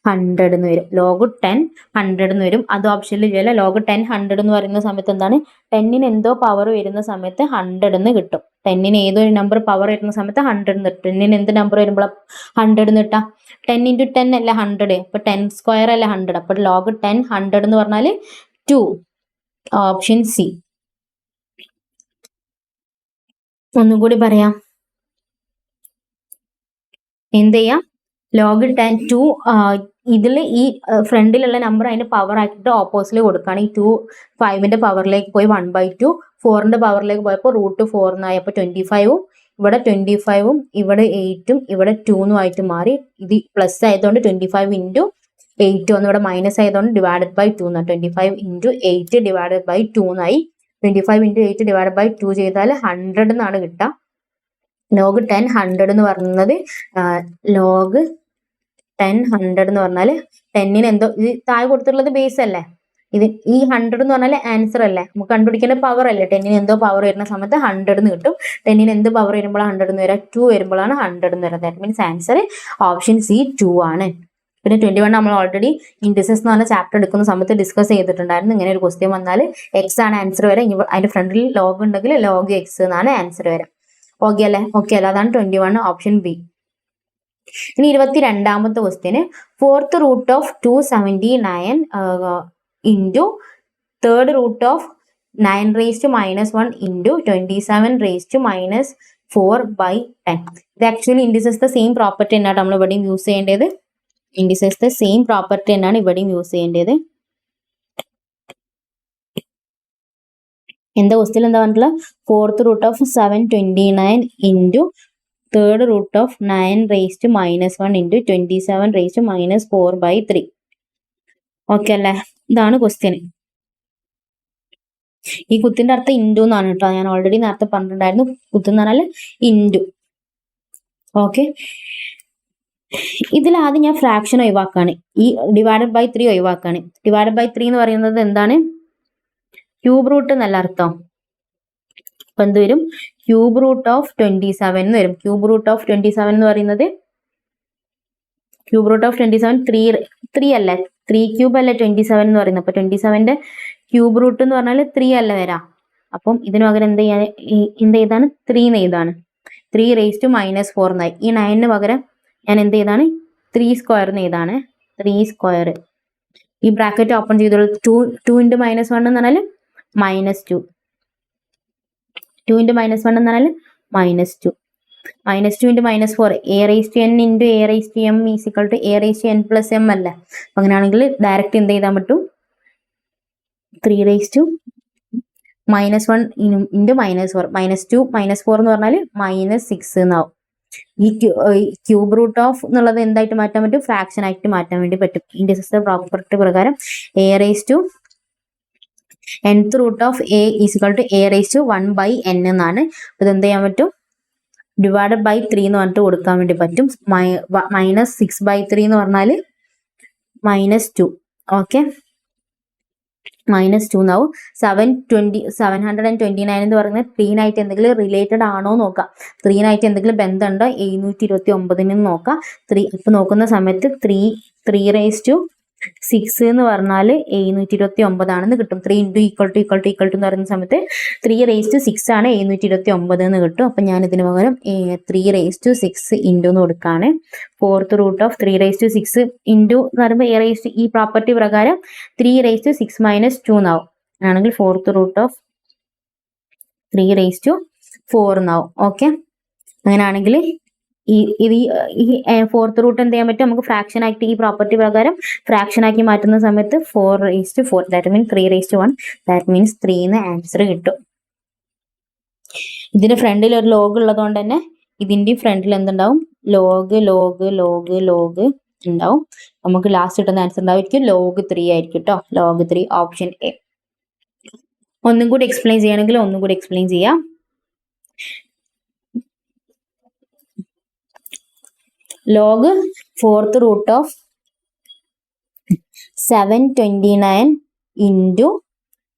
100 എന്ന് വരും. log 10 100 എന്ന് വരും. അത് ഓപ്ഷനിൽ ഇല്ല. log 10 100 എന്ന് പറയുന്ന സമയത്ത് എന്താണ്, 10ന് എന്തോ പവർ വരുന്ന സമയത്ത് 100 എന്ന് കിട്ടും. 10ന് ഏതൊരു നമ്പർ പവർ വരുന്ന സമയത്ത് 100 എന്ന് കിട്ടും. 10ന് എന്ത് നമ്പർ വരുമ്പോൾ 100 എന്ന് കിട്ടാം, 10 ഇൻറ്റു 10 അല്ല 100, അപ്പൊ 10 സ്ക്വയർ അല്ല 100. അപ്പൊ log 10 100 എന്ന് പറഞ്ഞാൽ 2, ഓപ്ഷൻ സി. ഒന്നും കൂടി പറയാം, എന്ത് ചെയ്യാം, log 10 2 ഇതിൽ ഈ ഫ്രണ്ടിലുള്ള നമ്പർ അതിന്റെ പവർ ആക്കിയിട്ട് ഓപ്പോസിറ്റിൽ കൊടുക്കുകയാണ്. ഈ 2 5ന്റെ പവറിലേക്ക് പോയി 1/2, 4ന്റെ പവറിലേക്ക് പോയപ്പോൾ റൂട്ട് 4 എന്നായി. അപ്പൊ 25 ഇവിടെ 25 ഇവിടെ 8 ഇവിടെ 2 ആയിട്ട് മാറി. ഇത് പ്ലസ് ആയതുകൊണ്ട് 25 ഇൻറ്റു 8 ഒന്ന്, ഇവിടെ മൈനസ് ആയതുകൊണ്ട് ഡിവൈഡഡ് ബൈ 2 എന്നാണ്. 25 ഇൻറ്റു 8 ഡിവൈഡഡ് ബൈ 2 എന്നായി. 25 ഇൻറ്റു 8 ഡിവൈഡഡ് ബൈ 2 ചെയ്താൽ 100 എന്നാണ് കിട്ടുക. log 10 100 എന്ന് പറയുന്നത് log 10 100 എന്ന് പറഞ്ഞാൽ 10ന് എന്തോ, ഇത് താഴെ കൊടുത്തിട്ടുള്ളത് ബേസ് അല്ലേ, ഇത് ഈ 100 എന്ന് പറഞ്ഞാൽ ആൻസർ അല്ലേ, നമുക്ക് കണ്ടുപിടിക്കേണ്ട പവർ അല്ലേ. 10ന് എന്തോ പവർ വരുന്ന സമയത്ത് 100 എന്ന് കിട്ടും. 10ന് എന്ത് പവർ വരുമ്പോൾ 100 എന്ന് വരാം, 2 വരുമ്പോഴാണ് 100 എന്ന് വരുന്നത്. That means answer option C 2 ആണ്. പിന്നെ 21 നമ്മൾ ഓൾറെഡി ഇൻഡിസസ് എന്ന് പറഞ്ഞ ചാപ്റ്റർ എടുക്കുന്ന സമയത്ത് ഡിസ്കസ് ചെയ്തിട്ടുണ്ടായിരുന്നു. ഇങ്ങനെ ഒരു ക്വസ്റ്റ്യൻ വന്നാൽ എക്സ് ആണ് ആൻസർ വരെ, അതിന്റെ ഫ്രണ്ടിൽ ലോഗ് ഉണ്ടെങ്കിൽ ലോഗ് എക്സ് എന്നാണ് ആൻസർ വരെ. ഓക്കെ അല്ലേ, ഓക്കെ അല്ല, അതാണ് 21 ഓപ്ഷൻ ബി. ഇനി 22ാമത്തെ question, 4th root of 279 into 3rd root of 9 raised to -1 into 27 raised to -4/10. ഇത് ആക്ച്വലി ഇൻഡിസസ് സെയിം പ്രോപ്പർട്ടി തന്നെയാണ് നമ്മൾ ഇവിടെയും യൂസ് ചെയ്യേണ്ടത്. ഇൻഡിസസ് സെയിം പ്രോപ്പർട്ടി തന്നെയാണ് ഇവിടെയും യൂസ് ചെയ്യേണ്ടത്. എന്താ ക്വസ്റ്റ്യൻ എന്താ പറഞ്ഞിട്ടുള്ള, 4th root of 729 into 3rd root of 9 raised to -1 into 27 raised to -4/3. Okay അല്ലേ, ഇതാണ് ക്വസ്റ്റ്യൻ. ഈ കുത്തിന്റെ അർത്ഥം ഇൻറ്റു എന്നാണ് കേട്ടോ, ഞാൻ ഓൾറെഡി നേരത്തെ പറഞ്ഞിട്ടുണ്ടായിരുന്നു. കുത്തെന്ന് പറഞ്ഞാൽ ഇൻറ്റു. ഓക്കെ, ഇതിൽ ആദ്യം ഞാൻ ഫ്രാക്ഷൻ ഒഴിവാക്കാണ്, ഈ ഡിവൈഡഡ് ബൈ 3 ഒഴിവാക്കാണ്. ഡിവൈഡഡ് ബൈ 3 എന്ന് പറയുന്നത് എന്താണ്, ക്യൂബ് റൂട്ട് എന്നല്ല അർത്ഥം. അപ്പൊ എന്ത് വരും, ക്യൂബ് റൂട്ട് ഓഫ് 27 എന്ന് വരും. ക്യൂബ് റൂട്ട് ഓഫ് 27 എന്ന് പറയുന്നത്, ക്യൂബ് റൂട്ട് ഓഫ് 27 3 അല്ലേ, 3 ക്യൂബ് അല്ലേ 27 എന്ന് പറയുന്നത്. അപ്പൊ 27ന്റെ ക്യൂബ് റൂട്ട് എന്ന് പറഞ്ഞാൽ 3 അല്ല വരാം. അപ്പം ഇതിന് പകരം എന്ത് ചെയ്യാൻ, എന്ത് ചെയ്താണ്, 3 എഴുതാണ്. 3 raised to -4 എന്നായി. ഈ 9ന് പകരം ഞാൻ എന്ത് ചെയ്താണ്, 3 സ്ക്വയർ എഴുതാണ്. 3 സ്ക്വയർ, ഈ ബ്രാക്കറ്റ് ഓപ്പൺ ചെയ്തോളൂ. 2 ഇൻറ്റു -1 എന്ന് പറഞ്ഞാൽ -2. 2 ഇൻറ്റു -1 എന്ന് പറഞ്ഞാൽ -2. -2 into -4 a⁻n into a⁻m is equal to a⁻n plus m അല്ലേ. അപ്പം അങ്ങനെയാണെങ്കിൽ ഡയറക്റ്റ് എന്ത് ചെയ്താൽ പറ്റും, 3 -1 ഇൻറ്റു -4 -2 -4 എന്ന് പറഞ്ഞാൽ -6 എന്നാവും. ഈ ക്യൂബ് റൂട്ട് ഓഫ് എന്നുള്ളത് എന്തായിട്ട് മാറ്റാൻ പറ്റും, ഫ്രാക്ഷൻ ആയിട്ട് മാറ്റാൻ വേണ്ടി പറ്റും. ഇൻഡിസിസ് പ്രോപ്പർട്ടി പ്രകാരം a⁻nth root of a is equal to a⁻1/n എന്നാണ്. ഇത് എന്ത് ചെയ്യാൻ പറ്റും, ഡിവൈഡഡ് ബൈ 3 എന്ന് പറഞ്ഞിട്ട് കൊടുക്കാൻ വേണ്ടി പറ്റും. -6/3 എന്ന് പറഞ്ഞാൽ -2. ഓക്കെ, -2 എന്നാവും. 729 എന്ന് പറയുന്നത് 3 എന്തെങ്കിലും റിലേറ്റഡ് ആണോ നോക്കാം. 3 എന്തെങ്കിലും ബന്ധമുണ്ടോ 729 നോക്കാം. ഇപ്പൊ നോക്കുന്ന സമയത്ത് 3 എന്ന് പറഞ്ഞാൽ 729 ആണെന്ന് കിട്ടും. 3 ഇൻറ്റു ഈക്വൽ ടു എന്ന് പറയുന്ന സമയത്ത് 3 ആണ് 729 എന്ന് കിട്ടും. അപ്പൊ ഞാൻ ഇതിന് പകരം 3 ഇൻറ്റു എന്ന് കൊടുക്കാണ്. 4th റൂട്ട് ഓഫ് 3 ഇൻറ്റു എന്ന് പറയുമ്പോൾ ഈ പ്രോപ്പർട്ടി പ്രകാരം 3 -2 എന്നാവും. ആണെങ്കിൽ 4th റൂട്ട് ഓഫ് 3 എന്നാവും. ഓക്കെ, അങ്ങനെയാണെങ്കിൽ ഈ 4th റൂട്ട് എന്ത് ചെയ്യാൻ പറ്റും, നമുക്ക് ഫ്രാക്ഷൻ ആക്കി ഈ പ്രോപ്പർട്ടി പ്രകാരം ഫ്രാക്ഷൻ ആക്കി മാറ്റുന്ന സമയത്ത് 4/4 ദാറ്റ് മീൻസ് 3/1 ദാറ്റ് മീൻസ് 3 എന്ന് ആൻസർ കിട്ടും. ഇതിന്റെ ഫ്രണ്ടിൽ ഒരു ലോഗ് ഉള്ളത് കൊണ്ട് തന്നെ ഇതിന്റെ ഫ്രണ്ടിൽ എന്തുണ്ടാവും, ലോഗ് ഉണ്ടാവും. നമുക്ക് ലാസ്റ്റ് കിട്ടുന്ന ആൻസർ ഉണ്ടാവും log 3 ആയിരിക്കും കേട്ടോ. log 3 option A. ഒന്നും കൂടി എക്സ്പ്ലെയിൻ ചെയ്യണമെങ്കിൽ ഒന്നും കൂടി എക്സ്പ്ലെയിൻ ചെയ്യാം. log 4th root of 729 into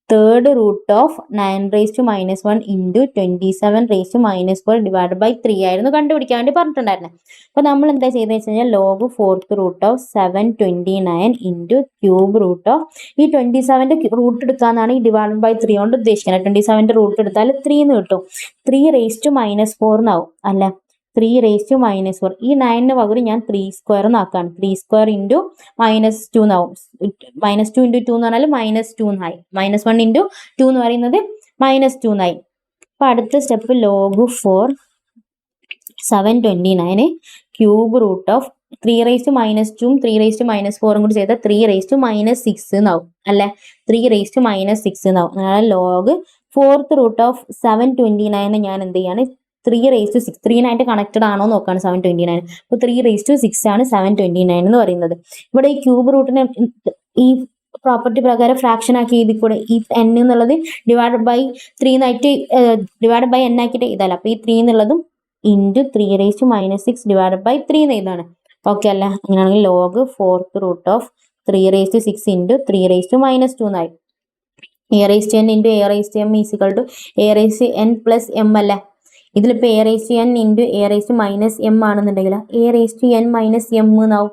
3rd root of 9⁻1 into 27⁻4 divided by 3 ആയിരുന്നു കണ്ടുപിടിക്കാൻ വേണ്ടി പറഞ്ഞിട്ടുണ്ടായിരുന്നത്. അപ്പൊ നമ്മൾ എന്താ ചെയ്തെന്ന് വെച്ച് കഴിഞ്ഞാൽ log 4th root of 729 into cube root of ഈ 27ന്റെ റൂട്ട് എടുക്കാന്നാണ് ഈ ഡിവൈഡ് ബൈ 3 കൊണ്ട് ഉദ്ദേശിക്കുന്നത്. 27ന്റെ റൂട്ട് എടുത്താൽ 3 എന്ന് കിട്ടും. 3⁻4 എന്നാവും അല്ലെ. 3⁻4 ഈ 9 പകരം ഞാൻ 3² എന്നാക്കാണ്. 3² ഇൻറ്റു -2 എന്നാവും. -2 ഇൻറ്റു 2 എന്ന് പറഞ്ഞാൽ -2 എന്നായി. -1 ഇൻറ്റു 2 എന്ന് പറയുന്നത് -2 എന്നായി. അപ്പൊ അടുത്ത step log 4 729 cube root of 3⁻2 3⁻4 കൂടി ചെയ്താൽ 3⁻6 എന്നാവും അല്ലെ. 3⁻6 എന്നാവും. അങ്ങനെ log 4th root of 729 ഞാൻ എന്ത് ചെയ്യാണ്, 3⁻6 3 കണക്റ്റഡ് ആണോ നോക്കാണ് 729. അപ്പോൾ 3⁻6 ആണ് 729 എന്ന് പറയുന്നത്. ഇവിടെ ഈ ക്യൂബ് റൂട്ടിനെ ഈ പ്രോപ്പർട്ടി പ്രകാരം ഫ്രാക്ഷൻ ആക്കി എഴുതി കൂടെ. ഈ n എന്നുള്ളത് divide by 3 divide by n ആക്കിയിട്ട് എഴുതാലോ. അപ്പൊ ഈ 3 എന്നുള്ളതും ഇൻറ്റു 3⁻6 ഡിവൈഡ് ബൈ 3 എന്ന് എഴുതാണ്. ഓക്കെ അല്ലേ. അങ്ങനെയാണെങ്കിൽ log 4th root of 3⁻6 into 3⁻2 എന്നായി. a⁻n into a⁻m is equal to a⁻n plus m അല്ലേ. ഇതിലിപ്പോൾ a⁻n ഇൻറ്റു a⁻m ആണെന്നുണ്ടെങ്കിൽ a⁻n മൈനസ് m എന്നാവും.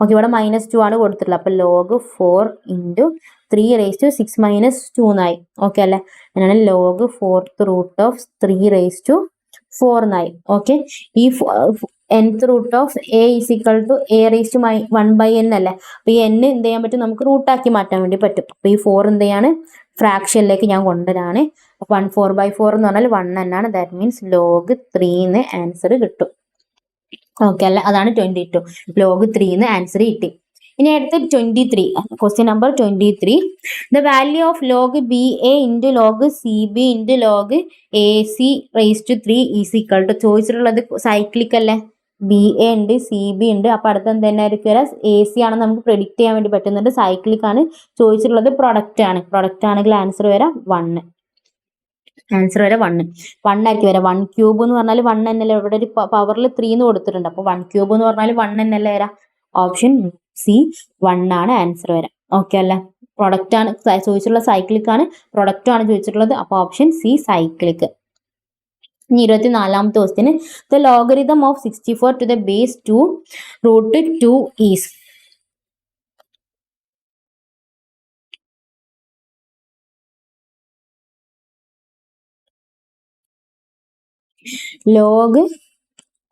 ഓക്കെ, ഇവിടെ -2 ആണ് കൊടുത്തിട്ടുള്ളത്. അപ്പൊ log 4 ഇൻറ്റു 3⁻6 - 2 എന്നായി. ഓക്കെ അല്ലേ. അങ്ങനെയാണ് log 4th root of 3⁻4 എന്നായി. ഓക്കെ, ഈ nth root of a is equal to a⁻1/n അല്ലേ. അപ്പൊ ഈ n എന്ത് ചെയ്യാൻ പറ്റും, നമുക്ക് റൂട്ടാക്കി മാറ്റാൻ വേണ്ടി പറ്റും. അപ്പൊ ഈ 4 എന്ത് ചെയ്യാണ്, ഫ്രാക്ഷനിലേക്ക് ഞാൻ കൊണ്ടുവരാണ്. 4/4 എന്ന് പറഞ്ഞാൽ 1 എന്നാണ്. ദാറ്റ് മീൻസ് log 3 എന്ന് ആൻസർ കിട്ടും. ഓക്കെ അല്ലേ. അതാണ് 22. log 3 എന്ന് ആൻസർ കിട്ടി. ഇനി അടുത്ത 23, question number 23. The value of log BA into log CB into log AC⁻³ is equal to. ചോദിച്ചിട്ടുള്ളത് സൈക്ലിക് അല്ലേ. BA ഉണ്ട്, CB ഉണ്ട്. അപ്പൊ അടുത്ത എന്ത് തന്നെ ആയിരിക്കും, AC ആണെന്ന് നമുക്ക് പ്രെഡിക്റ്റ് ചെയ്യാൻ വേണ്ടി പറ്റുന്നുണ്ട്. സൈക്ലിക് ആണ്. ചോദിച്ചിട്ടുള്ളത് പ്രൊഡക്റ്റ് ആണ്. പ്രൊഡക്റ്റ് ആണെങ്കിൽ ആൻസർ വരാം 1. ആൻസർ വരെ 1 ആയിരിക്കും വരാം. 1 ക്യൂബ് എന്ന് പറഞ്ഞാൽ 1 എന്നല്ലേ. ഇവിടെ ഒരു പവറിൽ 3 എന്ന് കൊടുത്തിട്ടുണ്ട്. അപ്പൊ 1 ക്യൂബ് എന്ന് പറഞ്ഞാൽ 1 എന്നല്ലേ വരാം. ഓപ്ഷൻ സി 1 ആണ് ആൻസർ വരാം. ഓക്കെ അല്ലേ. പ്രൊഡക്റ്റ് ആണ് ചോദിച്ചിട്ടുള്ള, സൈക്ലിക് ആണ്. പ്രൊഡക്റ്റ് ആണ് ചോദിച്ചിട്ടുള്ളത്. അപ്പൊ ഓപ്ഷൻ സി സൈക്ലിക്. ഇനി 24ാമത്തെ question the logarithm of 64 to the base 2 root 2 is. log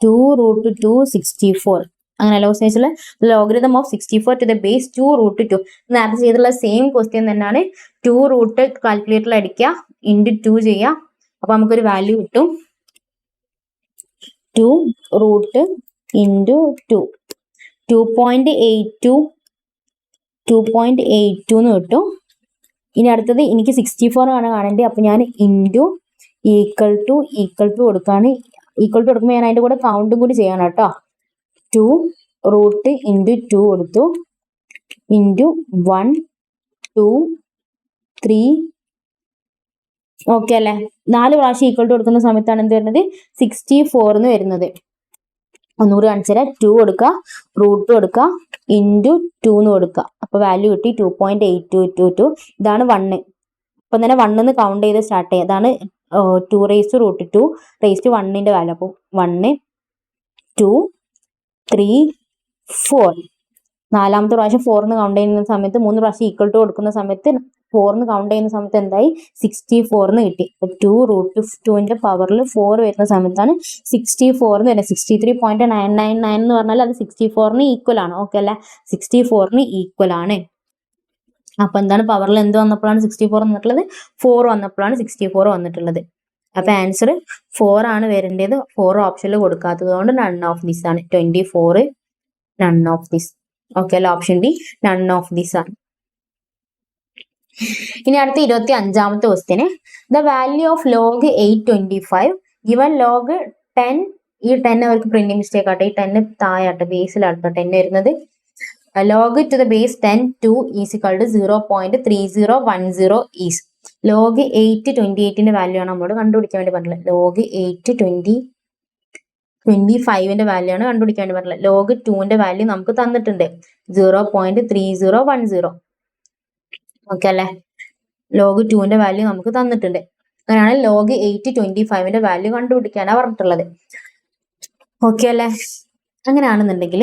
2 root 2 64 അങ്ങനെ logarithm logarithm of 64 to the base 2 root 2. നേരത്തെ ചെയ്തിട്ടുള്ള സെയിം ക്വസ്റ്റ്യൻ തന്നെയാണ്. 2 റൂട്ട് കാൽക്കുലേറ്ററിൽ അടിക്കുക, ഇൻറ്റു 2 ചെയ്യുക. അപ്പൊ നമുക്കൊരു വാല്യൂ കിട്ടും. 2 റൂട്ട് ഇൻറ്റു 2 2.82 എന്ന് കിട്ടും. ഇനി അടുത്തത് എനിക്ക് 64 ആണ് കാണേണ്ടത്. അപ്പം ഞാൻ ഇൻറ്റു ഈക്വൽ ടു കൊടുക്കുകയാണ്. ഈക്വൽ ടു കൊടുക്കുമ്പോൾ ഞാൻ അതിൻ്റെ കൂടെ കൗണ്ടും കൂടി ചെയ്യണം കേട്ടോ. 2 റൂട്ട് ഇൻറ്റു 2 കൊടുത്തു ഇൻറ്റു 1 2 3. ഓക്കെ അല്ലേ? 4 പ്രാവശ്യം ഈക്വൽ ടു കൊടുക്കുന്ന സമയത്താണ് എന്ത് വരുന്നത്? 64 എന്ന് വരുന്നത്. ഒന്നുകൂടി കാണിച്ചു തരാം. 2 കൊടുക്കുക, റൂട്ട് കൊടുക്കുക, ഇൻറ്റു 2 എന്ന് കൊടുക്കുക. അപ്പോൾ വാല്യൂ കിട്ടി 2.8222. ഇതാണ് 1. അപ്പം തന്നെ 1 എന്ന് കൗണ്ട് ചെയ്ത് സ്റ്റാർട്ട് ചെയ്യുക. അതാണ് 2 raise to root 2 raise to 1ന്റെ വാല്യൂ. അപ്പോൾ 1 2 3 4. 4ാമത്തെ പ്രാവശ്യം 4 എന്ന് കൗണ്ട് ചെയ്യുന്ന സമയത്ത് 3 പ്രാവശ്യം ഈക്വൽ ടു കൊടുക്കുന്ന സമയത്ത് 4 എന്ന് കൗണ്ട് ചെയ്യുന്ന സമയത്ത് എന്തായി? 64 എന്ന് കിട്ടി. അപ്പോൾ 2 റൂട്ട് 2ന്റെ പവറിൽ 4 വരുന്ന സമയത്താണ് 64 എന്ന് വരുന്നത്. 63.999 എന്ന് പറഞ്ഞാൽ അത് 64ന് ഈക്വൽ ആണ്. ഓക്കെ അല്ലേ? 64ന് ഈക്വൽ ആണ്. അപ്പൊ എന്താണ് പവറിൽ എന്ത് വന്നപ്പോഴാണ് 64 വന്നിട്ടുള്ളത്? 4 വന്നപ്പോഴാണ് 64 വന്നിട്ടുള്ളത്. അപ്പൊ ആൻസർ 4 ആണ് വരേണ്ടത്. 4 ഓപ്ഷനിൽ കൊടുക്കാത്തത് കൊണ്ട് നൺ ഓഫ് ദിസ് ആണ്. 24 നൺ ഓഫ് ദിസ്. ഓക്കെ അല്ല? Option D none of this ആണ്. ഇനി അടുത്ത 25ാമത്തെ question, the value of log 825 given log 10. ഈ 10 അവർക്ക് പ്രിന്റിംഗ് മിസ്റ്റേക്ക് ആട്ടെ. ഈ 10 താഴാട്ടെ, ബേസിലാട്ടോ 10 വരുന്നത്. Log to the base 10 2 is equal to 0.3010 is. Log 828ന്റെ വാല്യൂ ആണ് നമ്മളോട് കണ്ടുപിടിക്കാൻ വേണ്ടി പറഞ്ഞത്. ലോഗ് 825ന്റെ വാല്യൂ ആണ് കണ്ടുപിടിക്കാൻ വേണ്ടി പറഞ്ഞത്. ലോഗ് 2ന്റെ വാല്യൂ നമുക്ക് തന്നിട്ടുണ്ട് 0.3010. ഓക്കെ അല്ലേ? ലോഗ് 2ന്റെ വാല്യൂ നമുക്ക് തന്നിട്ടുണ്ട്. അങ്ങനെയാണ് ലോഗ് 825ന്റെ വാല്യൂ കണ്ടുപിടിക്കാനാണ് പറഞ്ഞിട്ടുള്ളത്. ഓക്കെ അല്ലേ? അങ്ങനെയാണെന്നുണ്ടെങ്കിൽ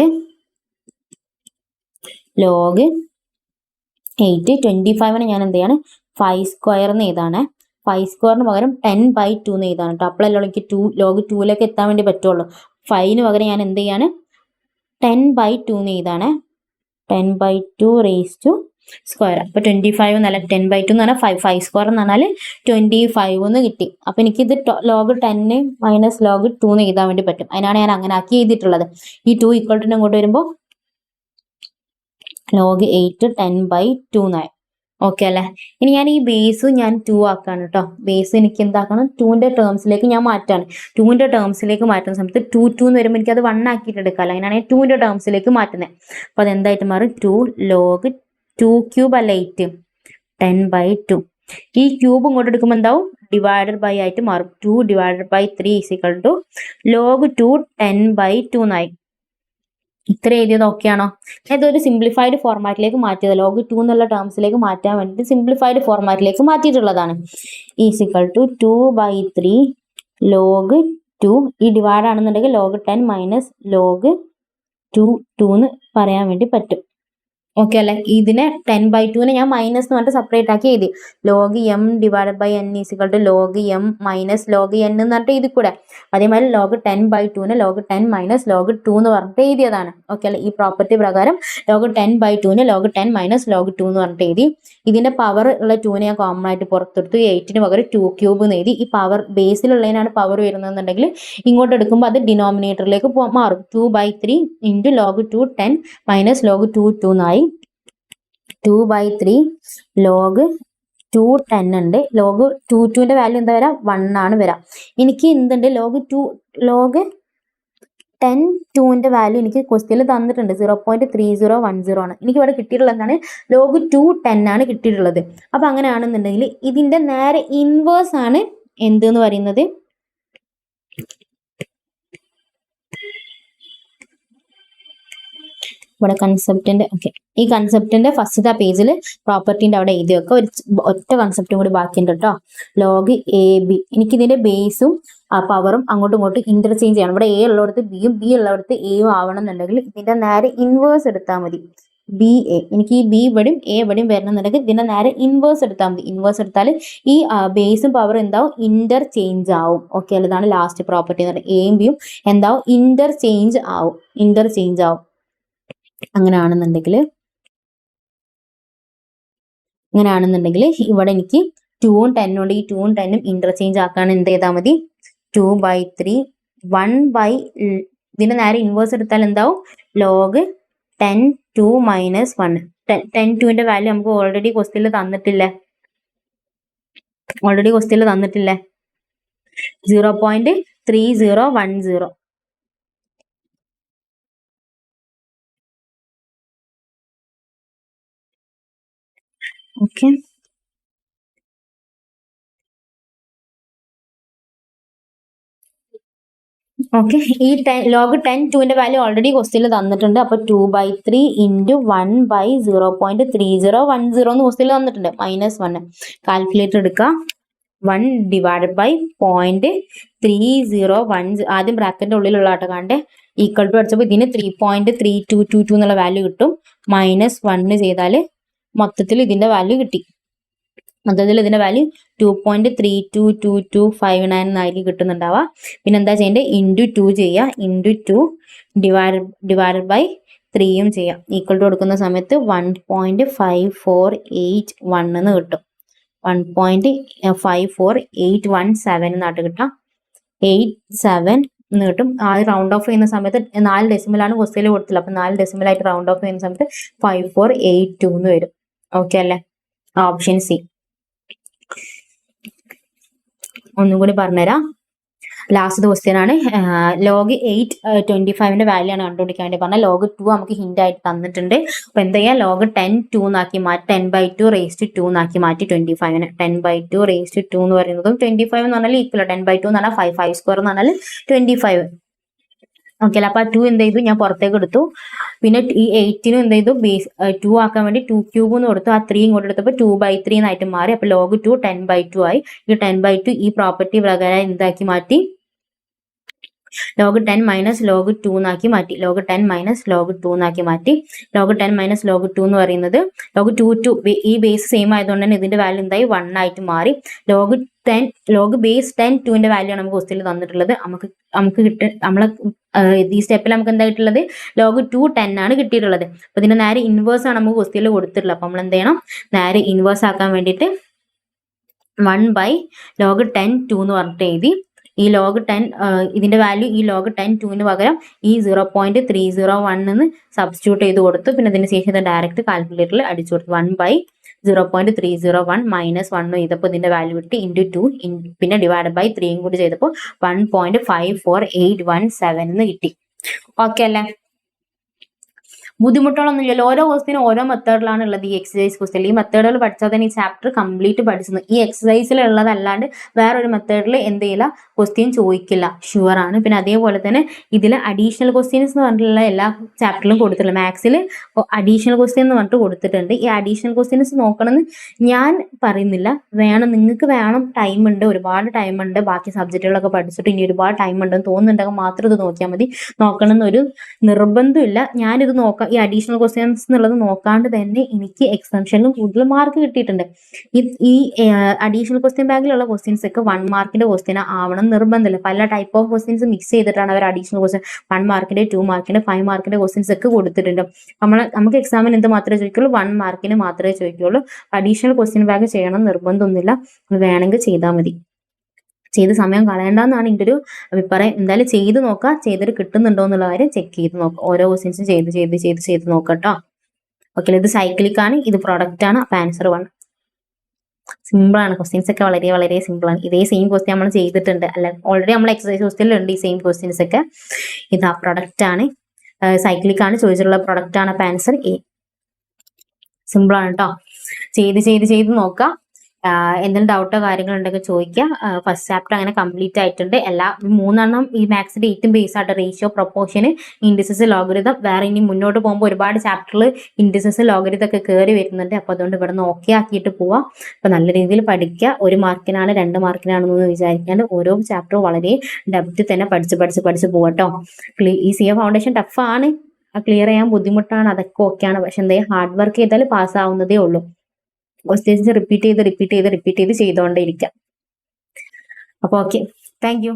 ലോഗ് 825നെ ഞാൻ എന്ത് ചെയ്യാണ്? 5 സ്ക്വയർ എന്ന് എഴുതാണ്. 5 സ്ക്വയറിന് പകരം 10/2 എന്ന് എഴുതാണ് കേട്ടോ. അപ്പോഴല്ലോ എനിക്ക് ലോഗ് 2ലേക്ക് എത്താൻ വേണ്ടി പറ്റുള്ളൂ. 5ന് പകരം ഞാൻ എന്ത് ചെയ്യാണ്? 10/2 എന്ന് എഴുതാണ്. 10/2 റേസ് ടു സ്ക്വയർ. അപ്പൊ 25 എന്നല്ല, 10/2 എന്ന് പറഞ്ഞാൽ 5 സ്ക്വയർ എന്ന് പറഞ്ഞാൽ 25 എന്ന് കിട്ടി. അപ്പൊ എനിക്ക് ഇത് ലോഗ് 10 മൈനസ് ലോഗ് 2 എന്ന് എഴുതാൻ വേണ്ടി പറ്റും. അതിനാണ് ഞാൻ അങ്ങനെ ആക്കി എഴുതിയിട്ടുള്ളത്. ഈ 2 ഈക്വൽ ടു അങ്ങോട്ട് വരുമ്പോൾ ലോഗ് 8 10/2 എന്നായി. ഓക്കെ അല്ലേ? ഇനി ഞാൻ ഈ ബേസ് ഞാൻ 2 ആക്കാണ് കേട്ടോ. ബേസ് എനിക്ക് എന്താക്കണം? 2ന്റെ ടേംസിലേക്ക് ഞാൻ മാറ്റാണ്. 2ന്റെ ടേംസിലേക്ക് മാറ്റുന്ന സമയത്ത് 2 എന്ന് വരുമ്പോൾ എനിക്ക് അത് 1 ആക്കിയിട്ട് എടുക്കാമല്ലോ. അതിനാണ് ഞാൻ 2ന്റെ ടേംസിലേക്ക് മാറ്റുന്നത്. അപ്പൊ അതെന്തായിട്ട് മാറും? 2 ലോഗ് 2 ക്യൂബ് അല്ല 8 10/2. ഈ ക്യൂബ് ഇങ്ങോട്ട് എടുക്കുമ്പോൾ എന്താവും? ഡിവൈഡഡ് ബൈ ആയിട്ട് മാറും. 2 divided by 3 is equal to log 2 10/2 എന്നായി. ഇത്ര എഴുതിയത് ഓക്കെ ആണോ? ഇതൊരു സിംപ്ലിഫൈഡ് ഫോർമാറ്റിലേക്ക് മാറ്റിയത്. ലോഗ് 2 എന്നുള്ള ടേംസിലേക്ക് മാറ്റാൻ വേണ്ടിയിട്ട് സിംപ്ലിഫൈഡ് ഫോർമാറ്റിലേക്ക് മാറ്റിയിട്ടുള്ളതാണ്. Is equal to 2/3 log 2. ഈ ഡിവൈഡ് ആണെന്നുണ്ടെങ്കിൽ ലോഗ് 10 മൈനസ് ലോഗ് 2 എന്ന് പറയാൻ വേണ്ടി പറ്റും. ഓക്കെ അല്ലെ? ഇതിനെ 10/2നെ ഞാൻ മൈനസ് എന്ന് പറഞ്ഞിട്ട് സെപ്പറേറ്റ് ആക്കി എഴുതി. Log m divided by n is equal to log m minus log n എന്ന് പറഞ്ഞിട്ട് എഴുതി കൂടെ. അതേമാതിരി ലോഗ് 10/2നെ ലോഗ് 10 മൈനസ് ലോഗ് 2 എന്ന് പറഞ്ഞിട്ട് എഴുതിയതാണ്. ഓക്കെ അല്ലെ? ഈ പ്രോപ്പർട്ടി പ്രകാരം ലോഗ് 10/2നെ ലോഗ് 10 മൈനസ് ലോഗ് 2 എന്ന് പറഞ്ഞിട്ട് എഴുതി. ഇതിന്റെ പവർ ഉള്ള 2നെ ഞാൻ കോമൺ ആയിട്ട് പുറത്തെടുത്തു. 8ന് പകരം 2 ക്യൂബ് എന്ന് എഴുതി. ഈ പവർ ബേസിലുള്ളതിനാണ് പവർ വരുന്നതെന്നുണ്ടെങ്കിൽ ഇങ്ങോട്ട് എടുക്കുമ്പോൾ അത് ഡിനോമിനേറ്ററിലേക്ക് മാറും. 2/3 ഇൻറ്റു ലോഗ് 2 10 മൈനസ് ലോഗ് 2 2 എന്നായി. 2/3 ലോഗ് 2 10 ഉണ്ട്. ലോഗ് 2ന്റെ വാല്യൂ എന്താ വരാം? 1 ആണ് വരാം. എനിക്ക് എന്തുണ്ട്? ലോഗ് 10 2ന്റെ വാല്യൂ എനിക്ക് ക്വസ്റ്റ്യനിൽ തന്നിട്ടുണ്ട് 0.3010 ആണ്. എനിക്ക് ഇവിടെ കിട്ടിയിട്ടുള്ളത് എന്താണ്? ലോഗ് 2 10 ആണ് കിട്ടിയിട്ടുള്ളത്. അപ്പൊ അങ്ങനെയാണെന്നുണ്ടെങ്കിൽ ഇതിന്റെ നേരെ ഇൻവേഴ്സ് ആണ് എന്തെന്ന് പറയുന്നത്? ഇവിടെ കൺസെപ്റ്റിന്റെ ഈ കൺസെപ്റ്റിന്റെ ഫസ്റ്റത്തെ പേജിൽ പ്രോപ്പർട്ടിന്റെ അവിടെ എഴുതി വെക്കുക. ഒറ്റ കൺസെപ്റ്റും കൂടി ബാക്കിയുണ്ട് കേട്ടോ. Log A B. എനിക്ക് ഇതിന്റെ ബേസും പവറും അങ്ങോട്ടും ഇങ്ങോട്ടും ഇന്റർചേഞ്ച് ചെയ്യണം. ഇവിടെ എ ഉള്ളിടത്ത് ബിയും ബി ഉള്ളിടത്ത് എയും ആവണം എന്നുണ്ടെങ്കിൽ ഇതിന്റെ നേരെ ഇൻവേഴ്സ് എടുത്താൽ മതി. B A. എനിക്ക് ഈ ബി ഇവിടെയും എ ഇവിടെയും വരണമെന്നുണ്ടെങ്കിൽ ഇതിന്റെ നേരെ ഇൻവേഴ്സ് എടുത്താൽ മതി. ഇൻവേഴ്സ് എടുത്താൽ ഈ ബേസും പവറും എന്താവും? ഇന്റർചേഞ്ച് ആവും. ഓക്കെ അല്ല? ഇതാണ് ലാസ്റ്റ് പ്രോപ്പർട്ടി എന്ന് പറയുന്നത്. എയും ബിയും എന്താവും? ഇന്റർചേഞ്ച് ആവും. അങ്ങനെയാണെന്നുണ്ടെങ്കിൽ ഇവിടെ എനിക്ക് 2 ഉം 10 ഉണ്ട്. ഈ 2 ഉം 10 ഉം ഇന്റർചേഞ്ച് ആക്കാൻ എന്ത് ചെയ്താൽ മതി? 2/3 1 ബൈ ഇതിന്റെ നേരെ ഇൻവേഴ്സ് എടുത്താൽ എന്താവും ലോഗ് 10(2 - 1). 10(2)ന്റെ വാല്യൂ നമുക്ക് ഓൾറെഡി ക്വസ്റ്റ്യനിൽ തന്നിട്ടില്ലേ? 0.3010. Okay, okay. ഈ ലോഗ് 10(2)ന്റെ വാല്യൂ ഓൾറെഡി ക്വസ്റ്റ്യനിൽ തന്നിട്ടുണ്ട്. അപ്പൊ 2/3 × 1/0.3010 എന്ന് ക്വസ്റ്റ്യനിൽ തന്നിട്ടുണ്ട്. -1. കാൽക്കുലേറ്റർ എടുക്കുക. 1 ഡിവൈഡഡ് ബൈ 0.3010. ആദ്യം ബ്രാക്കറ്റിന്റെ ഉള്ളിലുള്ള ആട്ടോ കാണണ്ടേ. ഈക്വൽ ടു അടിച്ചപ്പോൾ ഇതിന് 3.3222 എന്നുള്ള വാല്യൂ കിട്ടും. -1 ചെയ്താൽ മൊത്തത്തിൽ ഇതിന്റെ വാല്യൂ കിട്ടി. മൊത്തത്തിൽ ഇതിന്റെ വാല്യൂ 2.322259 എന്നായിരിക്കും കിട്ടുന്നുണ്ടാവുക. പിന്നെ എന്താ ചെയ്യേണ്ടത്? × 2 ചെയ്യുക. × 2 ഡിവൈഡഡ് ബൈ 3 ചെയ്യാം. ഈക്വൽ ടു കൊടുക്കുന്ന സമയത്ത് 1.5481 എന്ന് കിട്ടും. 1.5481 എന്നായിട്ട് കിട്ടാം. 87 എന്ന് കിട്ടും. ആദ്യം റൗണ്ട് ഓഫ് ചെയ്യുന്ന സമയത്ത് 4 ഡെസിമലാണ് ക്വസ്റ്റ്യനിൽ കൊടുത്തില്ല. അപ്പൊ 4 ഡെസിമലായിട്ട് റൗണ്ട് ഓഫ് ചെയ്യുന്ന സമയത്ത് 5482 എന്ന് വരും. ഓക്കെ അല്ലേ? Option C. ഒന്നും കൂടി പറഞ്ഞുതരാം. ലാസ്റ്റ് ക്വസ്റ്റ്യൻ ആണ്. ലോഗ് 825ന്റെ വാല്യൂ ആണ് കണ്ടുപിടിക്കാൻ വേണ്ടി പറഞ്ഞാൽ. ലോഗ് 2 നമുക്ക് ഹിന്റ് ആയിട്ട് തന്നിട്ടുണ്ട്. അപ്പൊ എന്താ ചെയ്യാം? ലോഗ് 10(2) എന്നാക്കി മാറ്റി 10/2 എന്നാക്കി മാറ്റി 25നെ 10/2 എന്ന് പറയുന്നതും 25 എന്ന് പറഞ്ഞാൽ ഈക്വൽ. 10/2 എന്ന് പറഞ്ഞാൽ 5 എന്ന് പറഞ്ഞാൽ 25. ഓക്കെ അല്ല? അപ്പൊ 2 എന്ത് ചെയ്തു? ഞാൻ പുറത്തേക്ക് എടുത്തു. പിന്നെ ഈ 8നും എന്ത് ചെയ്തു? ബേസ് 2 ആക്കാൻ വേണ്ടി 2³ എന്ന് കൊടുത്തു. ആ 3 ഇങ്ങോട്ട് എടുത്തപ്പോൾ 2/3 എന്നായിട്ട് മാറി. അപ്പൊ ലോഗ് 2 10/2 ആയി. ഈ 10/2 ഈ പ്രോപ്പർട്ടി പ്രകാരം എന്താക്കി മാറ്റി? ലോഗ് 10 മൈനസ് ലോഗ് 2 എന്നാക്കി മാറ്റി. ലോഗ് 10 മൈനസ് ലോഗ് 2 എന്നാക്കി മാറ്റി. ലോഗ് 10 മൈനസ് ലോഗ് 2 എന്ന് പറയുന്നത് ലോഗ് 2 ഈ ബേസ് സെയിം ആയതുകൊണ്ട് തന്നെ ഇതിന്റെ വാല്യൂ എന്തായി? 1 ആയിട്ട് മാറി. ലോഗ് ബേസ് 10(2)ന്റെ വാല്യൂ ആണ് നമുക്ക് ക്വസ്റ്റ്യനിൽ തന്നിട്ടുള്ളത്. നമുക്ക് നമ്മളെ ഈ സ്റ്റെപ്പിൽ നമുക്ക് എന്താ കിട്ടുള്ളത്? ലോഗ് 2 10 ആണ് കിട്ടിയിട്ടുള്ളത്. അപ്പൊ ഇതിന്റെ നേരെ ഇൻവേഴ്സ് ആണ് നമുക്ക് ക്വസ്റ്റ്യനിൽ കൊടുത്തിട്ടുള്ളത്. അപ്പൊ നമ്മൾ എന്ത് ചെയ്യണം? നേരെ ഇൻവേഴ്സ് ആക്കാൻ വേണ്ടിയിട്ട് 1 ബൈ ലോഗ് 10(2) എന്ന് പറഞ്ഞിട്ട് എഴുതി. ഈ ലോഗ് 10 ഇതിന്റെ വാല്യൂ ഈ ലോഗ് 10(2)ന് പകരം ഈ 0.301 എന്ന് സബ്സ്റ്റിറ്റ്യൂട്ട് ചെയ്ത് കൊടുത്തു. പിന്നെ ഇതിന് ശേഷം ഇത് ഡയറക്റ്റ് കാൽക്കുലേറ്ററിൽ അടിച്ചു കൊടുത്തു. 1 ബൈ 0.301 -1 ചെയ്തപ്പോൾ ഇതിന്റെ വാല്യൂ കിട്ടി. × 2 പിന്നെ ഡിവൈഡ് ബൈ 3 കൂടി ചെയ്തപ്പോൾ 1.54817 എന്ന് കിട്ടി. ഓക്കെ അല്ലേ? ബുദ്ധിമുട്ടുകളൊന്നുമില്ലല്ലോ. ഓരോ ക്വസ്റ്റിനും ഓരോ മെത്തേഡിലാണ് ഉള്ളത്. ഈ എക്സസൈസ് ക്വസ്റ്റ്യൻ ഈ മെത്തേഡുകൾ പഠിച്ചാൽ തന്നെ ഈ ചാപ്റ്റർ കംപ്ലീറ്റ് പഠിച്ചു. ഈ എക്സസൈസിലുള്ളതല്ലാണ്ട് വേറൊരു മെത്തേഡിൽ എന്ത് ചെയ്യില്ല, ക്വസ്റ്റ്യൻ ചോദിക്കില്ല, ഷുവർ ആണ്. പിന്നെ അതേപോലെ തന്നെ ഇതിൽ അഡീഷണൽ ക്വസ്റ്റ്യൻസ് എന്ന് പറഞ്ഞിട്ടുള്ള എല്ലാ ചാപ്റ്ററിലും കൊടുത്തിട്ടുണ്ട്. മാത്സിൽ അഡീഷണൽ ക്വസ്റ്റ്യൻ എന്ന് പറഞ്ഞിട്ട് കൊടുത്തിട്ടുണ്ട്. ഈ അഡീഷണൽ ക്വസ്റ്റ്യൻസ് നോക്കണമെന്ന് ഞാൻ പറയുന്നില്ല. വേണം, നിങ്ങൾക്ക് വേണം, ടൈം ഉണ്ട്, ഒരുപാട് ടൈം ഉണ്ട്. ബാക്കി സബ്ജക്റ്റുകളൊക്കെ പഠിച്ചിട്ട് ഇനി ഒരുപാട് ടൈം ഉണ്ടെന്ന് തോന്നുന്നുണ്ടെങ്കിൽ മാത്രം ഇത് നോക്കിയാൽ മതി. നോക്കണമെന്നൊരു നിർബന്ധമില്ല. ഞാനിത് നോക്കാം. ഈ അഡീഷണൽ ക്വസ്റ്റ്യൻസ് എന്നുള്ളത് നോക്കാണ്ട് തന്നെ എനിക്ക് എക്സാംഷനിലും കൂടുതൽ മാർക്ക് കിട്ടിയിട്ടുണ്ട്. ഈ അഡീഷണൽ ക്വസ്റ്റ്യൻ ബാഗിലുള്ള ക്വസ്റ്റ്യൻസ് ഒക്കെ 1 മാർക്കിന്റെ ക്വസ്റ്റ്യൻ ആവണം നിർബന്ധമില്ല. പല ടൈപ്പ് ഓഫ് ക്വസ്റ്റ്യൻസ് മിക്സ് ചെയ്തിട്ടാണ് അവർ അഡീഷണൽ ക്വസ്റ്റ്യൻ 1 മാർക്കിന്റെ 2 മാർക്കിന്റെ 5 മാർക്കിന്റെ ക്വസ്റ്റ്യൻസ് ഒക്കെ കൊടുത്തിട്ടുണ്ട്. നമുക്ക് എക്സാമിന് എന്ത് മാത്രമേ ചോദിക്കുള്ളൂ? 1 മാർക്കിന് മാത്രമേ ചോദിക്കുള്ളൂ. അഡീഷണൽ ക്വസ്റ്റ്യൻ ബാഗ് ചെയ്യണം നിർബന്ധമൊന്നുമില്ല. വേണമെങ്കിൽ ചെയ്താൽ മതി. ചെയ്ത് സമയം കളയണ്ടെന്നാണ് എൻ്റെ ഒരു അഭിപ്രായം. എന്തായാലും ചെയ്ത് നോക്കുക. ചെയ്തിട്ട് കിട്ടുന്നുണ്ടോ എന്നുള്ള കാര്യം ചെക്ക് ചെയ്ത് നോക്കുക. ഓരോ ക്വസ്റ്റ്യൻസും ചെയ്ത് നോക്കട്ടോ. ഓക്കെ, ഇത് സൈക്ലിക് ആണ്, ഇത് പ്രൊഡക്റ്റ് ആണ്. അപ്പൊ ആൻസർ 1. സിമ്പിൾ ആണ്. ക്വസ്റ്റ്യൻസ് ഒക്കെ വളരെ വളരെ സിമ്പിൾ ആണ്. ഇതേ സെയിം ക്വസ്റ്റ്യൻ നമ്മൾ ചെയ്തിട്ടുണ്ട് അല്ലെ? ഓൾറെഡി നമ്മൾ എക്സസൈസ് ക്വസ്റ്റ്യനിലുണ്ട് ഈ സെയിം ക്വസ്റ്റ്യൻസ് ഒക്കെ. ഇതാ പ്രൊഡക്റ്റ് ആണ്, സൈക്ലിക് ആണ് ചോദിച്ചിട്ടുള്ള പ്രൊഡക്റ്റ് ആണ്. അപ്പൊ ആൻസർ എ. സിമ്പിൾ ആണ് കേട്ടോ. ചെയ്ത് നോക്കുക. എന്തെങ്കിലും ഡൗട്ടോ കാര്യങ്ങളോ ഉണ്ടെങ്കിൽ ചോദിക്കുക. ഫസ്റ്റ് ചാപ്റ്റർ അങ്ങനെ കംപ്ലീറ്റ് ആയിട്ടുണ്ട്. എല്ലാ 3 ഈ മാത്സിന്റെ 8 ബേസ് ആയിട്ട് റേഷ്യോ, പ്രൊപ്പോർഷൻ, ഇൻഡിസസ്, ലോഗരിതം. വേറെ ഇനി മുന്നോട്ട് പോകുമ്പോൾ ഒരുപാട് ചാപ്റ്ററിൽ ഇൻഡിസസ്, ലോഗരിതം ഒക്കെ കയറി വരുന്നുണ്ട്. അപ്പൊ അതുകൊണ്ട് ഇവിടെ നിന്ന് ഓക്കെ ആക്കിയിട്ട് പോവാം. അപ്പൊ നല്ല രീതിയിൽ പഠിക്കുക. 1 മാർക്കിനാണ് 2 മാർക്കിനാണെന്ന് വിചാരിക്കാണ്ട് ഓരോ ചാപ്റ്ററും വളരെ ഡെപ്ത് തന്നെ പഠിച്ച് പോകട്ടോ. ഈ CA ഫൗണ്ടേഷൻ ടഫാണ്, ക്ലിയർ ചെയ്യാൻ ബുദ്ധിമുട്ടാണ്, അതൊക്കെ ഓക്കെയാണ്. പക്ഷെ എന്താ ഹാർഡ് വർക്ക് ചെയ്താൽ പാസ്സാവുന്നതേ ഉള്ളൂ. ക്വസ്റ്റ്യൻസ് റിപ്പീറ്റ് ചെയ്ത് ചെയ്തുകൊണ്ടേ ഇരിക്കാം. അപ്പൊ ഓക്കെ, താങ്ക് യു.